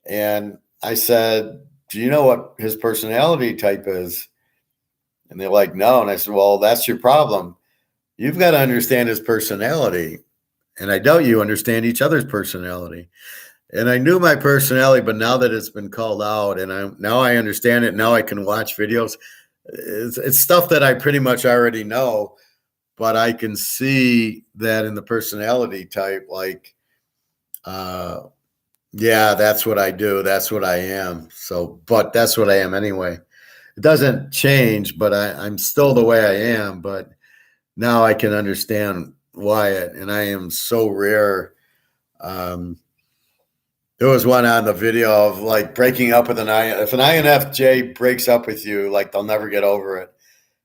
And I said, do you know what his personality type is? And they're like, no. And I said, well, that's your problem. You've got to understand his personality. And I doubt you understand each other's personality. And I knew my personality, but now that it's been called out and now I understand it, now I can watch videos. It's stuff that I pretty much already know. But I can see that in the personality type, like, that's what I do. That's what I am. So, but that's what I am anyway. It doesn't change, but I'm still the way I am. But now I can understand Wyatt, and I am so rare. There was one on the video of like breaking up with if an INFJ breaks up with you, like they'll never get over it.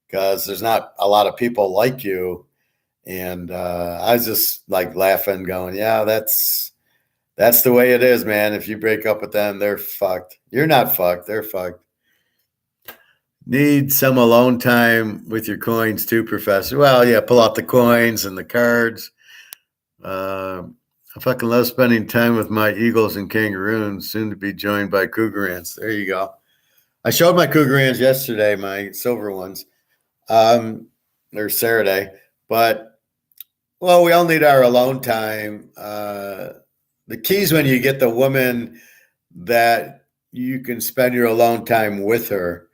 Because there's not a lot of people like you. And I was just like laughing, going, yeah, that's the way it is, man. If you break up with them, they're fucked. You're not fucked. They're fucked. Need some alone time with your coins too, Professor. Well, yeah, pull out the coins and the cards. I fucking love spending time with my eagles and kangaroos, soon to be joined by cougar ants. There you go. I showed my cougar ants yesterday, my silver ones, or Saturday. But, well, we all need our alone time. The key's when you get the woman that you can spend your alone time with her,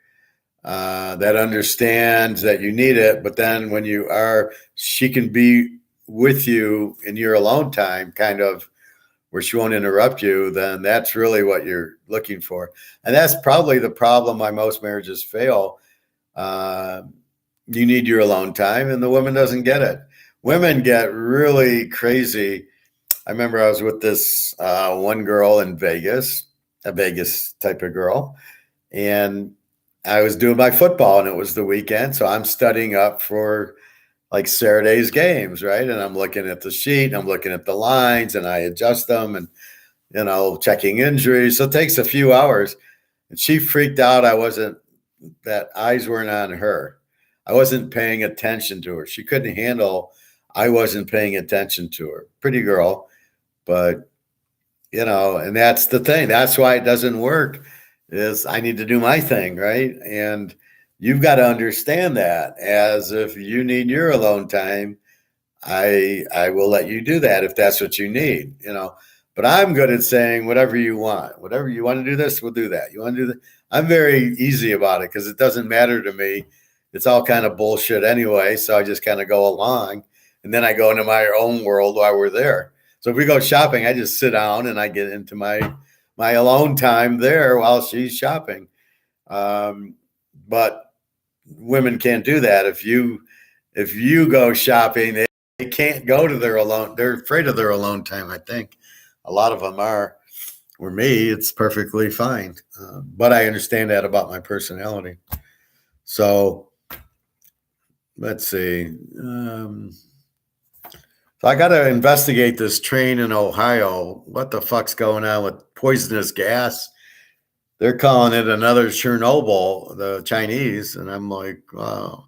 that understands that you need it. But then when you are, she can be with you in your alone time, kind of where she won't interrupt you. Then that's really what you're looking for. And that's probably the problem why most marriages fail. Uh, you need your alone time, and the woman doesn't get it. Women get really crazy. I remember I was with this one girl in Vegas, a Vegas type of girl, and I was doing my football, and it was the weekend, so I'm studying up for like Saturday's games, right? And I'm looking at the sheet, and I'm looking at the lines, and I adjust them, and checking injuries. So it takes a few hours, and she freaked out. That eyes weren't on her. I wasn't paying attention to her. She couldn't handle. I wasn't paying attention to her. Pretty girl, but and that's the thing. That's why it doesn't work. Is I need to do my thing, right? And you've got to understand that, as if you need your alone time, I will let you do that if that's what you need, But I'm good at saying whatever you want. Whatever you want to do this, we'll do that. You want to do that? I'm very easy about it because it doesn't matter to me. It's all kind of bullshit anyway. So I just kind of go along, and then I go into my own world while we're there. So if we go shopping, I just sit down and I get into my alone time there while she's shopping. But women can't do that. If you go shopping, they can't go to their alone. They're afraid of their alone time. I think a lot of them are. For me, it's perfectly fine. But I understand that about my personality. So let's see. So I got to investigate this train in Ohio. What the fuck's going on with poisonous gas? They're calling it another Chernobyl, the Chinese. And I'm like, wow.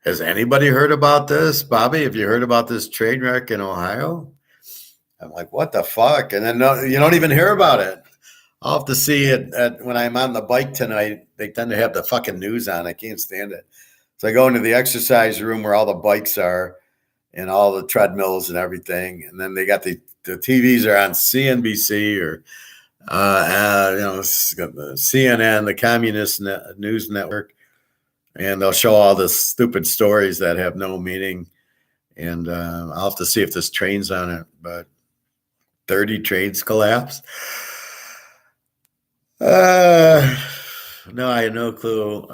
Has anybody heard about this? Bobby, have you heard about this train wreck in Ohio? I'm like, what the fuck? And then you don't even hear about it. I'll have to see it when I'm on the bike tonight. They tend to have the fucking news on. I can't stand it. So I go into the exercise room where all the bikes are and all the treadmills and everything. And then they got the TVs are on CNBC or the CNN, the Communist News Network, and they'll show all the stupid stories that have no meaning. And I'll have to see if this train's on it. But 30 trains collapsed. No, I had no clue.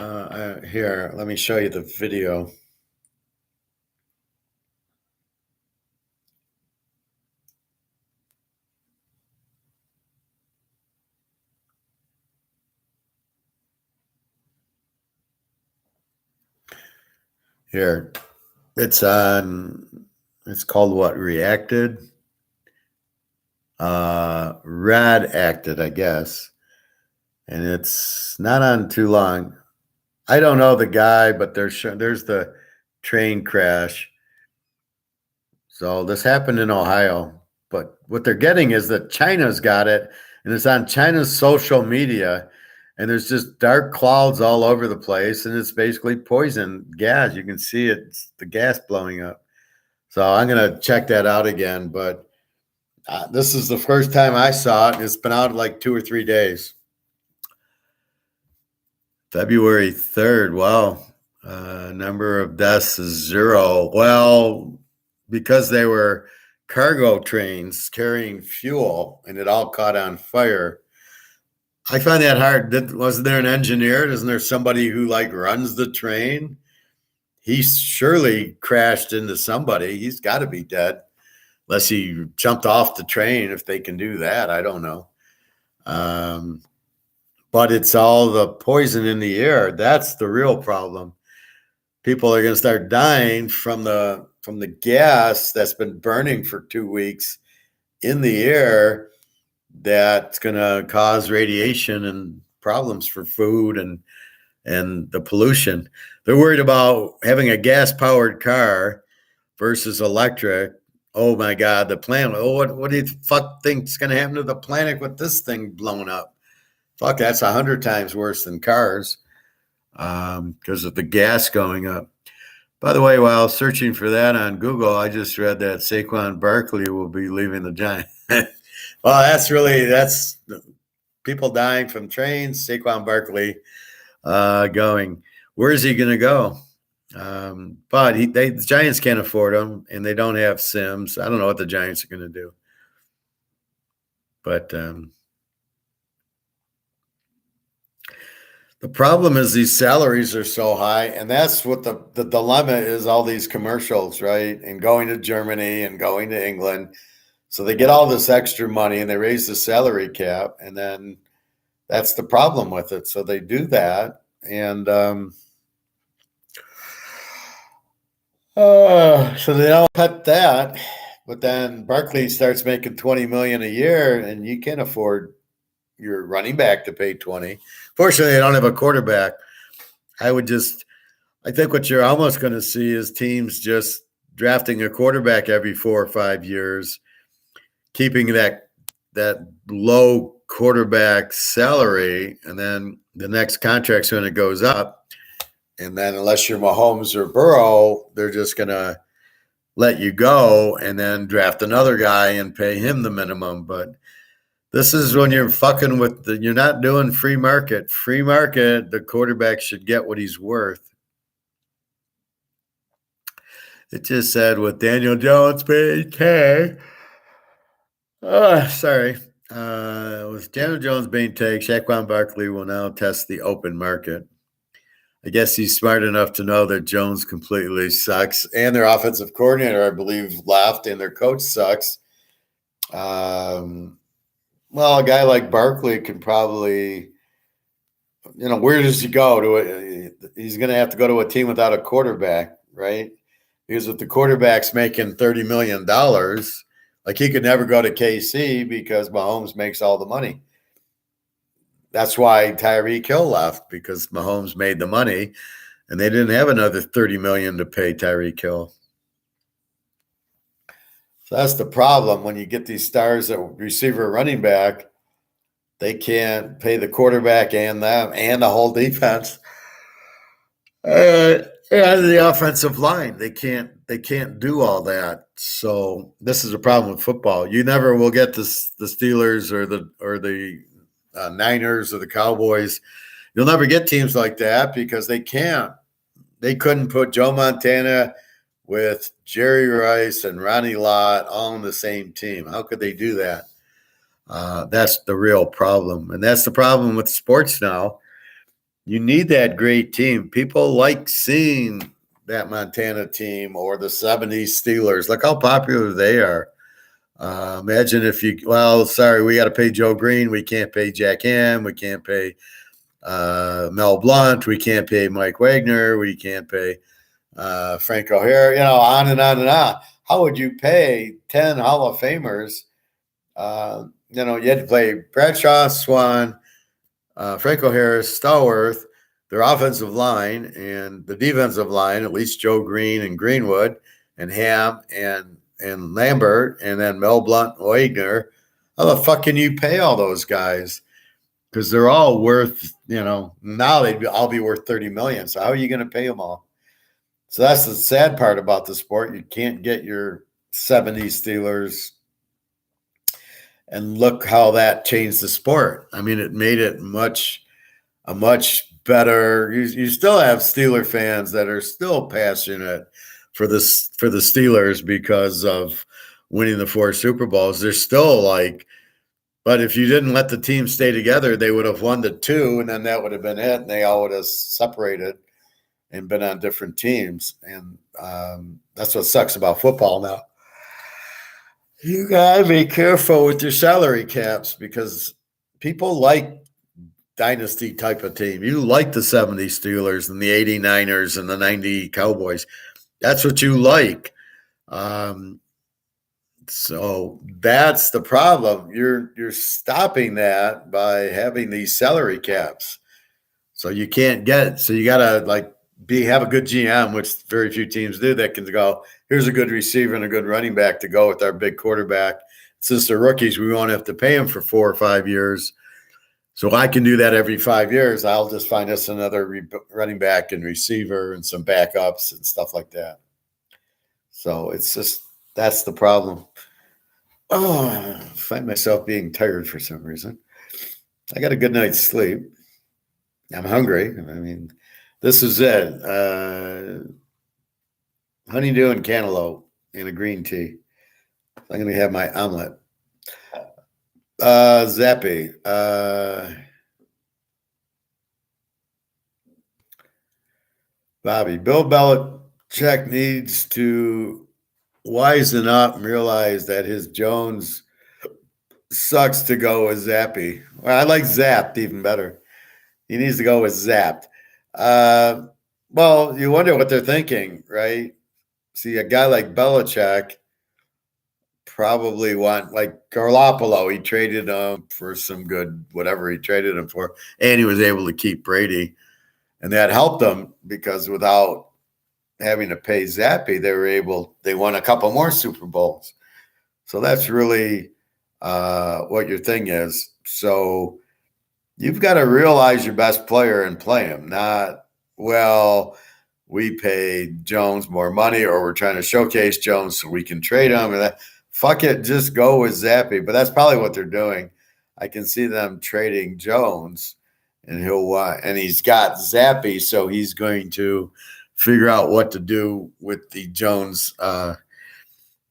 Here, let me show you the video. Here, it's called what? Reacted? Rad Acted, I guess. And it's not on too long. I don't know the guy, but there's the train crash. So this happened in Ohio. But what they're getting is that China's got it, and it's on China's social media. And there's just dark clouds all over the place, and it's basically poison gas. You can see it, it's the gas blowing up. So I'm going to check that out again. But this is the first time I saw it, and it's been out like 2 or 3 days. February 3rd. Wow. Number of deaths is 0. Well, because they were cargo trains carrying fuel and it all caught on fire. I find that hard. Wasn't there an engineer? Isn't there somebody who runs the train? He surely crashed into somebody. He's got to be dead. Unless he jumped off the train, if they can do that. I don't know. But it's all the poison in the air. That's the real problem. People are going to start dying from the gas that's been burning for 2 weeks in the air. That's going to cause radiation and problems for food and and the pollution. They're worried about having a gas-powered car versus electric. Oh my God, the planet. Oh, what do you fuck think's going to happen to the planet with this thing blown up? Fuck, that's 100 times worse than cars because of the gas going up. By the way, while searching for that on Google, I just read that Saquon Barkley will be leaving the Giants. Well, that's people dying from trains. Saquon Barkley going. Where is he going to go? But the Giants can't afford him, and they don't have Sims. I don't know what the Giants are going to do. But the problem is these salaries are so high, and that's what the dilemma is, all these commercials, right? And going to Germany and going to England. So they get all this extra money, and they raise the salary cap, and then that's the problem with it. So they do that, and so they don't cut that. But then Barkley starts making $20 million a year, and you can't afford your running back to pay 20. Fortunately, they don't have a quarterback. I think what you're almost going to see is teams just drafting a quarterback every 4 or 5 years, keeping that low quarterback salary, and then the next contract's when it goes up. And then unless you're Mahomes or Burrow, they're just going to let you go and then draft another guy and pay him the minimum. But this is when you're fucking with you're not doing free market. Free market, the quarterback should get what he's worth. It just said with Daniel Jones paid K. Sorry. With Daniel Jones being taken, Saquon Barkley will now test the open market. I guess he's smart enough to know that Jones completely sucks, and their offensive coordinator, I believe, left, and their coach sucks. Well, a guy like Barkley can probably, where does he go? He's going to have to go to a team without a quarterback, right? Because if the quarterback's making $30 million, like he could never go to KC because Mahomes makes all the money. That's why Tyreek Hill left, because Mahomes made the money, and they didn't have another $30 million to pay Tyreek Hill. So that's the problem when you get these stars at receiver, running back. They can't pay the quarterback and them and the whole defense and the offensive line. They can't do all that. So this is a problem with football. You never will get the Steelers or the Niners or the Cowboys. You'll never get teams like that because they can't. They couldn't put Joe Montana with Jerry Rice and Ronnie Lott all on the same team. How could they do that? That's the real problem. And that's the problem with sports now. You need that great team. People like seeing that Montana team or the 70s Steelers. Look how popular they are. Imagine if we got to pay Joe Green. We can't pay Jack Ham. We can't pay Mel Blount. We can't pay Mike Wagner. We can't pay Frank O'Hare, on and on and on. How would you pay 10 Hall of Famers? You had to play Bradshaw, Swan, Frank O'Hare, Stallworth, their offensive line, and the defensive line, at least Joe Green and Greenwood and Ham and Lambert, and then Mel Blount and Wagner. How the fuck can you pay all those guys? Because they're all worth, now they'd all be worth $30 million. So how are you going to pay them all? So that's the sad part about the sport. You can't get your 70s Steelers. And look how that changed the sport. I mean, it made it a much better. You still have Steeler fans that are still passionate for the Steelers because of winning the 4 Super Bowls. They're still but if you didn't let the team stay together, they would have won the 2, and then that would have been it, and they all would have separated and been on different teams. And that's what sucks about football now. You gotta be careful with your salary caps because people like dynasty type of team. You like the 70 Steelers and the 89ers and the 90 Cowboys. That's what you like. So that's the problem. You're stopping that by having these salary caps. So you can't get, so you got to like have a good GM, which very few teams do, that can go, here's a good receiver and a good running back to go with our big quarterback. Since they're rookies, we won't have to pay them for 4 or 5 years. So I can do that every 5 years. I'll just find us another running back and receiver and some backups and stuff like that. So it's just, that's the problem. Oh, I find myself being tired for some reason. I got a good night's sleep. I'm hungry. I mean, this is it. Honeydew and cantaloupe in a green tea. I'm going to have my omelet. Zappy. Bobby. Bill Belichick needs to wisen up and realize that his Jones sucks to go with Zappy. Well, I like Zapped even better. He needs to go with Zapped. Well, you wonder what they're thinking, right? See, a guy like Belichick probably want, like Garoppolo, he traded him for some good, whatever he traded him for, and he was able to keep Brady. And that helped them because without having to pay Zappy, they won a couple more Super Bowls. So that's really what your thing is. So you've got to realize your best player and play him, not, well, we paid Jones more money or we're trying to showcase Jones so we can trade him. And that, fuck it, just go with Zappy. But that's probably what they're doing. I can see them trading Jones, and he's got Zappy, so he's going to figure out what to do with the Jones, how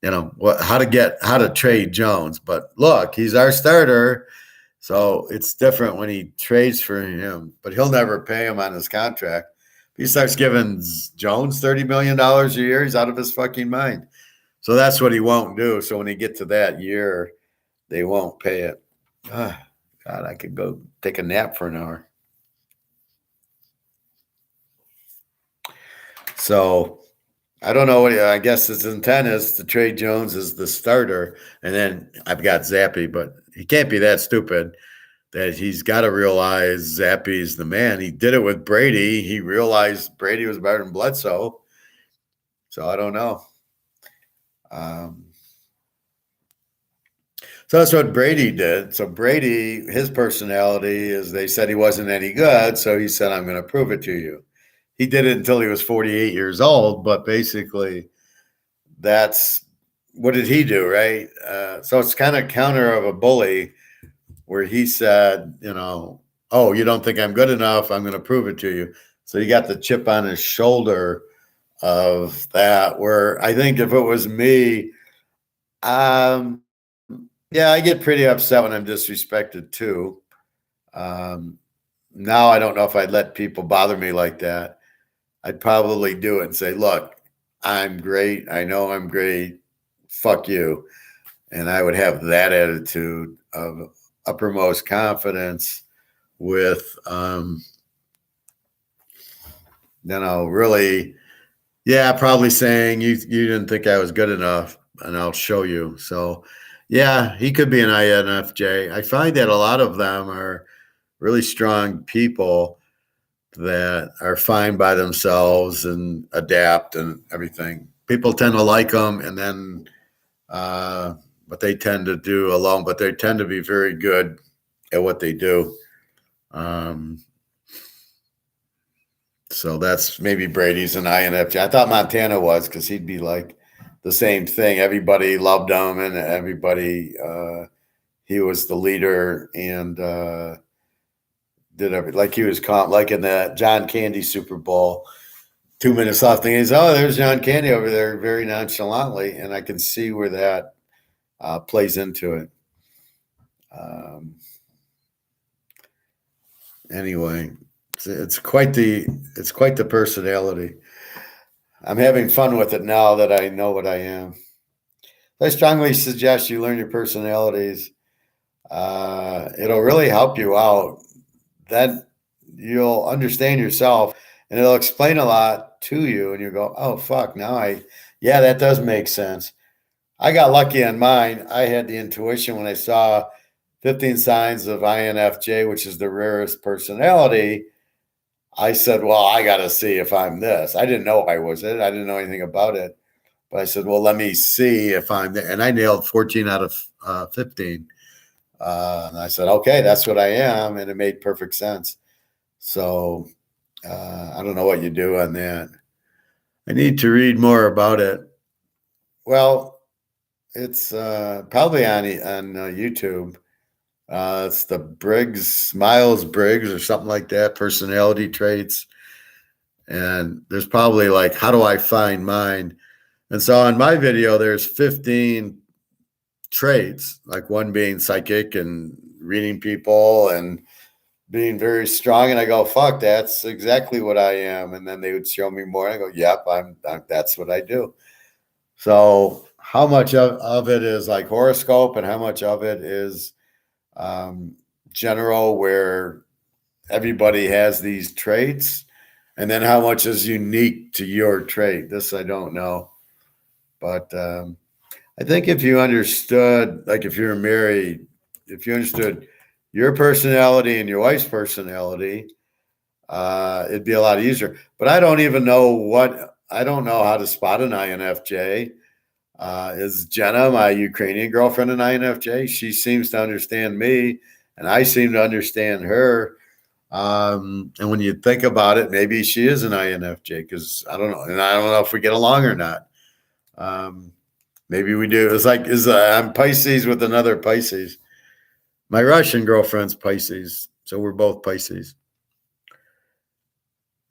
to trade Jones. But look, he's our starter. So it's different when he trades for him, but he'll never pay him on his contract. If he starts giving Jones $30 million a year, he's out of his fucking mind. So that's what he won't do. So when he get to that year, they won't pay it. God, I could go take a nap for an hour. So I don't know. I guess his intent is to trade Jones as the starter, and then I've got Zappy, but he can't be that stupid that he's got to realize Zappy's the man. He did it with Brady. He realized Brady was better than Bledsoe. So I don't know. So that's what Brady did. So Brady, his personality is, they said he wasn't any good, so he said, I'm going to prove it to you. He did it until he was 48 years old, but basically that's, what did he do, right? So it's kind of counter of a bully where he said, oh, you don't think I'm good enough? I'm going to prove it to you. So he got the chip on his shoulder of that, where I think if it was me, yeah, I get pretty upset when I'm disrespected too. Now I don't know if I'd let people bother me like that. I'd probably do it and say, look, I'm great. I know I'm great. Fuck you. And I would have that attitude of uppermost confidence with, really, yeah, probably saying you didn't think I was good enough and I'll show you. So, yeah, he could be an INFJ. I find that a lot of them are really strong people that are fine by themselves and adapt and everything. People tend to like them, and then what they tend to do alone, but they tend to be very good at what they do. So that's maybe Brady's an INFJ. I thought Montana was, because he'd be like the same thing. Everybody loved him, and everybody, he was the leader and did everything. Like he was like in the John Candy Super Bowl, 2 minutes left, and he's, oh, there's John Candy over there, very nonchalantly, and I can see where that plays into it. Anyway, it's quite the personality. I'm having fun with it now that I know what I am. I strongly suggest you learn your personalities. It'll really help you out. Then you'll understand yourself, and it'll explain a lot to you, and you go, oh, fuck, yeah, that does make sense. I got lucky on mine. I had the intuition when I saw 15 signs of INFJ, which is the rarest personality. I said, well, I got to see if I'm this. I didn't know I was it. I didn't know anything about it. But I said, well, let me see if I'm there. And I nailed 14 out of 15. And I said, okay, that's what I am. And it made perfect sense. So I don't know what you do on that. I need to read more about it. Well, it's probably on YouTube. It's the Miles Briggs or something like that, personality traits. And there's probably like, how do I find mine? And so on my video, there's 15 traits, like one being psychic and reading people and being very strong. And I go, fuck, that's exactly what I am. And then they would show me more. And I go, yep, I'm that's what I do. So how much of it is like horoscope and how much of it is general, where everybody has these traits, and then how much is unique to your trait? This I don't know. But I think if you understood, like if you're married, if you understood your personality and your wife's personality, it'd be a lot easier. But I don't even know I don't know how to spot an INFJ. Is Jenna, my Ukrainian girlfriend, an INFJ? She seems to understand me, and I seem to understand her. And when you think about it, maybe she is an INFJ, because I don't know. And I don't know if we get along or not. Maybe we do. It's like, I'm Pisces with another Pisces. My Russian girlfriend's Pisces. So we're both Pisces.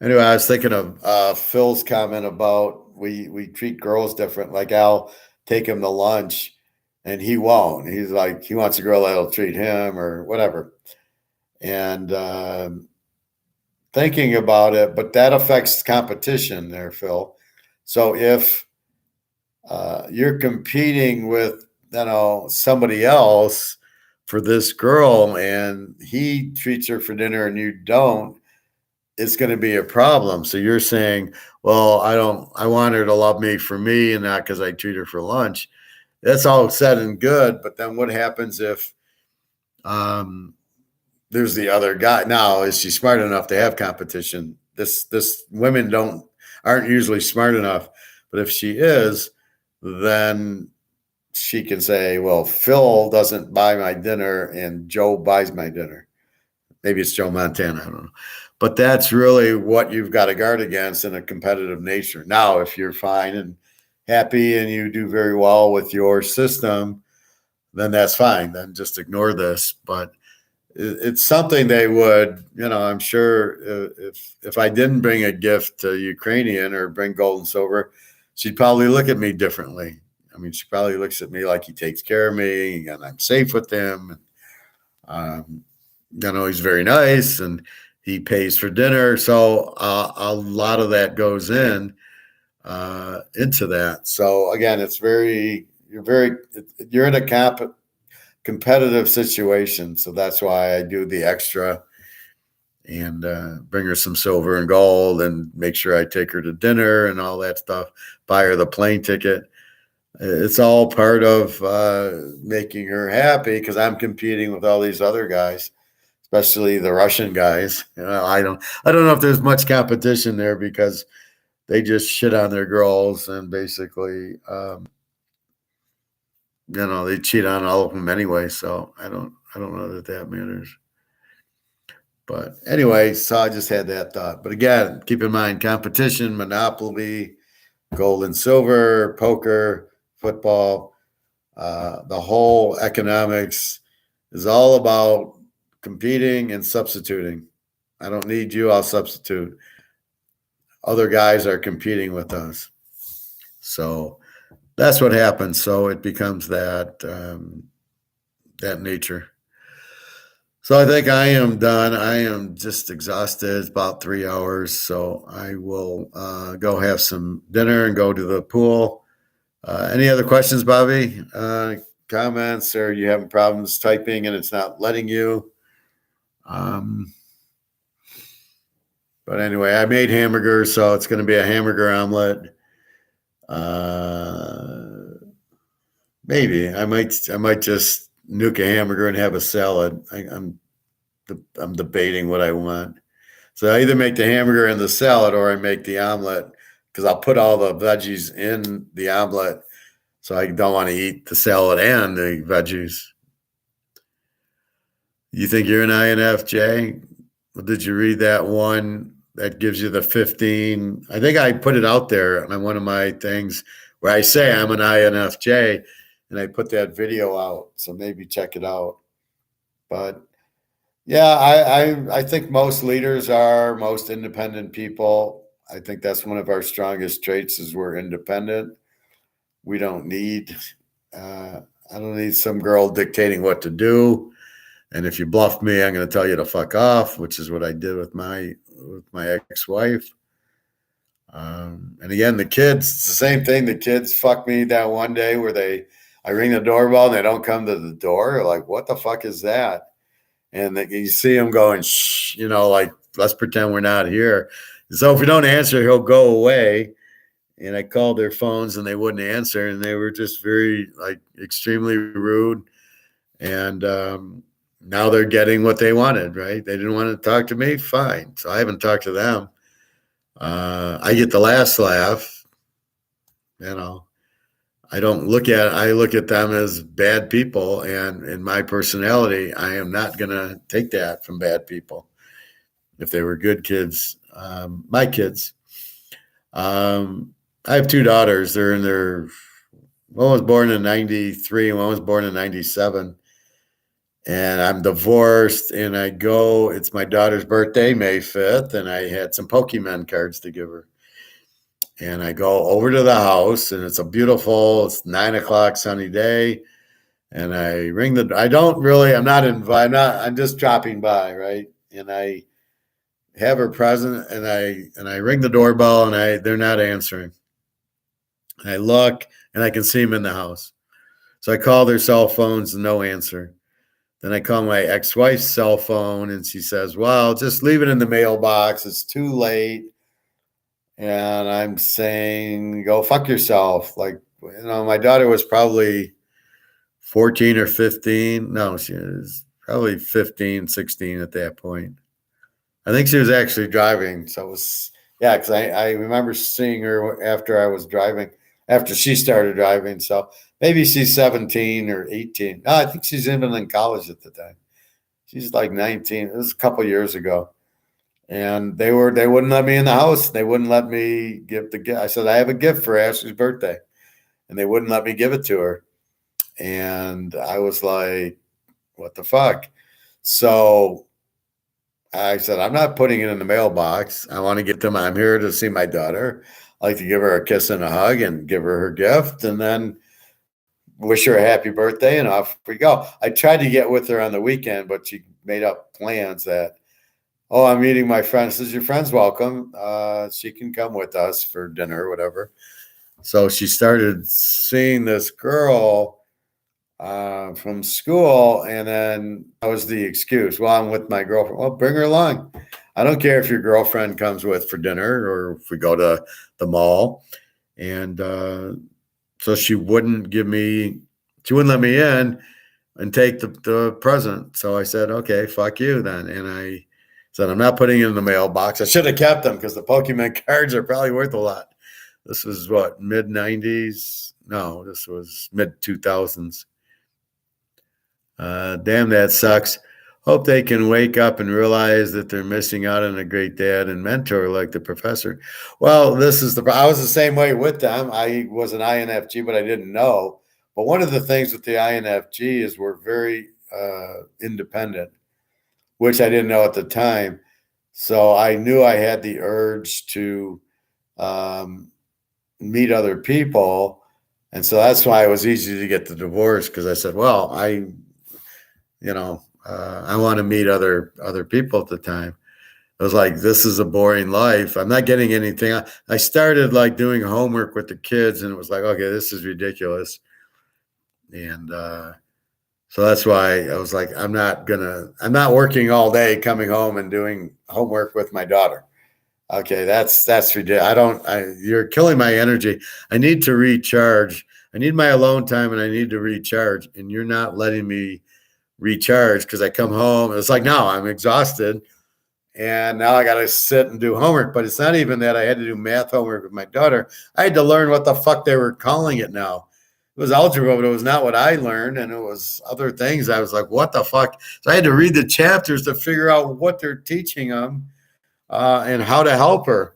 Anyway, I was thinking of Phil's comment about we treat girls different. Like I'll take him to lunch and he won't. He's like, he wants a girl that'll treat him or whatever. And thinking about it, but that affects competition there, Phil. So if you're competing with, somebody else for this girl and he treats her for dinner and you don't, it's going to be a problem. So you're saying, well, I want her to love me for me and not because I treat her for lunch. That's all said and good. But then what happens if there's the other guy? Now, is she smart enough to have competition? This women aren't usually smart enough. But if she is, then she can say, well, Phil doesn't buy my dinner and Joe buys my dinner. Maybe it's Joe Montana. I don't know. But that's really what you've got to guard against in a competitive nature. Now, if you're fine and happy and you do very well with your system, then that's fine. Then just ignore this. But it's something they would, I'm sure if I didn't bring a gift to Ukrainian or bring gold and silver, she'd probably look at me differently. I mean, she probably looks at me like he takes care of me and I'm safe with him. He's very nice and he pays for dinner. So a lot of that goes into that. So again, you're in a competitive situation. So that's why I do the extra and bring her some silver and gold and make sure I take her to dinner and all that stuff, buy her the plane ticket. It's all part of making her happy, because I'm competing with all these other guys, especially the Russian guys. I don't know if there's much competition there, because they just shit on their girls and basically, they cheat on all of them anyway. So I don't know that matters. But anyway, so I just had that thought. But again, keep in mind, competition, Monopoly, gold and silver, poker, football, the whole economics is all about competing and substituting. I don't need you, I'll substitute. Other guys are competing with us. So that's what happens. So it becomes that nature. So I think I am done. I am just exhausted. It's about 3 hours. So I will go have some dinner and go to the pool. Any other questions, Bobby? Comments, or you having problems typing and it's not letting you? But anyway, I made hamburgers, so it's going to be a hamburger omelet. Maybe I might just nuke a hamburger and have a salad. I'm debating what I want. So I either make the hamburger and the salad or I make the omelet because I'll put all the veggies in the omelet. So I don't want to eat the salad and the veggies. You think you're an INFJ? Did you read that one that gives you the 15? I think I put it out there on one of my things where I say I'm an INFJ, and I put that video out. So maybe check it out. But yeah, I think most leaders are, most independent people. I think that's one of our strongest traits is we're independent. We don't need, I don't need some girl dictating what to do. And if you bluff me, I'm going to tell you to fuck off, which is what I did with my ex-wife. And again, the kids, it's the same thing. The kids fuck me that one day where I ring the doorbell and they don't come to the door. They're like, what the fuck is that? And you see him going, shh, like, let's pretend we're not here. So if we don't answer, he'll go away. And I called their phones and they wouldn't answer. And they were just very, extremely rude. And now they're getting what they wanted, right? They didn't want to talk to me. Fine. So I haven't talked to them. I get the last laugh. I look at them as bad people, and in my personality, I am not going to take that from bad people. If they were good kids, my kids. I have two daughters. They're in one was born in 93 and one was born in 97. And I'm divorced, and it's my daughter's birthday, May 5th, and I had some Pokemon cards to give her. And I go over to the house, and it's 9:00 sunny day. And I ring I'm just dropping by, right? And I have her present, and I ring the doorbell, and they're not answering. And I look, and I can see them in the house. So I call their cell phones, and no answer. Then I call my ex-wife's cell phone, and she says, well, just leave it in the mailbox. It's too late. And I'm saying, go fuck yourself. My daughter was probably 14 or 15. No, she was probably 15, 16 at that point. I think she was actually driving. So it was, yeah, because I remember seeing her after she started driving. So maybe she's 17 or 18. No, I think she's even in college at the time. She's like 19. It was a couple years ago. And they wouldn't let me in the house. They wouldn't let me give the gift. I said, I have a gift for Ashley's birthday. And they wouldn't let me give it to her. And I was like, what the fuck? So I said, I'm not putting it in the mailbox. I want to get them. I'm here to see my daughter. I like to give her a kiss and a hug and give her gift and then wish her a happy birthday, and off we go. I tried to get with her on the weekend, but she made up plans that, I'm meeting my friend. Says, your friend's welcome. She can come with us for dinner or whatever. So she started seeing this girl from school, and then that was the excuse. Well, I'm with my girlfriend. Well, bring her along. I don't care if your girlfriend comes with for dinner or if we go to the mall. And so she wouldn't let me in and take the present. So I said, okay, fuck you then. And I said, I'm not putting it in the mailbox. I should have kept them because the Pokemon cards are probably worth a lot. This was mid-90s? No, this was mid-2000s. Damn, that sucks. Hope they can wake up and realize that they're missing out on a great dad and mentor like the professor. Well, I was the same way with them. I was an INFJ, but I didn't know. But one of the things with the INFJ is we're very independent, which I didn't know at the time. So I knew I had the urge to meet other people. And so that's why it was easy to get the divorce, because I said, well, I want to meet other people at the time. I was like, this is a boring life. I'm not getting anything. I started doing homework with the kids, and it was like, okay, this is ridiculous. And so that's why I was like, I'm not working all day coming home and doing homework with my daughter. Okay, that's ridiculous. You're killing my energy. I need to recharge. I need my alone time, and I need to recharge. And you're not letting me recharge because I come home. It's like, no, I'm exhausted. And now I got to sit and do homework. But it's not even that I had to do math homework with my daughter. I had to learn what the fuck they were calling it now. It was algebra, but it was not what I learned. And it was other things. I was like, what the fuck? So I had to read the chapters to figure out what they're teaching them and how to help her.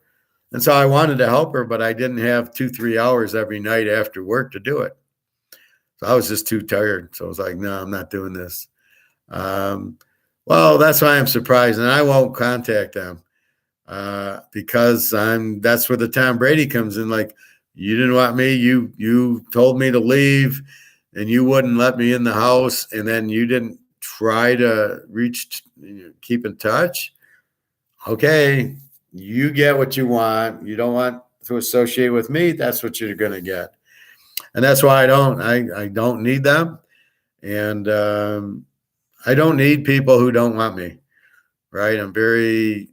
And so I wanted to help her, but I didn't have 2-3 hours every night after work to do it. So I was just too tired. So I was like, no, I'm not doing this. Well, that's why I'm surprised, and I won't contact them because that's where the Tom Brady comes in. Like, you didn't want me. You told me to leave, and you wouldn't let me in the house, and then you didn't try to keep in touch. Okay, you get what you want. You don't want to associate with me. That's what you're going to get, and that's why I don't need them, and I don't need people who don't want me, right? I'm very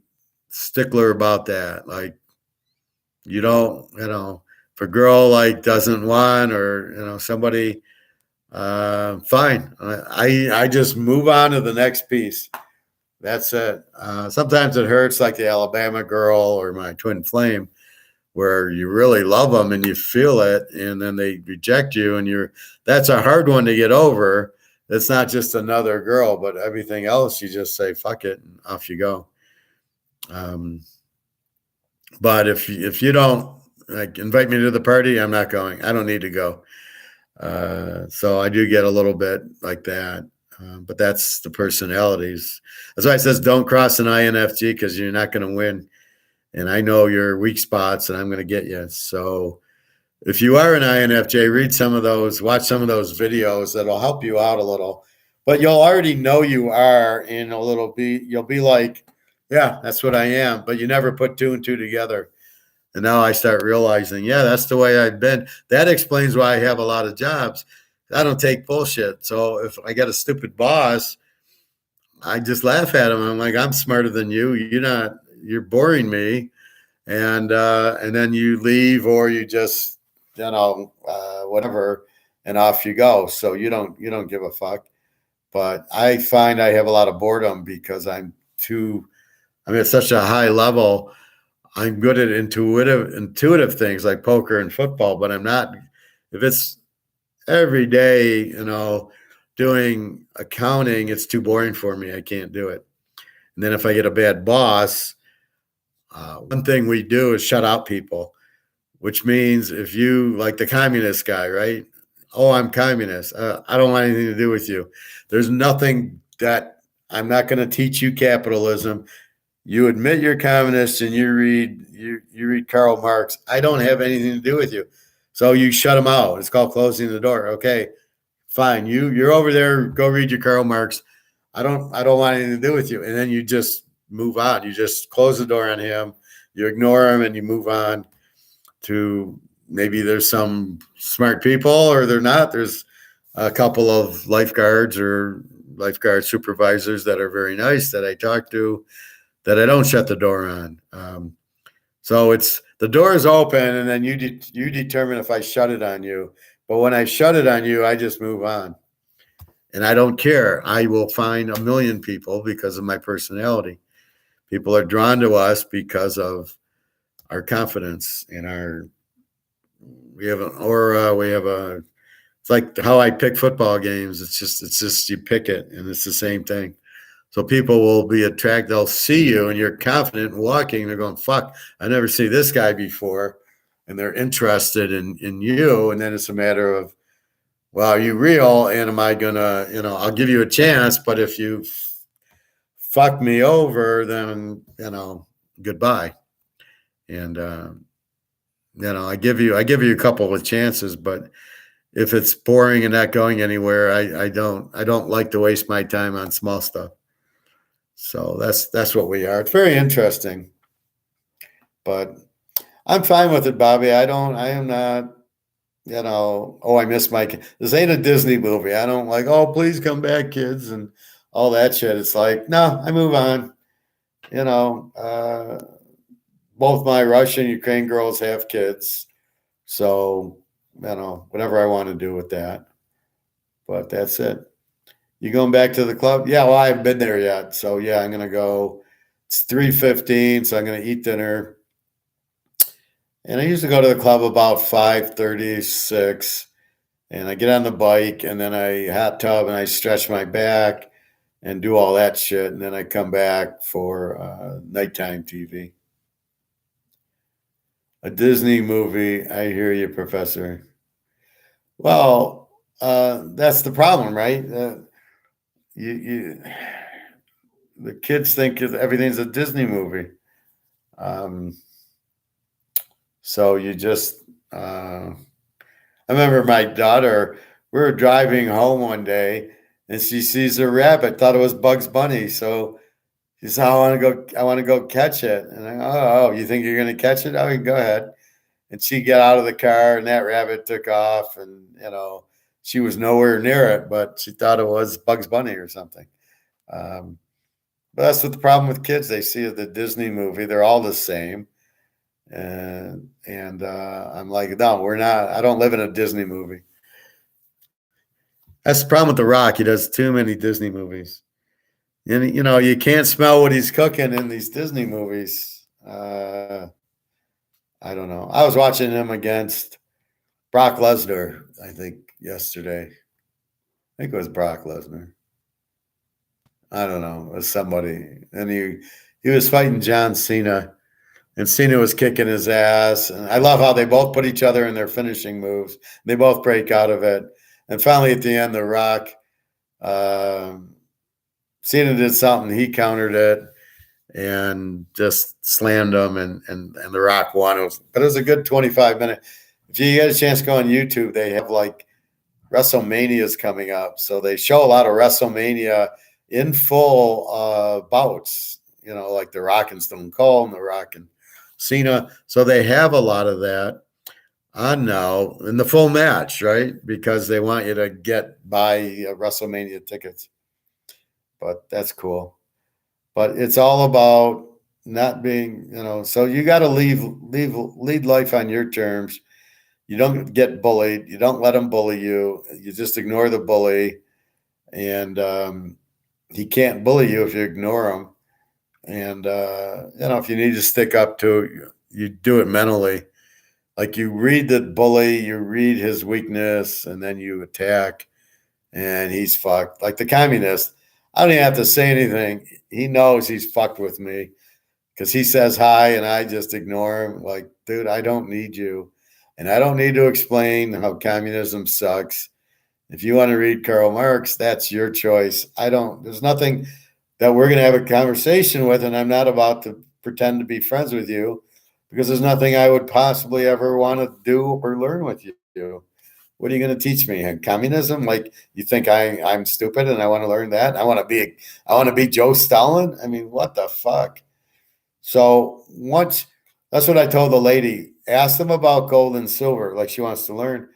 stickler about that. Like, you don't, if a girl like doesn't want, or somebody, fine. I just move on to the next piece. That's it. Sometimes it hurts, like the Alabama girl or my twin flame, where you really love them and you feel it, and then they reject you, and that's a hard one to get over. It's not just another girl, but everything else, you just say, fuck it, and off you go. But if you don't invite me to the party, I'm not going. I don't need to go. So I do get a little bit like that. But that's the personalities. That's why it says don't cross an INFJ, because you're not going to win. And I know your weak spots, and I'm going to get you. So if you are an INFJ, read some of those, watch some of those videos that'll help you out a little. But you'll already know you are, and you'll be like, yeah, that's what I am. But you never put 2 and 2 together. And now I start realizing, yeah, that's the way I've been. That explains why I have a lot of jobs. I don't take bullshit. So if I get a stupid boss, I just laugh at him. I'm like, I'm smarter than you. You're boring me. And then you leave, or you just, whatever, and off you go. So you don't give a fuck. But I find I have a lot of boredom because I'm at such a high level. I'm good at intuitive things like poker and football, but I'm not, if it's every day, doing accounting, it's too boring for me. I can't do it. And then if I get a bad boss, one thing we do is shut out people, which means if you, like the communist guy, right? Oh, I'm communist. I don't want anything to do with you. There's nothing that I'm not going to teach you capitalism. You admit you're communist and you read Karl Marx. I don't have anything to do with you. So you shut them out. It's called closing the door. Okay, fine. You're over there. Go read your Karl Marx. I don't want anything to do with you. And then you just move on. You just close the door on him. You ignore him and you move on to, maybe there's some smart people, or they're not. There's a couple of lifeguards or lifeguard supervisors that are very nice that I talk to, that I don't shut the door on. So it's, the door is open, and then you determine if I shut it on you. But when I shut it on you, I just move on. And I don't care. I will find a million people because of my personality. People are drawn to us because of our confidence and we have an aura. It's like how I pick football games. It's just you pick it, and it's the same thing. So people will be attracted. They'll see you and you're confident walking. They're going, fuck, I never see this guy before. And they're interested in you. And then it's a matter of, well, are you real? And am I going to, I'll give you a chance. But if you fuck me over, then, goodbye. And, I give you a couple of chances, but if it's boring and not going anywhere, I don't like to waste my time on small stuff. So that's what we are. It's very interesting, but I'm fine with it, Bobby. I am not, oh, I miss my kid. This ain't a Disney movie. I don't like, oh, please come back, kids, and all that shit. It's like, no, I move on. Both my Russian and Ukraine girls have kids. So, whatever I want to do with that. But that's it. You going back to the club? Yeah, well, I haven't been there yet. So, yeah, I'm going to go It's 3:15, so I'm going to eat dinner. And I usually go to the club about 5:36, and I get on the bike, and then I hot tub, and I stretch my back and do all that shit, and then I come back for nighttime TV. A Disney movie. I hear you, Professor. Well, that's the problem, right? You the kids think everything's a Disney movie. Um, so you just, I remember my daughter, we were driving home one day and she sees a rabbit, thought it was Bugs Bunny. So she said, I want to go catch it. And I go, oh, you think you're going to catch it? Oh, go ahead. And she got out of the car and that rabbit took off and, she was nowhere near it, but she thought it was Bugs Bunny or something. But that's what the problem with kids. They see the Disney movie. They're all the same. And I'm like, no, we're not. I don't live in a Disney movie. That's the problem with The Rock. He does too many Disney movies. And, you can't smell what he's cooking in these Disney movies. I don't know. I was watching him against Brock Lesnar, I think, yesterday. I think it was Brock Lesnar. I don't know. It was somebody. And he was fighting John Cena. And Cena was kicking his ass. And I love how they both put each other in their finishing moves. They both break out of it. And finally, at the end, The Rock, Cena did something. He countered it and just slammed him. And The Rock won. But it was a good 25-minute. If you get a chance to go on YouTube, they have like WrestleMania's coming up. So they show a lot of WrestleMania in full bouts, like The Rock and Stone Cold and The Rock and Cena. So they have a lot of that on now in the full match, right? Because they want you to buy WrestleMania tickets. But that's cool. But it's all about not being, so you got to lead life on your terms. You don't get bullied. You don't let them bully you. You just ignore the bully. And he can't bully you if you ignore him. And, if you need to stick up to it, you do it mentally. Like you read the bully, you read his weakness, and then you attack, and he's fucked. Like the communist, I don't even have to say anything. He knows he's fucked with me because he says hi, and I just ignore him. Like, dude, I don't need you. And I don't need to explain how communism sucks. If you want to read Karl Marx, that's your choice. There's nothing that we're going to have a conversation with, and I'm not about to pretend to be friends with you because there's nothing I would possibly ever want to do or learn with you. What are you going to teach me? Communism? Like you think I'm stupid and I want to learn that? I want to be Joe Stalin? I mean, what the fuck? So that's what I told the lady. Ask them about gold and silver, like she wants to learn.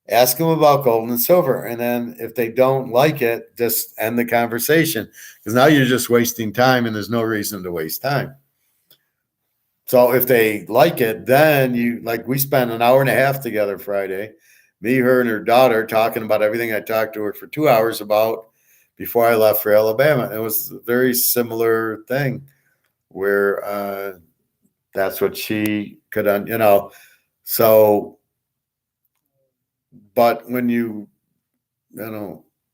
Ask them about gold and silver. And then if they don't like it, just end the conversation. Because now you're just wasting time and there's no reason to waste time. So if they like it, then we spent an hour and a half together Friday, me, her, and her daughter talking about everything I talked to her for 2 hours about before I left for Alabama. It was a very similar thing where that's what she could, so. But when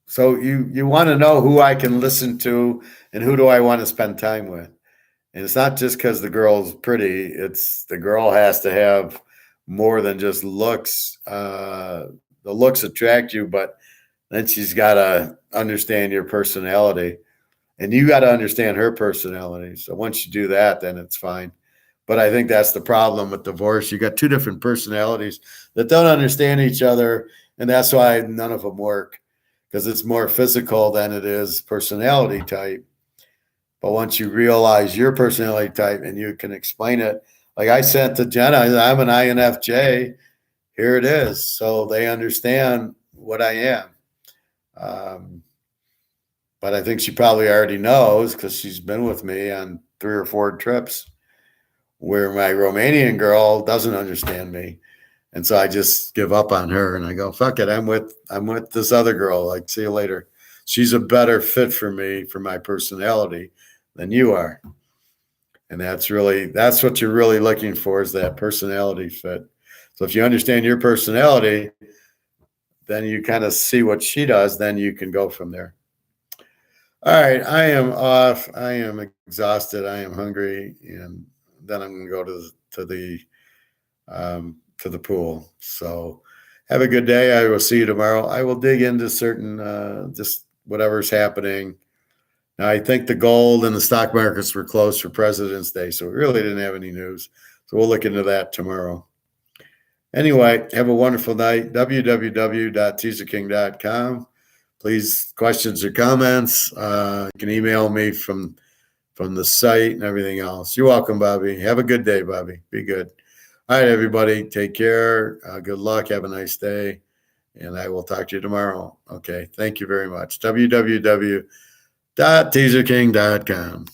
so you want to know who I can listen to and who do I want to spend time with. And it's not just because the girl's pretty. It's the girl has to have more than just looks. The looks attract you, but then she's got to understand your personality. And you got to understand her personality. So once you do that, then it's fine. But I think that's the problem with divorce. You got two different personalities that don't understand each other. And that's why none of them work, because it's more physical than it is personality type. But once you realize your personality type and you can explain it, like I said to Jenna, I'm an INFJ. Here it is. So they understand what I am. But I think she probably already knows because she's been with me on 3 or 4 trips where my Romanian girl doesn't understand me. And so I just give up on her and I go, fuck it. I'm with this other girl. Like, see you later. She's a better fit for me, for my personality than you are. And that's what you're really looking for, is that personality fit. So if you understand your personality, then you kind of see what she does, then you can go from there. All right, I am off. I am exhausted. I am hungry, and then I'm going to go to the pool. So have a good day. I will see you tomorrow. I will dig into certain just whatever's happening. Now, I think the gold and the stock markets were closed for President's Day, so we really didn't have any news. So we'll look into that tomorrow. Anyway, have a wonderful night. www.teaserking.com. Please, questions or comments, you can email me from the site and everything else. You're welcome, Bobby. Have a good day, Bobby. Be good. All right, everybody. Take care. Good luck. Have a nice day. And I will talk to you tomorrow. Okay. Thank you very much. www.teaserking.com.